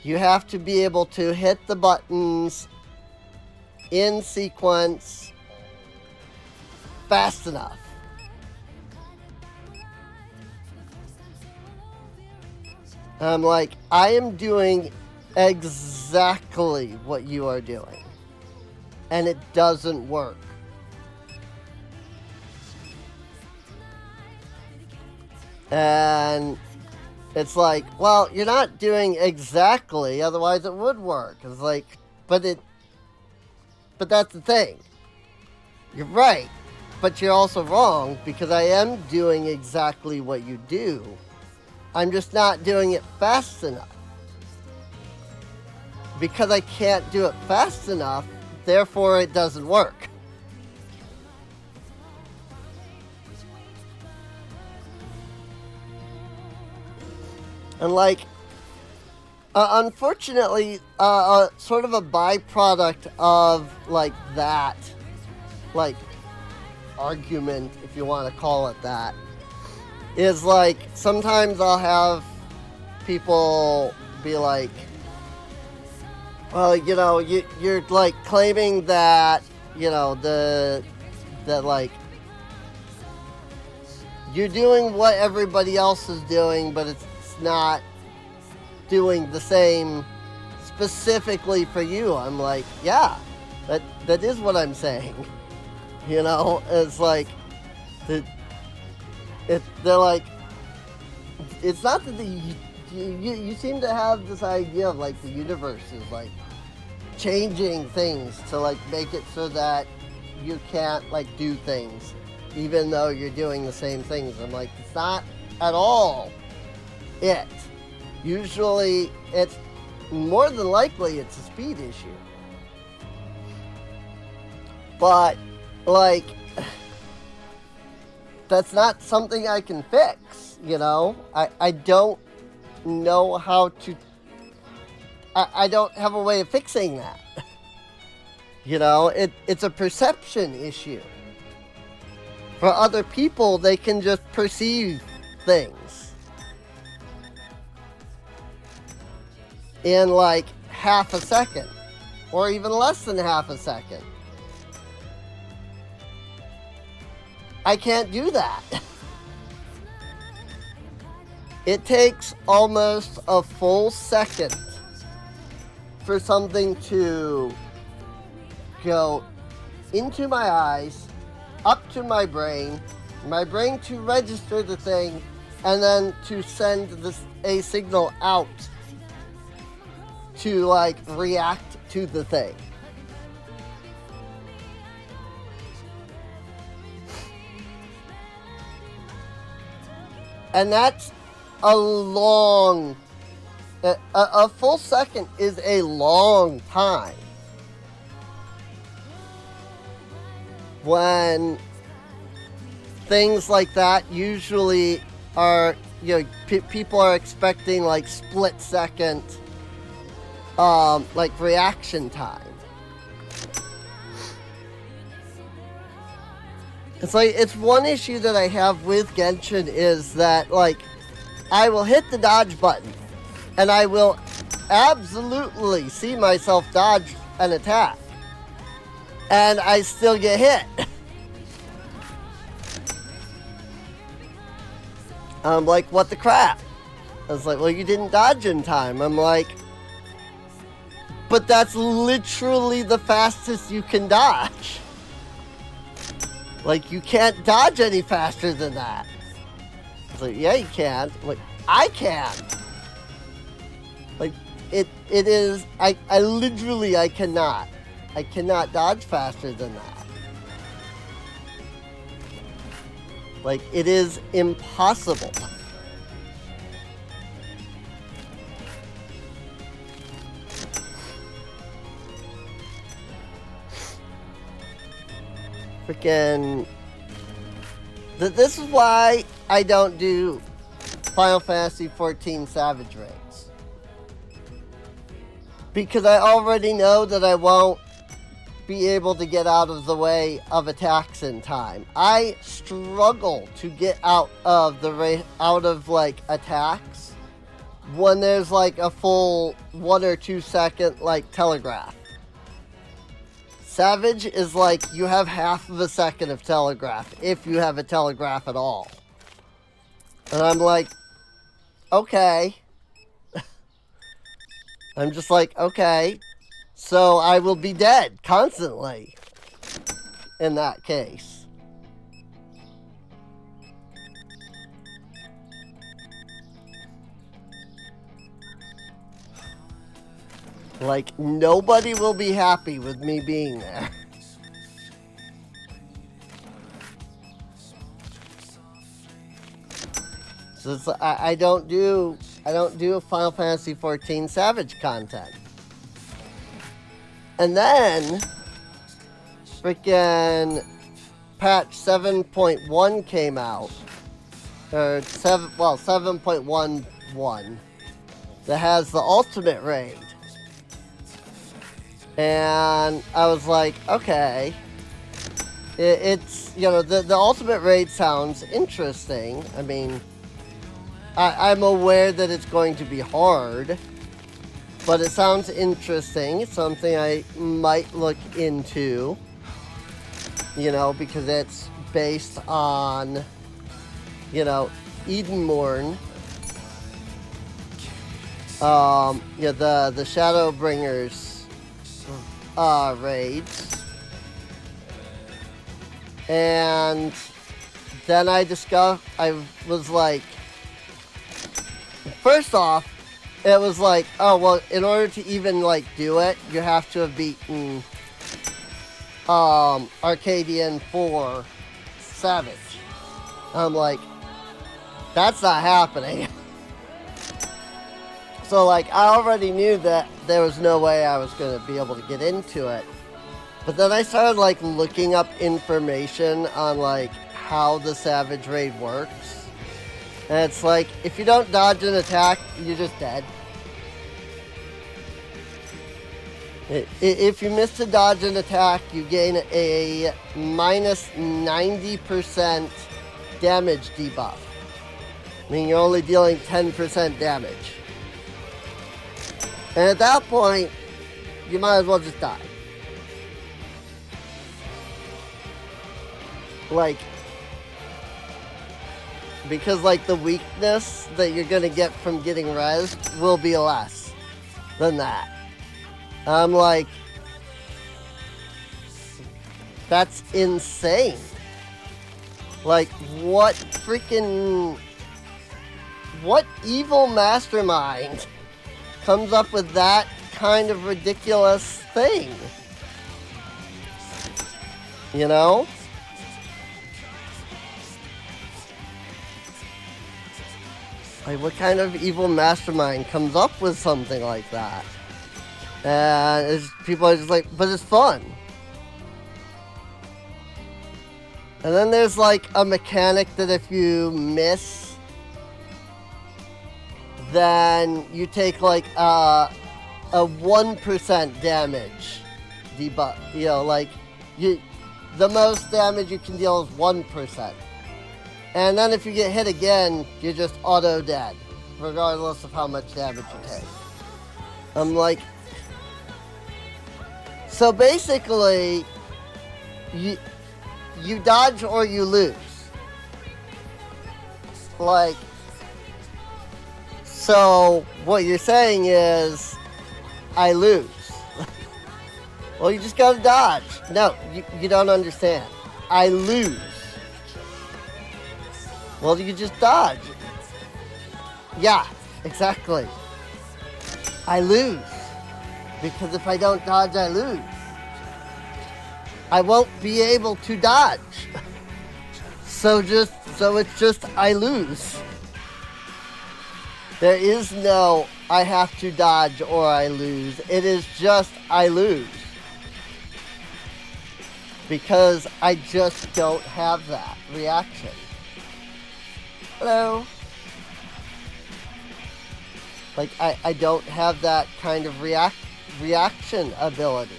You have to be able to hit the buttons in sequence fast enough. I'm like, I am doing exactly what you are doing. And it doesn't work. And it's like, well, you're not doing exactly, otherwise it would work. It's like, but that's the thing. You're right, but you're also wrong, because I am doing exactly what you do. I'm just not doing it fast enough. Because I can't do it fast enough, therefore it doesn't work. And like, unfortunately, sort of a byproduct of like that, like, argument, if you want to call it that, is like, sometimes I'll have people be like, well, you know, you're like claiming that, you know, that like, you're doing what everybody else is doing, but it's not doing the same specifically for you. I'm like, yeah, that is what I'm saying. You know, it's like, they're like, it's not that you seem to have this idea of like the universe is like changing things to like make it so that you can't like do things even though you're doing the same things. I'm like, it's not at all it. Usually it's more than likely it's a speed issue. But like, that's not something I can fix, you know? I don't know how to, I don't have a way of fixing that. You know, it's a perception issue. For other people, they can just perceive things. in like half a second, or even less than half a second. I can't do that. It takes almost a full second for something to go into my eyes, up to my brain to register the thing, and then to send a signal out to like react to the thing. And that's a long, a full second is a long time. When things like that usually are, people are expecting like split second, like reaction time. It's one issue that I have with Genshin is that, like, I will hit the dodge button, and I will absolutely see myself dodge an attack, and I still get hit. I'm like, what the crap? I was like, well, you didn't dodge in time. I'm like, but that's literally the fastest you can dodge. Like, you can't dodge any faster than that. It's like, yeah, you can. I'm like, I can. Like, it is, I literally, I cannot dodge faster than that. Like, it is impossible. Freaking, this is why I don't do Final Fantasy XIV Savage Raids. Because I already know that I won't be able to get out of the way of attacks in time. I struggle to get out of like attacks when there's like a full 1 or 2 second like telegraph. Savage is like you have half of a second of telegraph, if you have a telegraph at all. And I'm like, okay. I'm just like, okay. So I will be dead constantly in that case. Like, nobody will be happy with me being there. So it's, I don't do Final Fantasy XIV Savage content. And then freaking patch 7.1 came out. Or 7.11 that has the ultimate raid. And I was like, okay, it's, the ultimate raid sounds interesting. I mean, I'm aware that it's going to be hard, but it sounds interesting. It's something I might look into, because it's based on, Edenmorn. The Shadowbringers raids. And then I was like, first off, it was like, oh, well, in order to even, like, do it, you have to have beaten, Arcadian 4 Savage. I'm like, that's not happening. So, like, I already knew that there was no way I was going to be able to get into it. But then I started, like, looking up information on, like, how the Savage Raid works. And it's like, if you don't dodge an attack, you're just dead. If you miss to dodge an attack, you gain a minus 90% damage debuff. I mean, you're only dealing 10% damage. And at that point, you might as well just die. Like, because like the weakness that you're gonna get from getting rezzed will be less than that. I'm like, that's insane. Like, what evil mastermind comes up with that kind of ridiculous thing? You know? Like, what kind of evil mastermind comes up with something like that? And people are just like, but it's fun. And then there's like a mechanic that if you miss, then you take like a 1% damage debuff. You know, like the most damage you can deal is 1%. And then if you get hit again, you're just auto dead, regardless of how much damage you take. I'm like, so basically, you dodge or you lose. Like, so what you're saying is, I lose. Well, you just gotta dodge. No, you don't understand. I lose. Well, you just dodge. Yeah, exactly. I lose. Because if I don't dodge, I lose. I won't be able to dodge. So it's just I lose. There is no I have to dodge or I lose. It is just I lose. Because I just don't have that reaction. Hello. Like, I don't have that kind of reaction ability.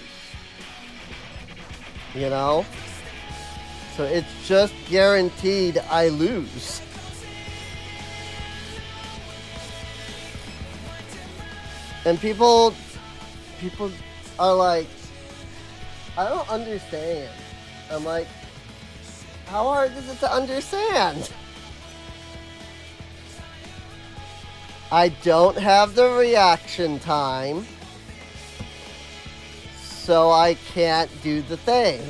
You know? So it's just guaranteed I lose. And people are like, I don't understand. I'm like, how hard is it to understand? I don't have the reaction time, so I can't do the thing.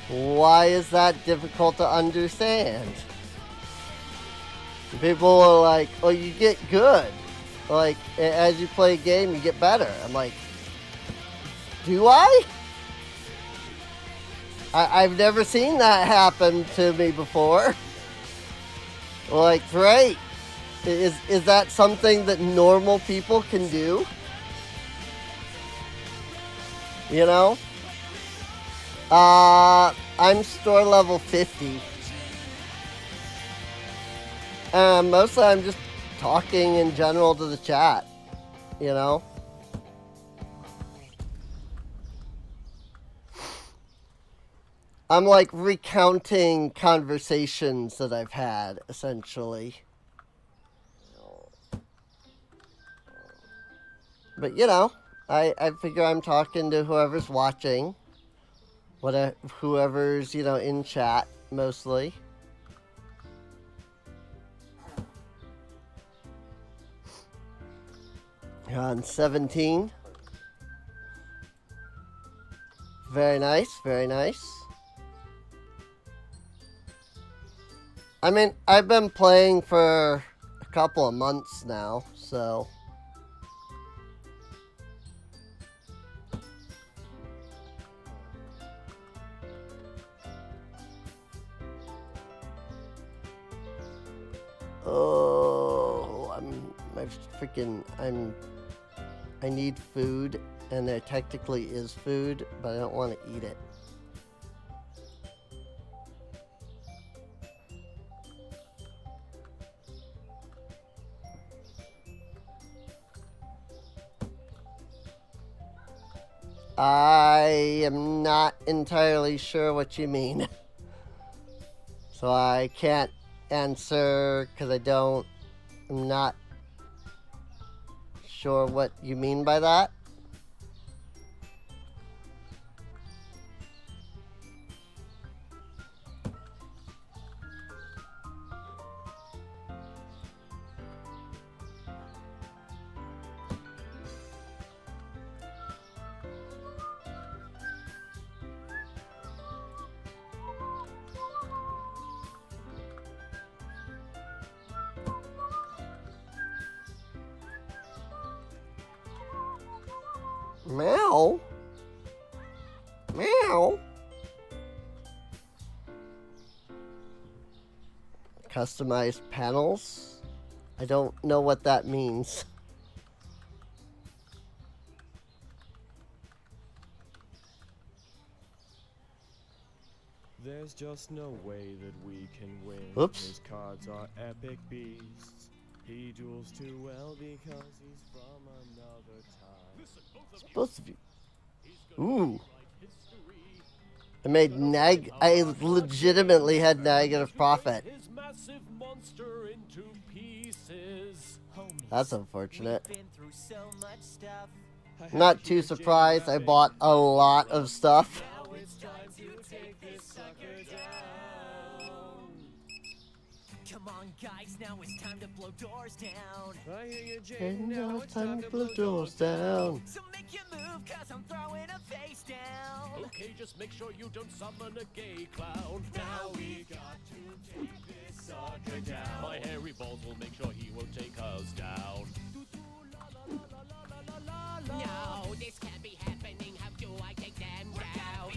Why is that difficult to understand? People are like, oh, you get good. Like, as you play a game, you get better. I'm like, do I? I've never seen that happen to me before. Like, great. Is that something that normal people can do? You know? I'm store level 50. Mostly I'm just talking in general to the chat, you know? I'm like recounting conversations that I've had, essentially. But, you know, I figure I'm talking to whoever's watching. Whoever's, you know, in chat, mostly. You're on 17. Very nice, very nice. I mean, I've been playing for a couple of months now, so... Oh, I need food, and there technically is food, but I don't want to eat it. I am not entirely sure what you mean. So I can't answer because I'm not sure what you mean by that. Meow. Meow. Customized panels? I don't know what that means. There's just no way that we can win. Oops. His cards are epic beasts. He duels too well because he's from another time. Listen, Both of you. he's gonna Ooh. write history. I legitimately had negative profit. His massive monster into pieces. That's unfortunate. We've been through so much stuff. Not too surprised. I bought a lot of stuff. Now it's time to take this sucker down. Come on, guys, now it's time to blow doors down. I hear you, Jane. And Now now it's time to blow doors down. So make your move, cause I'm throwing a face down. Okay, just make sure you don't summon a gay clown. Now we got to take this sucker down. My hairy balls will make sure he won't take us down. No, this can't be happening. How do I take them down?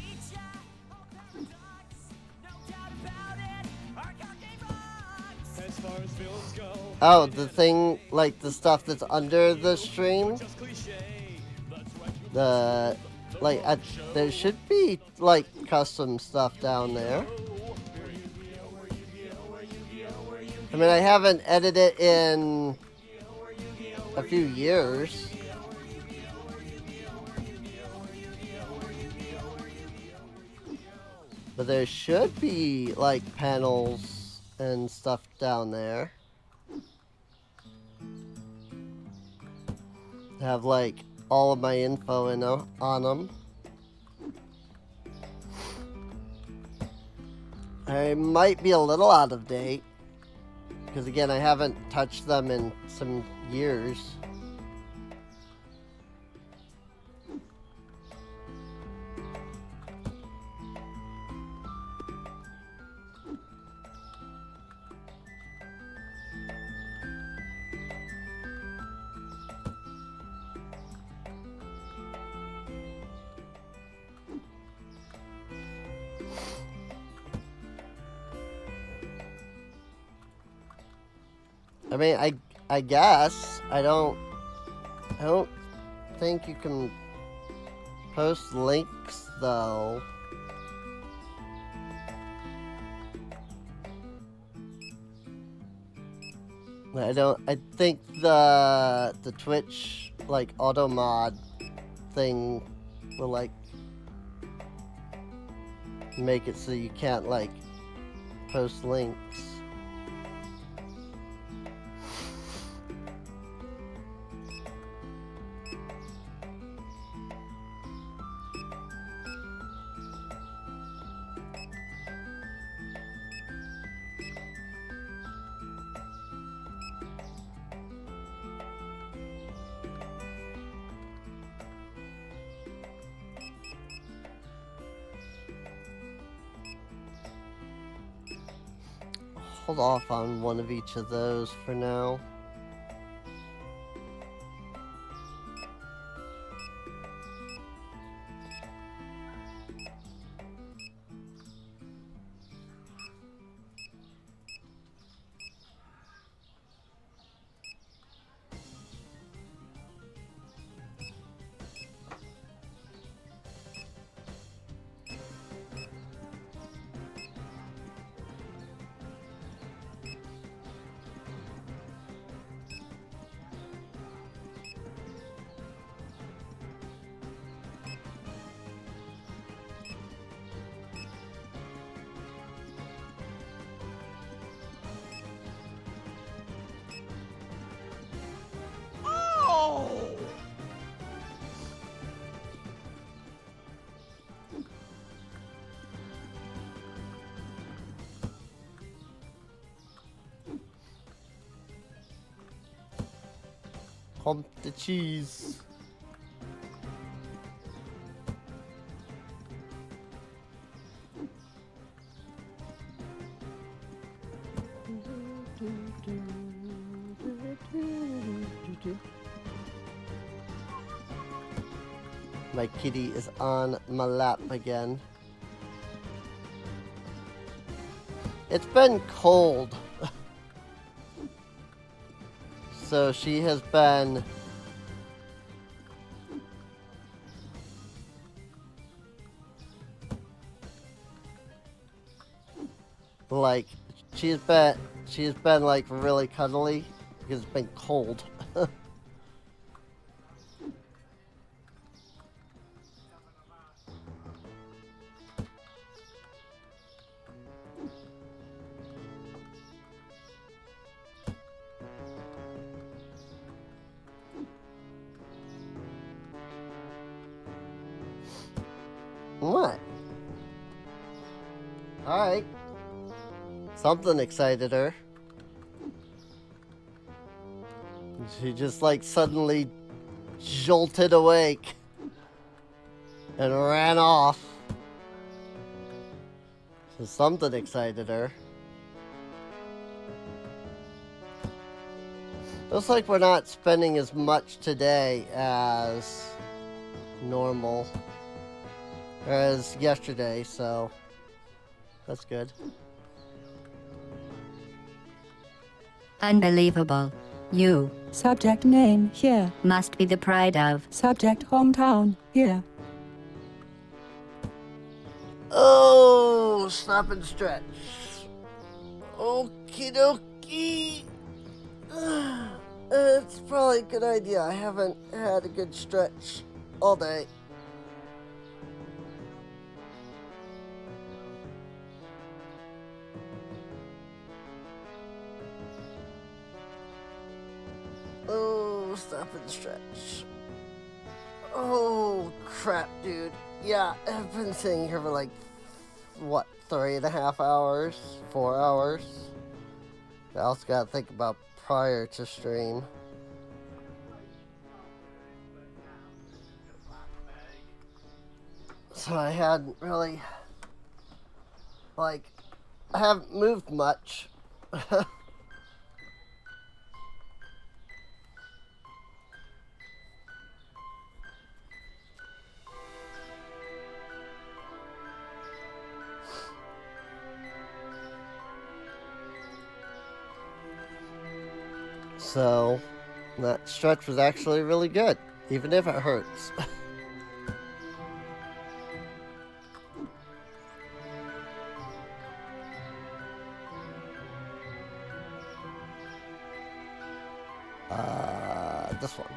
No doubt about it. Our card game rocks. As far as villains go. Oh, the thing, like the stuff that's under the stream? Just cliche. The, like, there should be, like, custom stuff down there. I mean, I haven't edited in a few years. But there should be, like, panels and stuff down there. Have, like, all of my info on them. I might be a little out of date. Because, again, I haven't touched them in some years. I mean, I guess I don't think you can post links though. I think the Twitch like auto mod thing will like make it so you can't like post links. Hold off on one of each of those for now. Hump the cheese. My kitty is on my lap again. It's been cold. So she has been like she's been like really cuddly because it's been cold. What? Alright. Something excited her. She just like suddenly jolted awake and ran off. So something excited her. Looks like we're not spending as much today as normal. As yesterday, so that's good. Unbelievable. You Subject name here. must be the pride of. Subject hometown here. Oh, stop and stretch. Okie dokie. It's probably a good idea. I haven't had a good stretch all day. Oh, stop and stretch. Oh, crap, dude. Yeah, I've been sitting here for like, what, 3.5 hours? 4 hours? I also gotta think about prior to stream. So I hadn't really, like, I haven't moved much. So, that stretch was actually really good, even if it hurts. This one.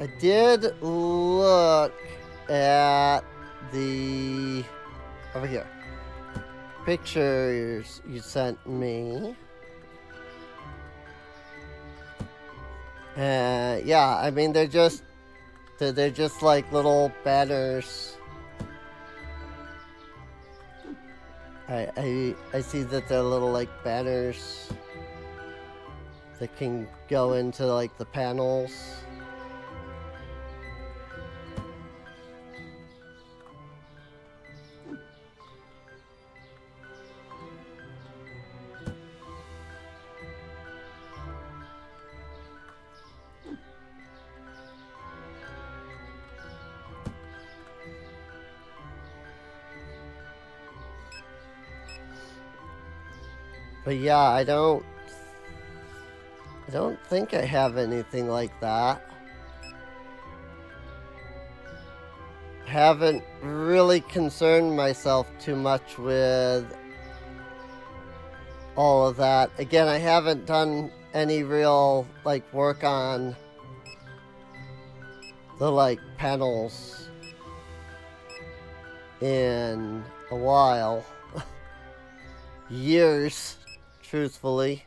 I did look at the over here pictures you sent me. Yeah, I mean they're just like little banners. I see that they're little like banners that can go into like the panels. But yeah, I don't think I have anything like that. Haven't really concerned myself too much with all of that. Again, I haven't done any real like work on the like panels in a while. Years, truthfully.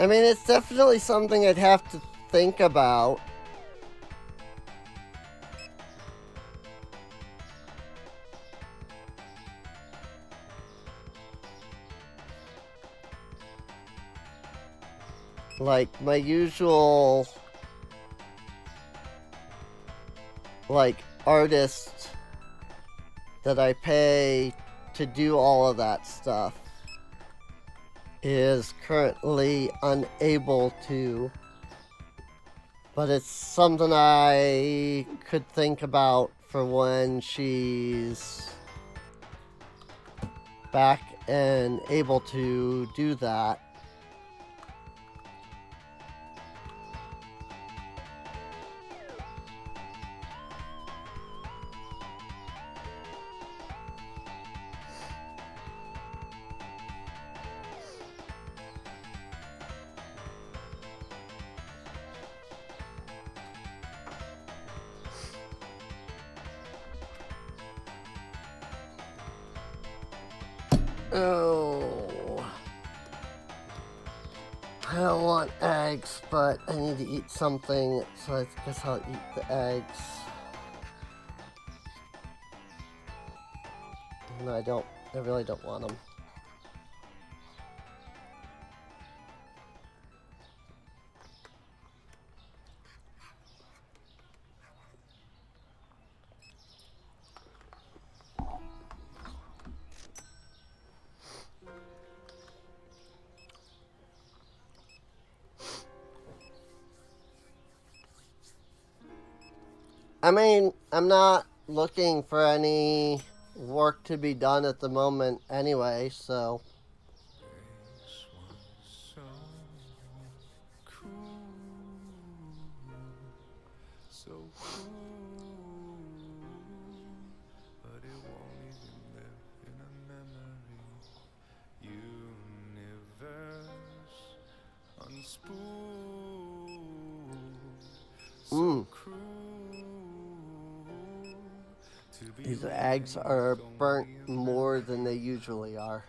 I mean, it's definitely something I'd have to think about. Like, my usual, like, artist that I pay to do all of that stuff is currently unable to. But it's something I could think about for when she's back and able to do that. Oh, I don't want eggs, but I need to eat something, so I guess I'll eat the eggs. No, I really don't want them. I mean, I'm not looking for any work to be done at the moment anyway, so. Space was so cool, but it won't even live in a memory. Universe unspooled, so cruel. These eggs are burnt more than they usually are.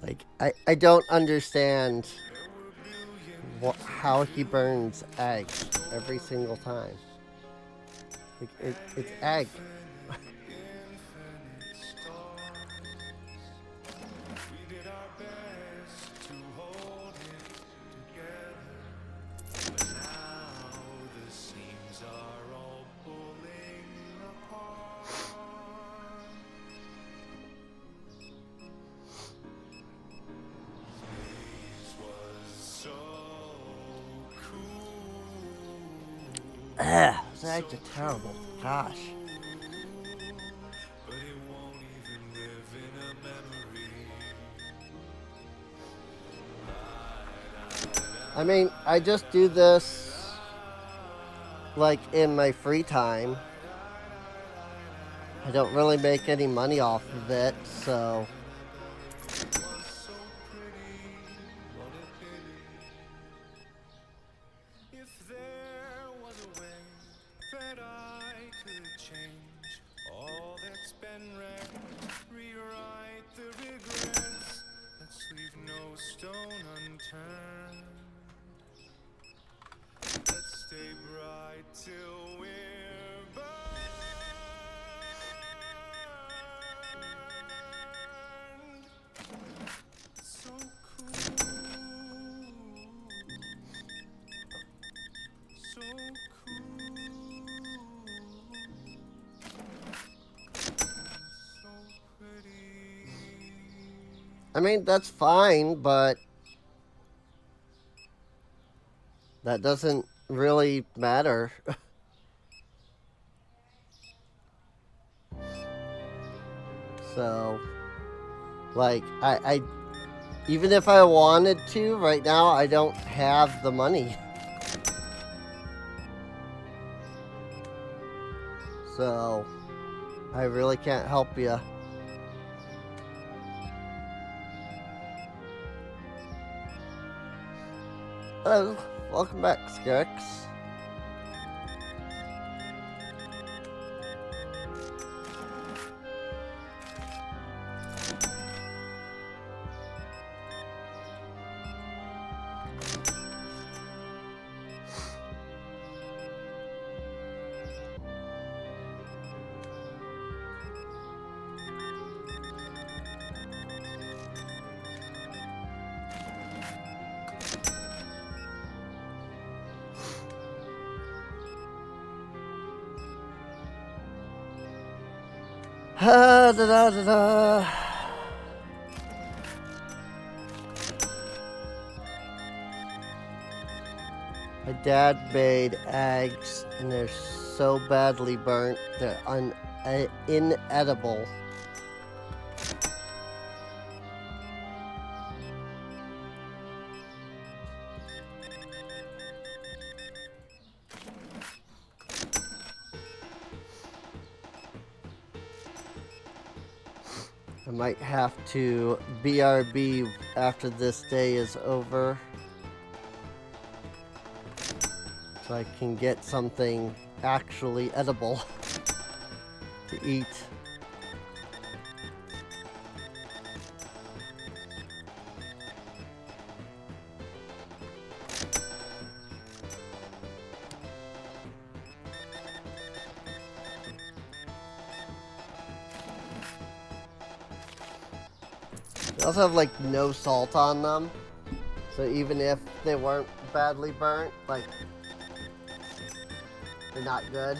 Like, I don't understand how he burns eggs every single time. Like, it's egg. Those eggs are terrible. Gosh. I mean, I just do this like in my free time. I don't really make any money off of it, so. I mean, that's fine, but that doesn't really matter. So, like, I even if I wanted to, right now, I don't have the money. So, I really can't help you. Hello, welcome back, Skirix. Da, da, da, da. My dad made eggs, and they're so badly burnt they're inedible. I might have to BRB after this day is over, so I can get something actually edible to eat. They also have like no salt on them, so even if they weren't badly burnt, like they're not good.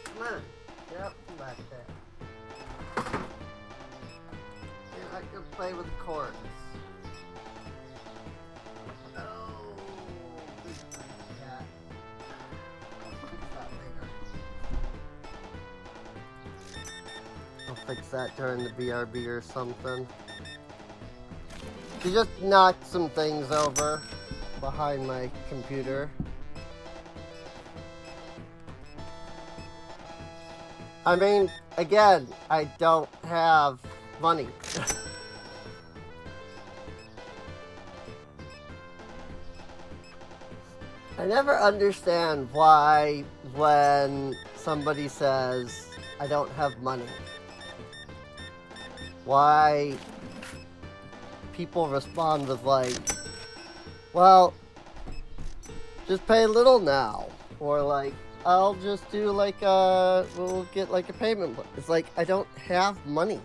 Come on, get up from back there. You're not gonna play with cords. I'll fix that during the BRB or something. She just knocked some things over behind my computer. I mean, again, I don't have money. I never understand why when somebody says, I don't have money, why people respond with like, well, just pay a little now, or like, I'll just do like we'll get like a payment. It's like, I don't have money.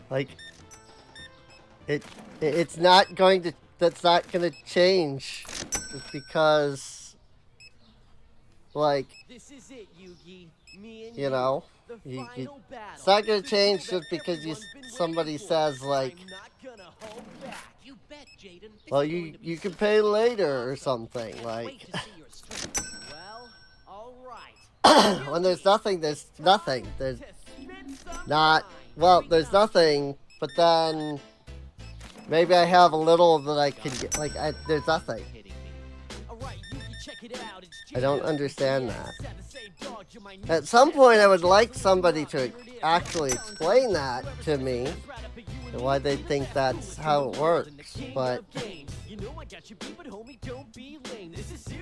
Like, it's not going to, that's not going to change just because, like, This is it, Yugi. Me and you know, it's not going to change just because somebody says like, You bet, Jaden. well, you can pay later or something, like, Well, all right. when there's nothing, there's nothing. There's not, well, there's nothing, but then maybe I have a little that I can get, like, there's nothing. I don't understand that. At some point, I would like somebody to actually explain that to me, and why they think that's how it works, but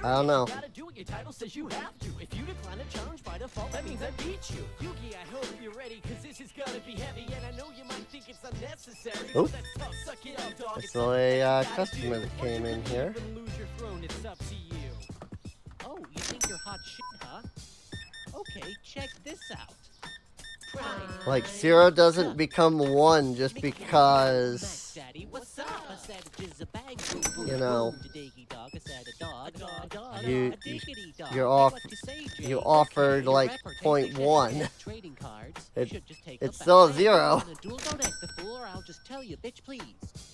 I don't know. Your title says you have to. If you decline a challenge by default, that means I beat you. Yugi, I hope you're ready, cause this is gonna be heavy, and I know you might think it's unnecessary. Oh, But that's tough. Suck it up, dog. I saw a customer that came in here. Lose your throne, it's up to you. Oh, you think you're hot shit, huh? Okay, check this out. Like, 0 doesn't become 1 just because, Daddy, what's up? I said it's a bag. you know, Dog, I said a dog, you offered like 0.1. Trading cards. It's still a 0. Don't act the fool, or I'll just tell you, bitch, please.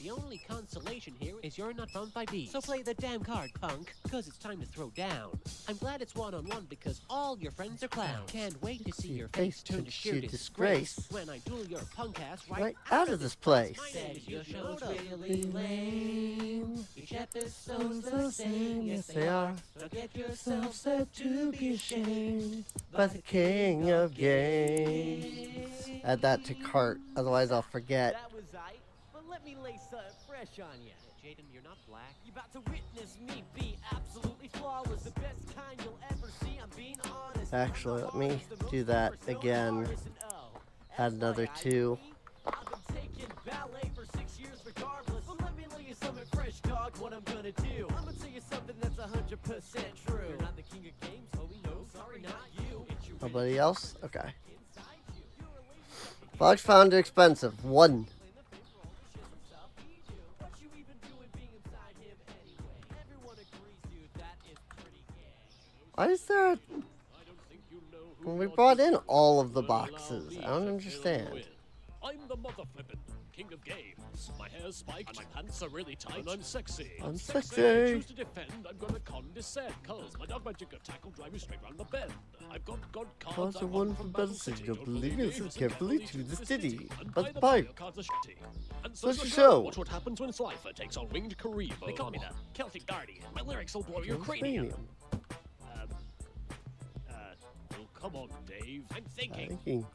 The only consolation here is you're not found by bees. So play the damn card, punk, because it's time to throw down. I'm glad it's one-on-one because all your friends are clowns. Can't wait to see your face turn to sheer disgrace when I duel your punk ass Right out of this place. Said your show's really lame. Each episode's the same, yes they are. So get yourself set to be ashamed. By the king of games. Add that to cart, otherwise I'll forget. That was aight, but let me lay something fresh on you. Jaden, you're not black. You about to witness me be absolutely flawless, the best kind you'll ever see. I'm being honest. Actually, let me do that again. Add another 2. I've been taking ballet for 6 years regardless. But let me lay you something fresh, dog. What I'm gonna do? I'm gonna tell you something that's 100% true. You're not the king of games, homie. No, sorry, not you. It's your Nobody else? Okay. inside you. Box found expensive. 1. Why is there a... Well, we brought in all of the boxes. I don't understand. I'm the mother flippin' king of games. My hair's spiked, and my pants are really tight, and I'm sexy. I'm If I sexy. choose to defend, I'm gonna condescend. Cause my dog magic attack will drive you straight round the bend. I've got God cards Cause I a won one from from Battle Battle City. City. Don't Don't believe believe it, me, so carefully to the city. And But by the the way, pipe. your cards are shitty. And What's the the show? Watch what happens when Slifer takes on Winged Karibo. They call me the Celtic Guardian. My lyrics will blow your cranium. Oh, come on, Dave. I'm thinking. Thinking.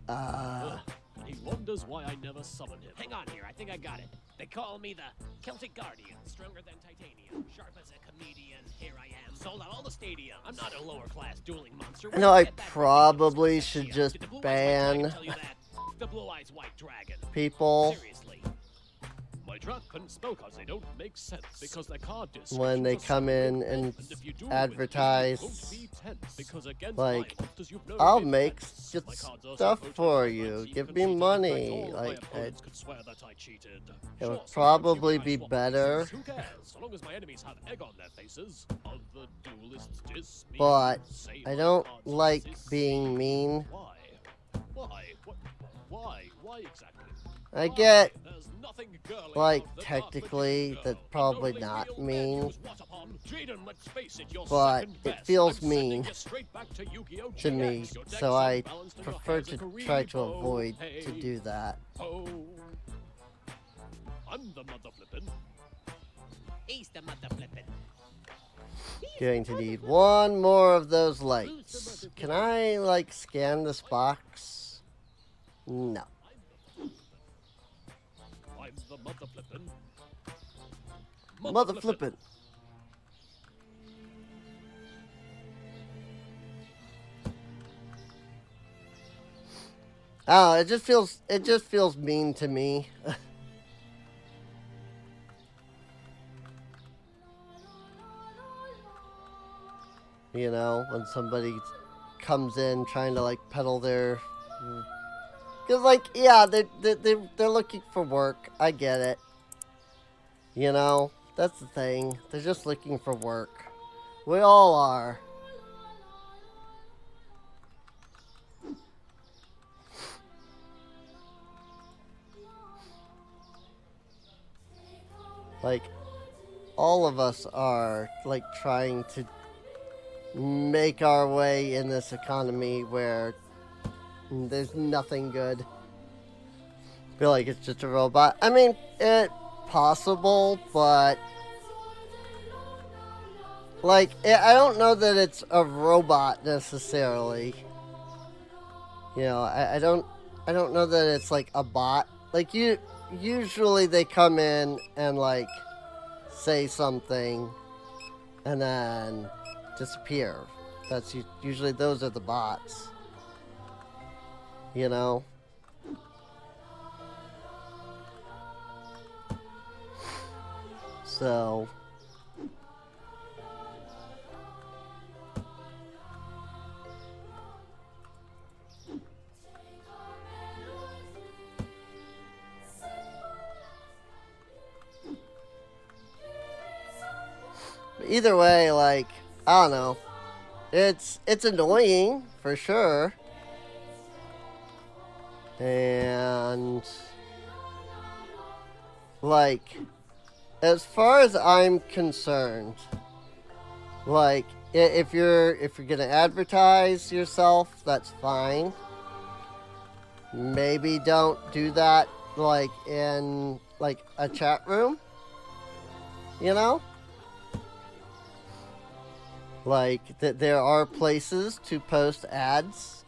And he wonders why I never summon him. Hang on here, I think I got it. They call me the Celtic Guardian, stronger than titanium, sharp as a comedian. Here I am, sold out all the stadium. I'm not a lower class dueling monster. I know I probably should just Did the Blue Eyes White ban Dragon tell you that? The Blue Eyes White Dragon. people Seriously. My trap couldn't spell cards, they don't make sense because their card is when they come in and advertise. Like, I'll make just stuff for you. Give me money. Like, it would probably be better. Who cares? So long as my enemies have egg on their faces, other duelists diss me, But say I my don't cards like exist. being mean. Why? Why? Why? Why exactly? I get, There's nothing girly like, about the technically, Dark that's Girl. probably Only not real men mean. use water pump. Jaden, let's face it, you're But second it best. feels I'm sending mean you straight back to Yu-Gi-Oh! to GX. me, Your deck's so I unbalanced and your prefer hands to are try to Karibo. avoid to Hey, do that. oh. I'm the mother flippin'. He's the mother flippin'. Going to need one more of those lights. Can I, like, scan this box? No. I'm the mother flippin'. Mother flippin'. Oh, it just feels mean to me. You know, when somebody comes in trying to like peddle their, because like yeah, they're looking for work. I get it. You know, that's the thing. They're just looking for work. We all are. Like, all of us are, like, trying to make our way in this economy where there's nothing good. I feel like it's just a robot. I mean, it's possible, but... Like, I don't know that it's a robot, necessarily. You know, I don't know that it's, like, a bot. Like, usually they come in and like say something and then disappear. That's usually those are the bots. You know? So either way, like, I don't know. It's annoying, for sure. And, like, as far as I'm concerned, like, if you're gonna advertise yourself, that's fine. Maybe don't do that, like, in, like, a chat room. You know? Like, there are places to post ads.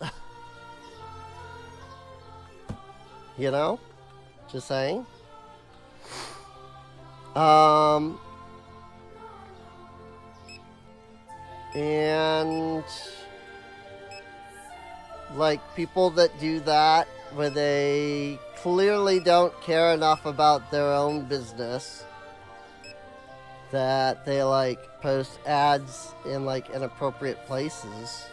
You know? Just saying. And... like, people that do that, where they clearly don't care enough about their own business, that they, like, post ads in, like, inappropriate places.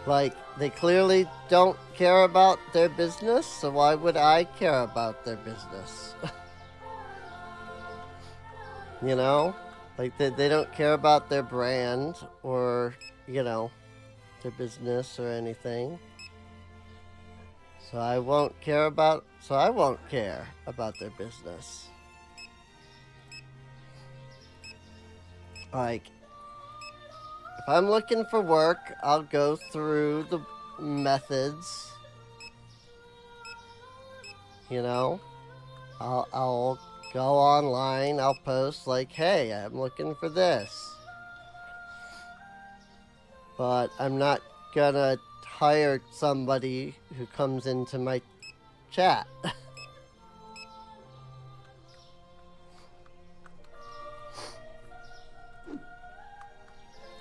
Like, they clearly don't care about their business, so why would I care about their business? You know? Like, they don't care about their brand or, you know, their business or anything. So I won't care about their business. Like, if I'm looking for work, I'll go through the methods. You know? I'll go online, I'll post like, hey, I'm looking for this. But I'm not gonna hire somebody who comes into my chat.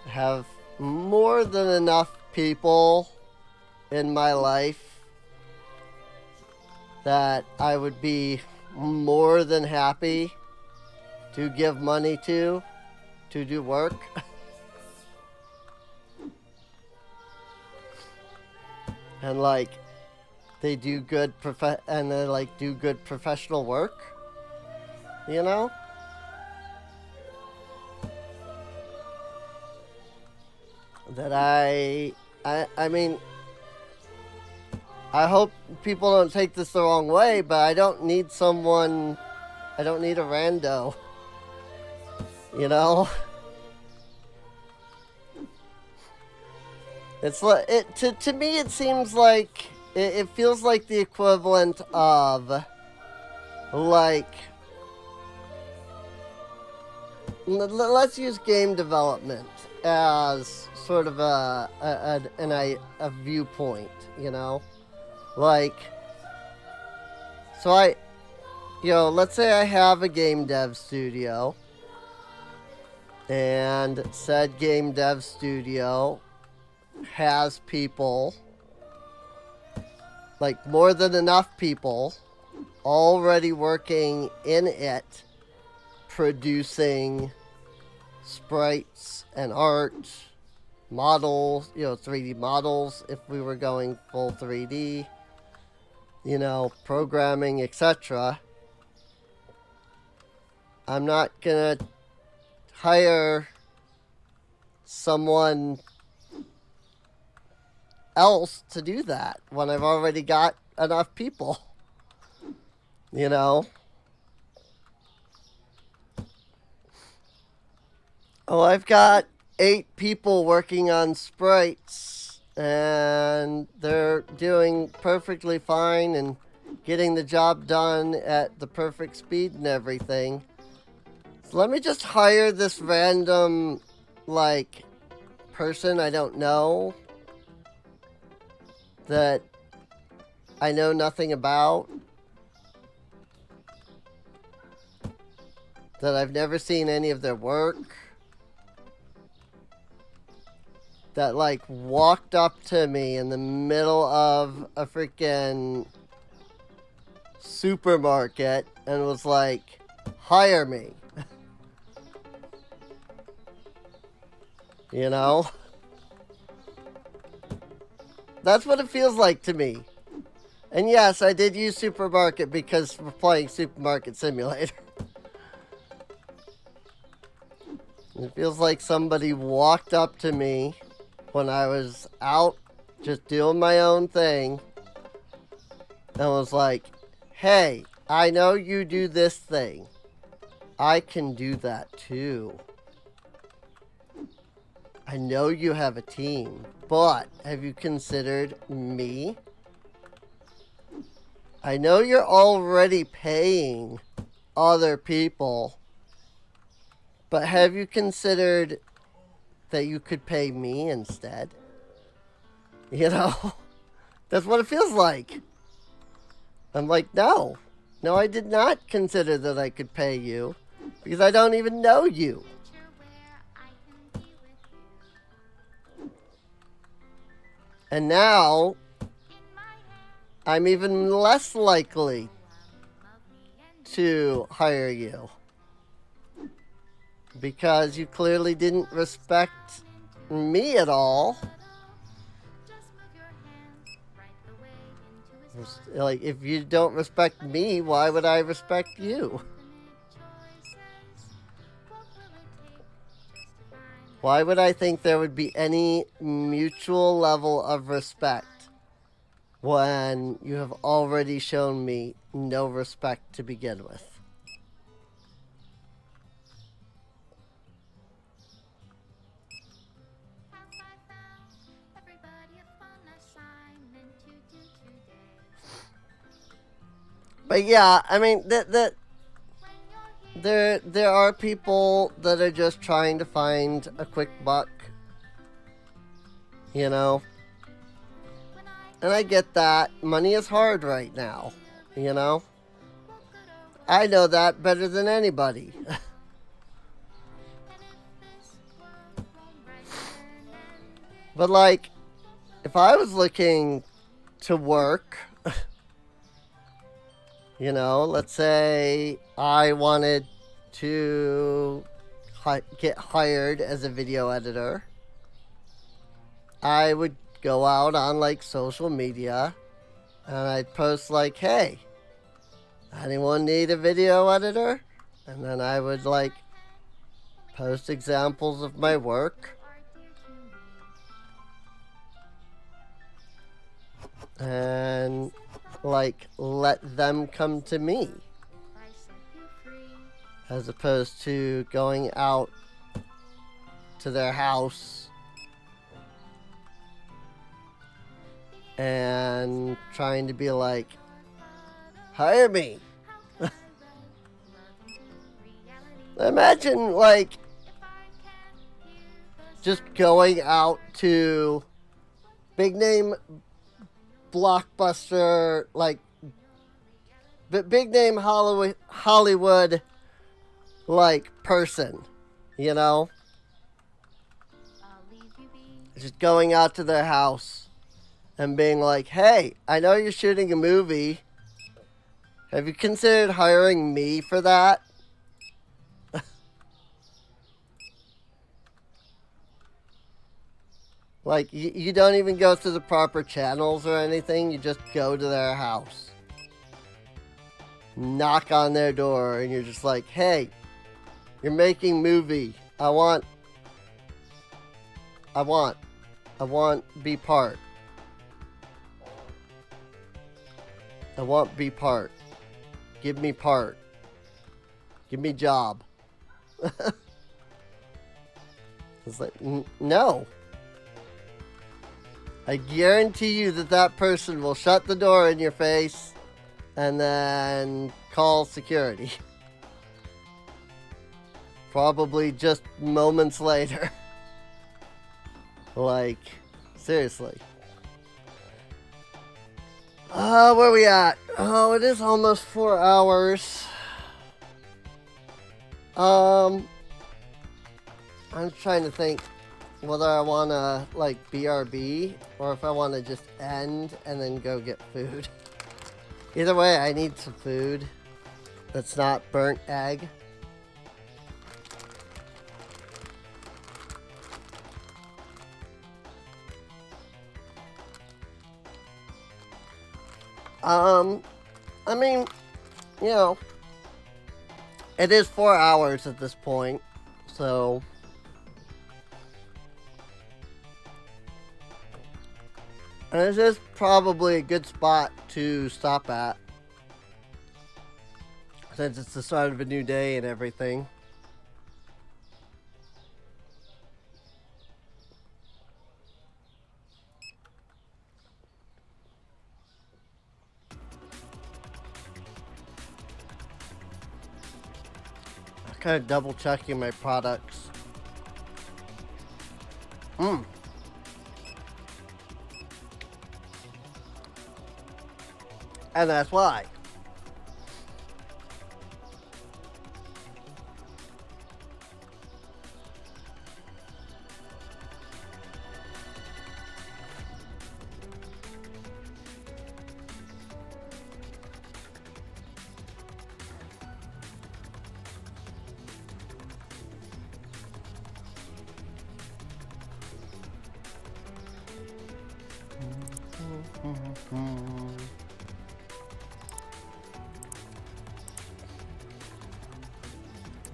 Have more than enough people in my life that I would be more than happy to give money to do work. And like they do good do good professional work, you know? That I mean, I hope people don't take this the wrong way, but I don't need a rando, you know? It's like, to me it seems like, it feels like the equivalent of, like, let's use game development as sort of a viewpoint, you know? Like, so let's say I have a game dev studio, and said game dev studio has people, like more than enough people, already working in it, producing sprites and art, models, 3D models if we were going full 3D, programming, etc. I'm not gonna hire someone else to do that when I've already got enough people, Oh, I've got 8 people working on sprites, and they're doing perfectly fine and getting the job done at the perfect speed and everything. So let me just hire this random, person I don't know, that I know nothing about, that I've never seen any of their work, that walked up to me in the middle of a freaking supermarket and was like, hire me. That's what it feels like to me. And yes, I did use supermarket because we're playing Supermarket Simulator. It feels like somebody walked up to me when I was out just doing my own thing and was like, hey, I know you do this thing. I can do that too. I know you have a team, but have you considered me? I know you're already paying other people, but have you considered that you could pay me instead? That's what it feels like. I'm like, no, I did not consider that I could pay you because I don't even know you. And now, I'm even less likely to hire you. Because you clearly didn't respect me at all. Like, if you don't respect me, why would I respect you? Why would I think there would be any mutual level of respect when you have already shown me no respect to begin with? But yeah, I mean, there are people that are just trying to find a quick buck, you know? And I get that. Money is hard right now, you know? I know that better than anybody. But like, if I was looking to work, you know, let's say I wanted to get hired as a video editor, I would go out on like social media and I'd post like, hey, anyone need a video editor? And then I would like post examples of my work. And like let them come to me, as opposed to going out to their house and trying to be like, hire me. Imagine like just going out to big name blockbuster, like big name Hollywood like person, you know, just going out to their house and being like, hey, I know you're shooting a movie, have you considered hiring me for that? Like, you don't even go through the proper channels or anything. You just go to their house. Knock on their door, and you're just like, hey, you're making movie. I want be part. I want be part. Give me part. Give me job. It's like, no. I guarantee you that that person will shut the door in your face and then call security. Probably just moments later. Like, seriously. Where are we at? Oh, it is almost 4 hours. I'm trying to think whether I want to, like, BRB, or if I want to just end and then go get food. Either way, I need some food that's not burnt egg. I mean, you know, it is 4 hours at this point, so... And this is probably a good spot to stop at, since it's the start of a new day and everything. I'm kind of double checking my products. And that's why.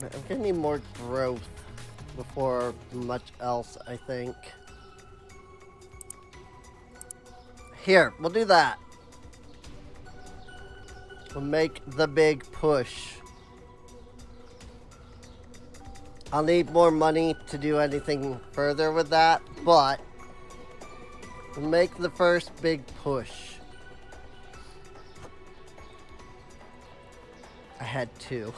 I'm gonna need more growth before much else, I think. Here, we'll do that. We'll make the big push. I'll need more money to do anything further with that, but we'll make the first big push. I had 2.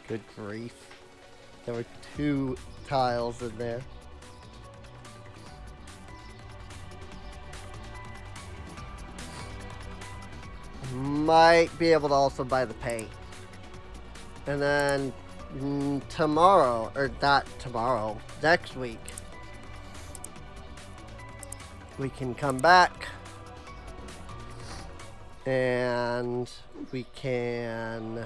Good grief. There were 2 tiles in there. Might be able to also buy the paint. And then tomorrow, or not tomorrow, next week, we can come back and we can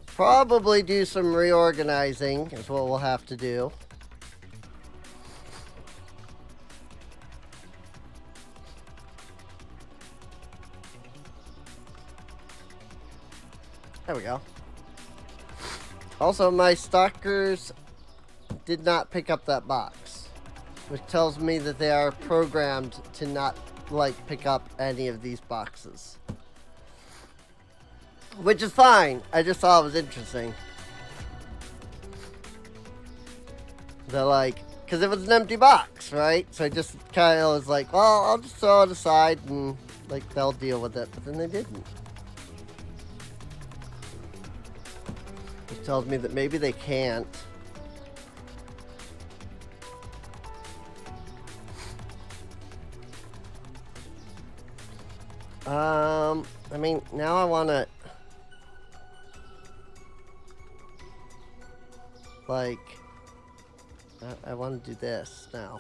probably do some reorganizing is what we'll have to do. There we go. Also, my stalkers did not pick up that box, which tells me that they are programmed to not, like, pick up any of these boxes. Which is fine. I just thought it was interesting. They're like, because it was an empty box, right? So I just kind of was like, well, I'll just throw it aside and, like, they'll deal with it. But then they didn't. Which tells me that maybe they can't. I mean, now I want to, like, I want to do this now.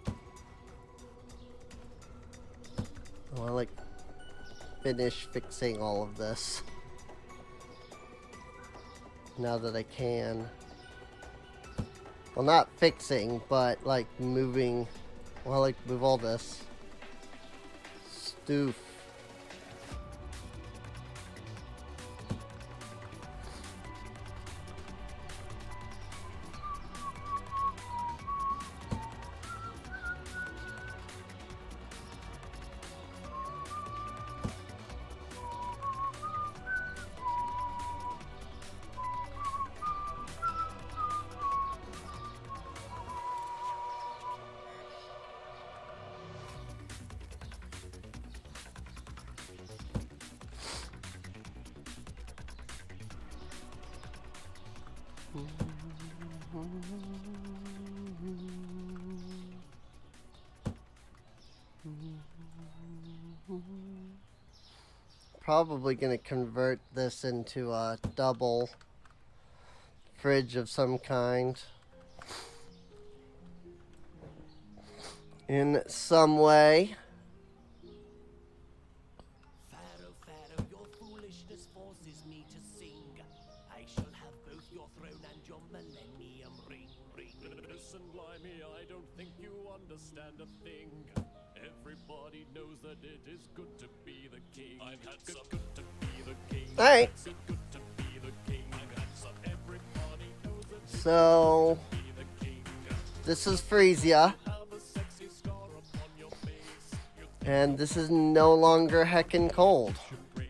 I want to, like, finish fixing all of this. Now that I can. Well, not fixing, but, like, moving. Well, like, move all this. Stoof. Probably gonna convert this into a double fridge of some kind. In some way. Pharaoh, Pharaoh, your foolishness forces me to sing. I shall have both your throne and your millennium ring. Listen, Blimey, I don't think you understand a thing. Everybody knows that it is good to be the king. I'm handsome, good to be the king. Alright. Good to be the king. I'm handsome. Everybody knows that So, be the king. this is Frisia. Have a sexy scar upon your face. You And this is no longer heckin' cold. race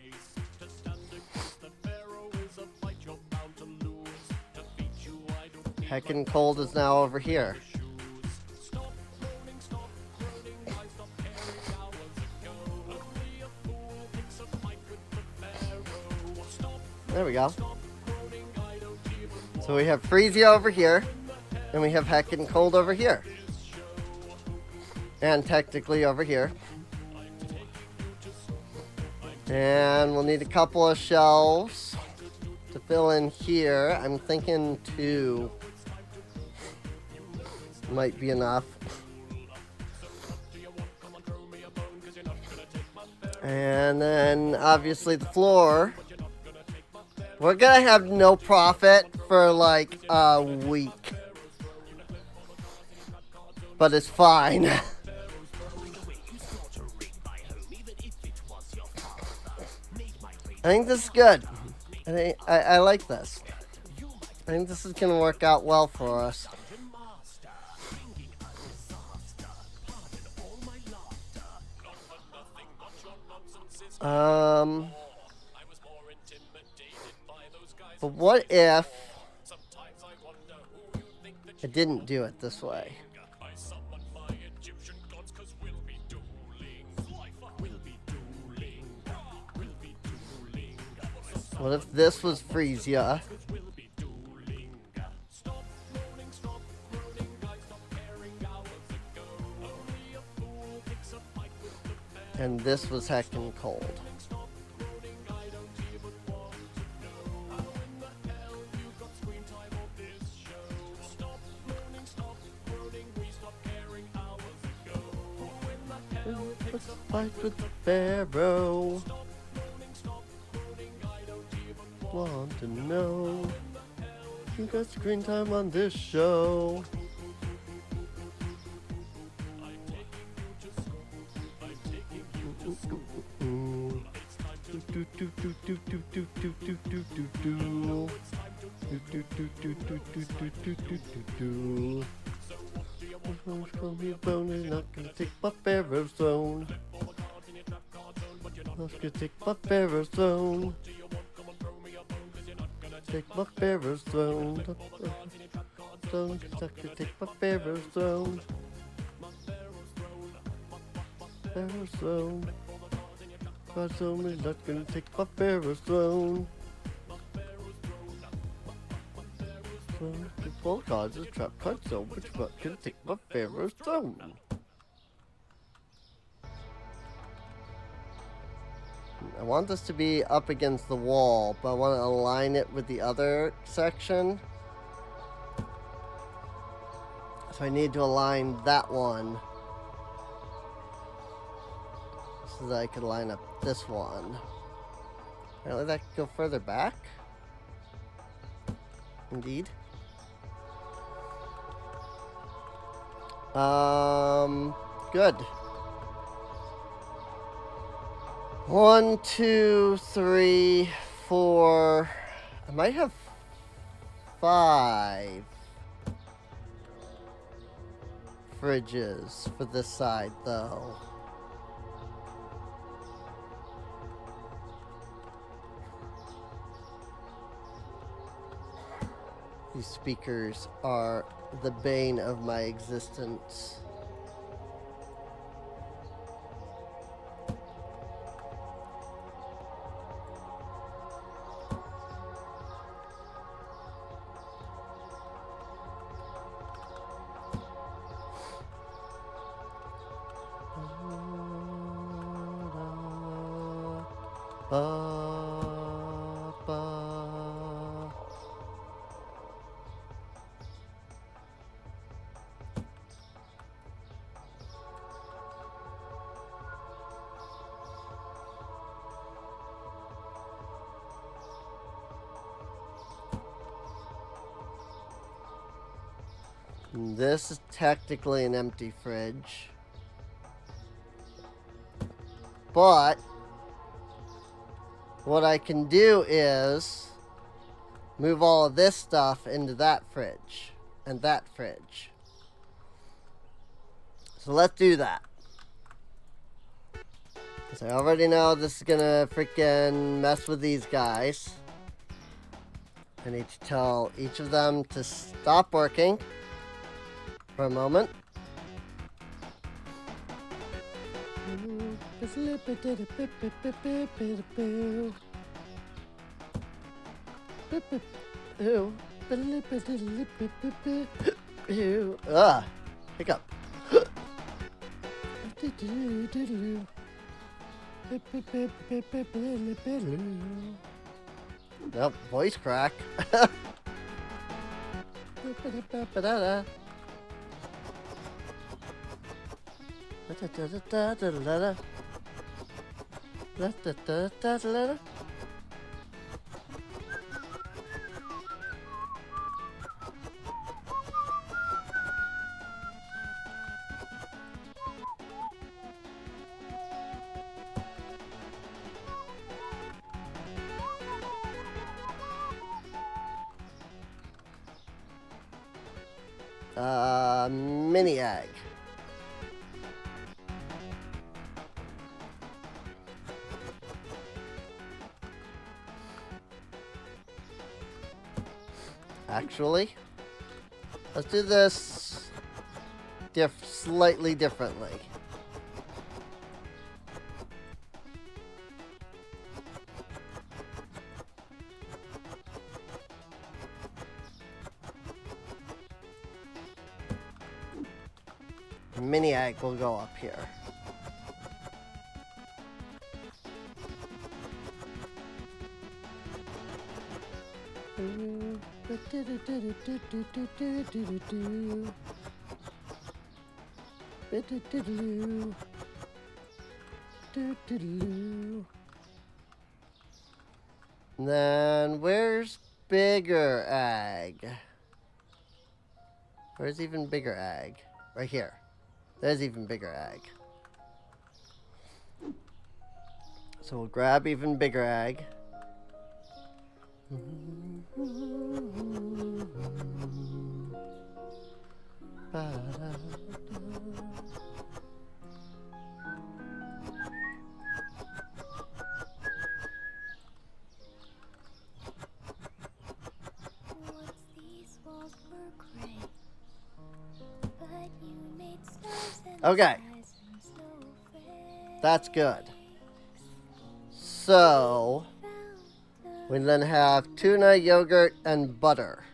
to stand against the Pharaoh is a fight you're bound to lose. To beat you, I don't need Heckin' cold is now over here. shoes. Stop groaning, why stop caring hours ago? Only a fool picks a fight with the Pharaoh. Stop There we go. groaning, I don't even So we have Frisia over here. And we have heckin' cold over here. And technically over here. And we'll need a couple of shelves to fill in here. I'm thinking 2 might be enough. And then obviously the floor. We're gonna have no profit for like a week. But it's fine. I think this is good. I like this. I think this is gonna work out well for us. But what if I didn't do it this way? What if this was Frisia? And this was heckin' cold. Let's fight with the Pharaoh. Want to know? You got screen time on this show. Who's gonna be a bone? Not gonna take my Pharaoh's throne. Not gonna take my Pharaoh's throne. Take my Pharaoh's throne. Not gonna take my Pharaoh's throne. Pharaoh's throne. God's only not gonna take my Pharaoh's throne. Well, God's a trap card, so which not gonna take my Pharaoh's throne. I want this to be up against the wall, but I want to align it with the other section. So I need to align that one so that I can line up this one. Apparently that could go further back. Indeed. Good. 1, 2, 3, 4. I might have 5 fridges for this side, though. These speakers are the bane of my existence. This is technically an empty fridge, but what I can do is move all of this stuff into that fridge and that fridge. So let's do that. Because I already know this is gonna freaking mess with these guys. I need to tell each of them to stop working for a moment. Ah, hiccup. Nope, voice crack. Mini egg. Actually, let's do this slightly differently. Mini egg will go up here. Then where's bigger egg? Where's even bigger egg? Right here. There's even bigger egg. So we'll grab even bigger egg. Okay. That's good. So, we then have tuna, yogurt, and butter.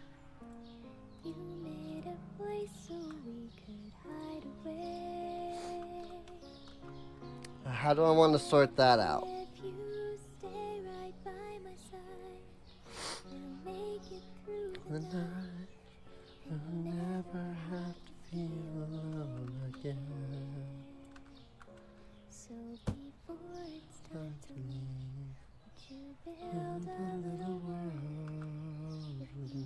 How do I want to sort that out? The night I'll never have to feel alone again. So before it's time to leave, would you build a little world with me?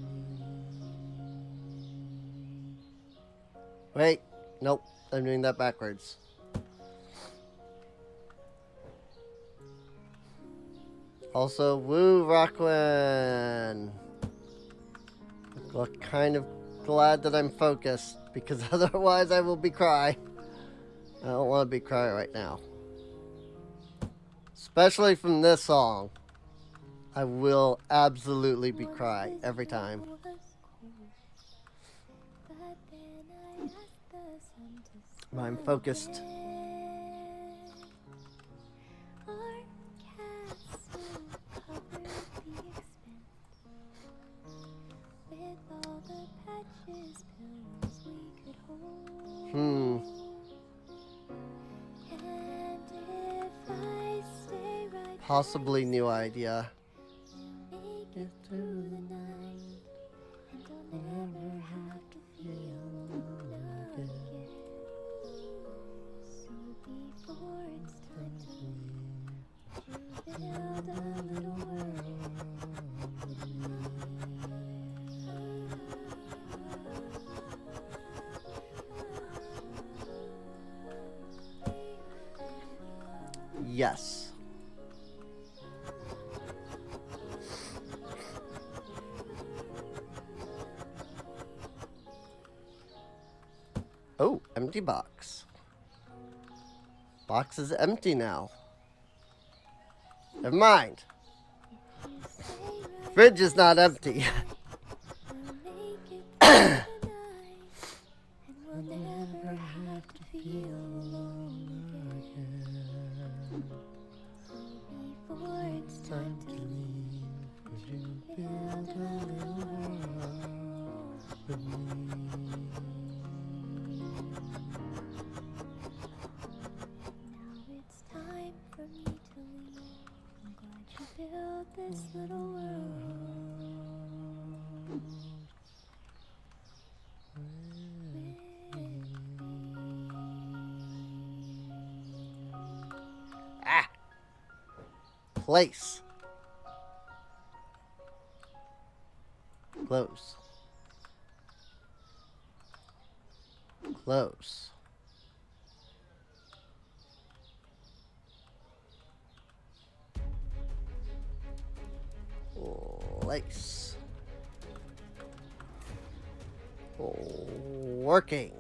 Wait, nope, I'm doing that backwards. Also, woo, Rockwan! Well, kind of glad that I'm focused, because otherwise I will be cry. I don't want to be cry right now. Especially from this song. I will absolutely be cry every time. But I'm focused. Possibly new idea. Get through the night, and I'll never have to feel alone again. So before it's time to leave, build a little world with me. Yes. Oh, empty box. Box is empty now. Never mind. Fridge is not empty. This little world Ah! Place. Close. Close. Place. Oh. working.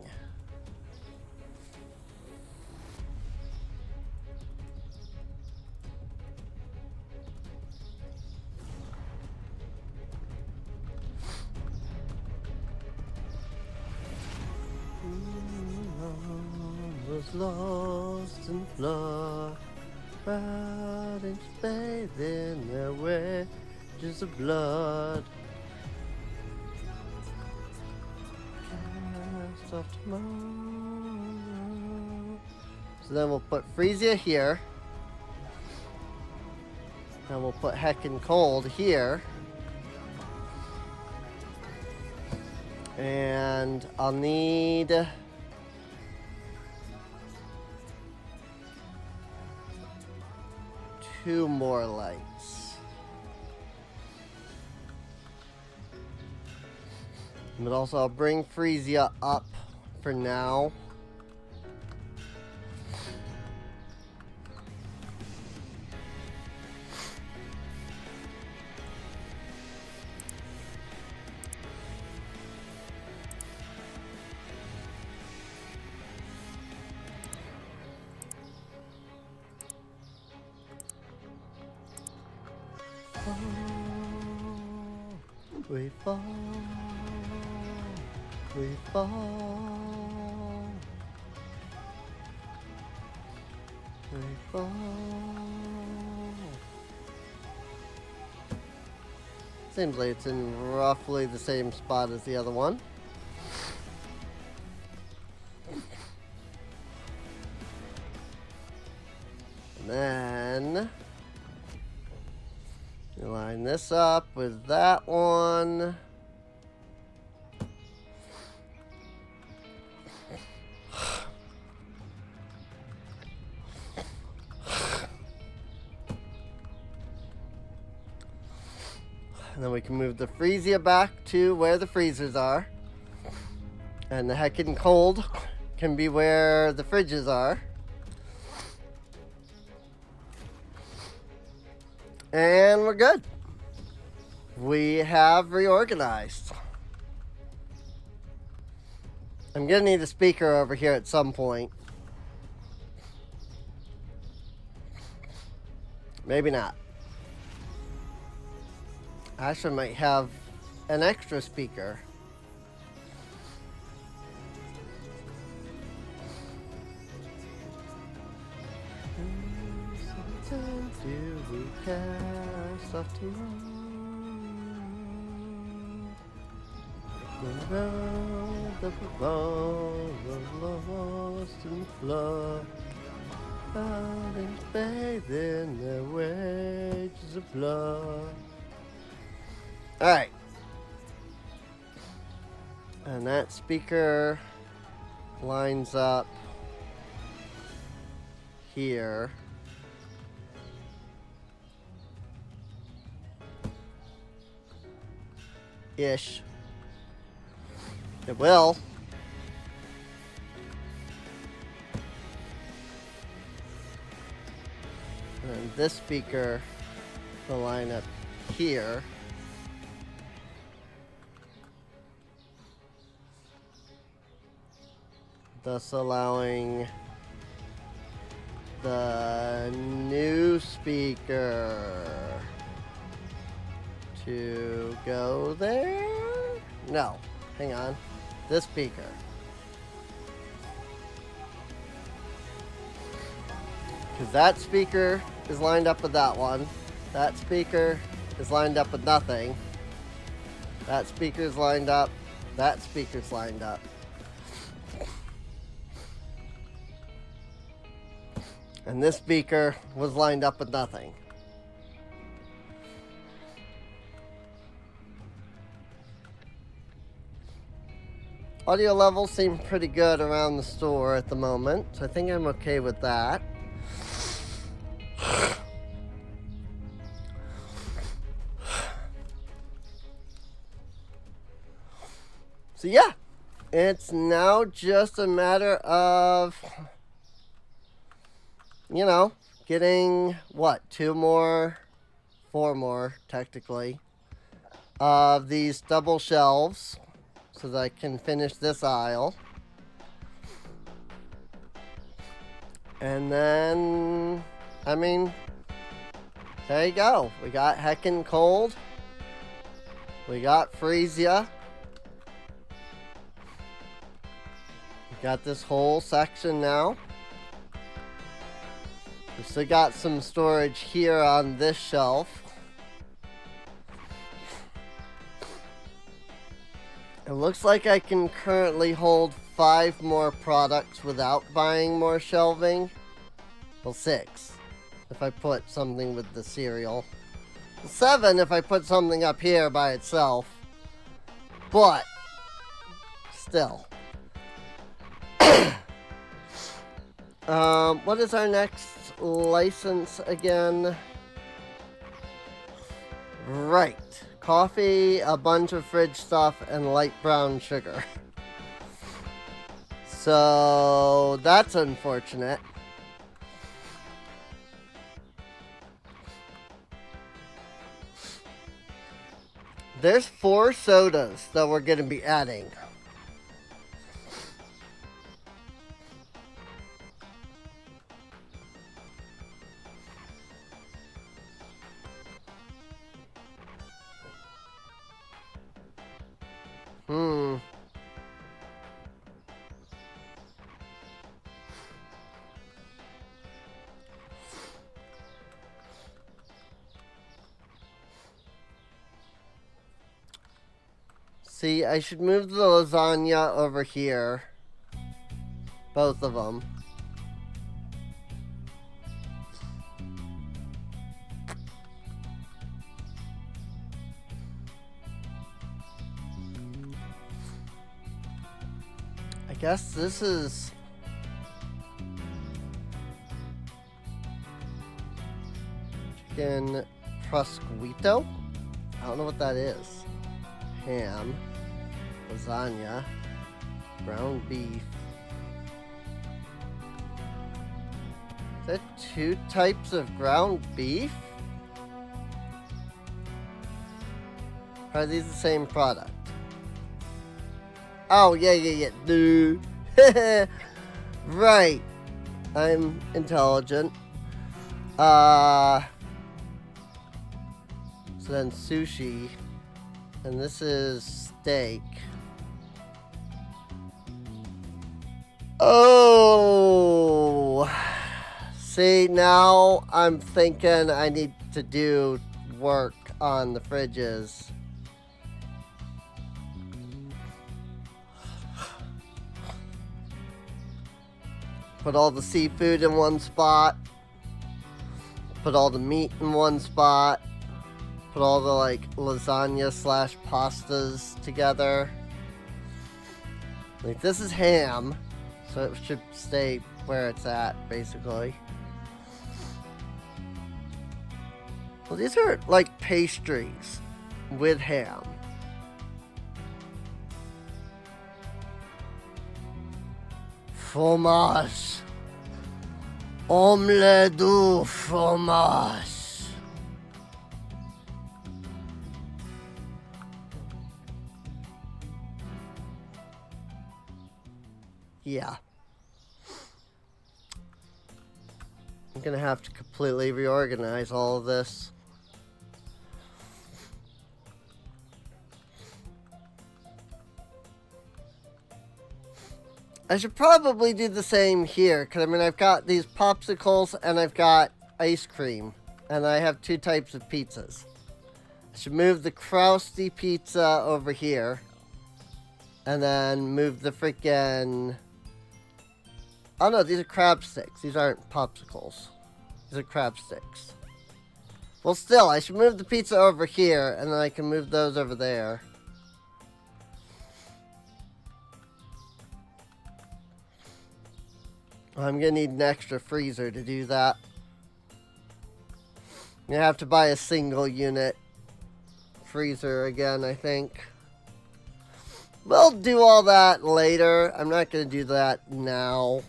Was lost in flood, riding bathed in their wedges of blood. Cast off tomorrow. So then we'll put Frisia here. And we'll put Heckin' Cold here. And I'll need 2 more lights. But also I'll bring Frisia up for now. We fall, we fall, we fall. Seems like it's in roughly the same spot as the other one. And then you line this up with that one. And then we can move the Frisia back to where the freezers are. And the Heckin' Cold can be where the fridges are. And we're good. We have reorganized. I'm gonna need a speaker over here at some point. Maybe not. Actually, might have an extra speaker. Cast off tomorrow. The ball was lost in flood. Bodies bathed in their wages of blood. Alright. And that speaker lines up here. Ish. It will. And this speaker will line up here. Thus allowing the new speaker to go there? No, hang on. This speaker. Because that speaker is lined up with that one. That speaker is lined up with nothing. That speaker's lined up. That speaker's lined up. And this speaker was lined up with nothing. Audio levels seem pretty good around the store at the moment, so I think I'm okay with that. So yeah, it's now just a matter of, you know, getting, what, 4 more, technically, of these double shelves so that I can finish this aisle. And then, I mean, there you go. We got Heckin' Cold. We got Freesia. We got this whole section now. We still got some storage here on this shelf. It looks like I can currently hold 5 more products without buying more shelving. Well, 6 if I put something with the cereal. 7 if I put something up here by itself. But still. What is our next license again? Right. Coffee, a bunch of fridge stuff, and light brown sugar. So that's unfortunate. There's 4 sodas that we're going to be adding. See, I should move the lasagna over here. Both of them. I guess this is... chicken prosciutto? I don't know what that is. Ham. Lasagna. Ground beef. Is that 2 types of ground beef? Are these the same product? Oh, yeah. Dude. Right. I'm intelligent. So then sushi. And this is steak. Oh. See, now I'm thinking I need to do work on the fridges. Put all the seafood in one spot. Put all the meat in one spot. Put all the like lasagna slash pastas together. Like this is ham, so it should stay where it's at, basically. Well, these are like pastries with ham. Fromage. Omelette du fromage. Yeah. I'm gonna have to completely reorganize all of this. I should probably do the same here, because I mean I've got these popsicles and I've got ice cream, and I have 2 types of pizzas. I should move the Krusty pizza over here, and then move the freaking... Oh no, these are crab sticks. These aren't popsicles. These are crab sticks. Well, still, I should move the pizza over here, and then I can move those over there. I'm gonna need an extra freezer to do that. I'm gonna have to buy a single unit freezer again, I think. We'll do all that later. I'm not gonna do that now.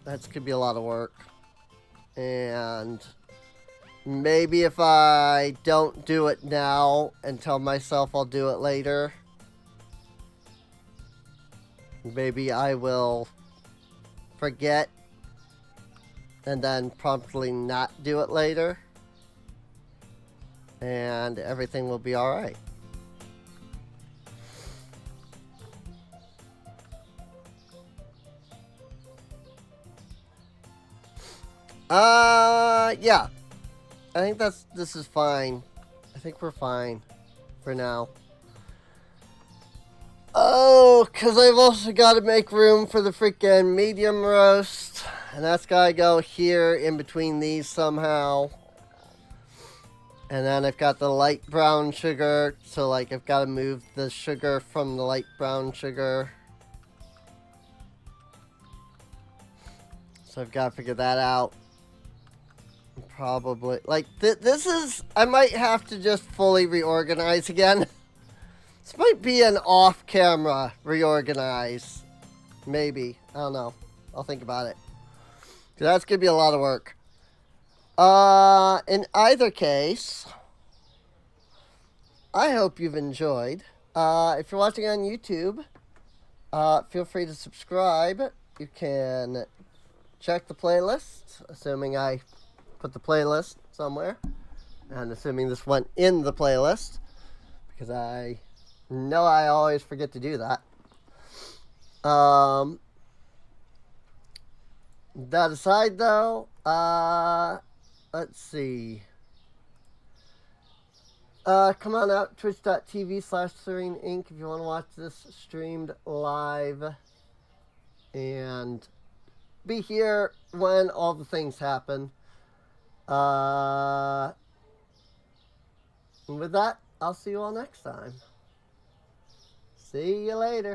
That's gonna be a lot of work. And maybe if I don't do it now and tell myself I'll do it later, Maybe I will forget and then promptly not do it later. And everything will be alright. Yeah. I think this is fine. I think we're fine for now. Oh, because I've also got to make room for the freaking medium roast. And that's got to go here in between these somehow. And then I've got the light brown sugar. So, like, I've got to move the sugar from the light brown sugar. So I've got to figure that out. Probably. Like, this is... I might have to just fully reorganize again. This might be an off-camera reorganize. Maybe. I don't know. I'll think about it. 'Cause that's going to be a lot of work. In either case, I hope you've enjoyed. If you're watching on YouTube, feel free to subscribe. You can check the playlist, assuming I put the playlist somewhere. And assuming this went in the playlist. Because I know I always forget to do that. That aside, though, let's see. Come on out, twitch.tv/Serene Inc. if you want to watch this streamed live. And be here when all the things happen. And with that, I'll see you all next time. See you later.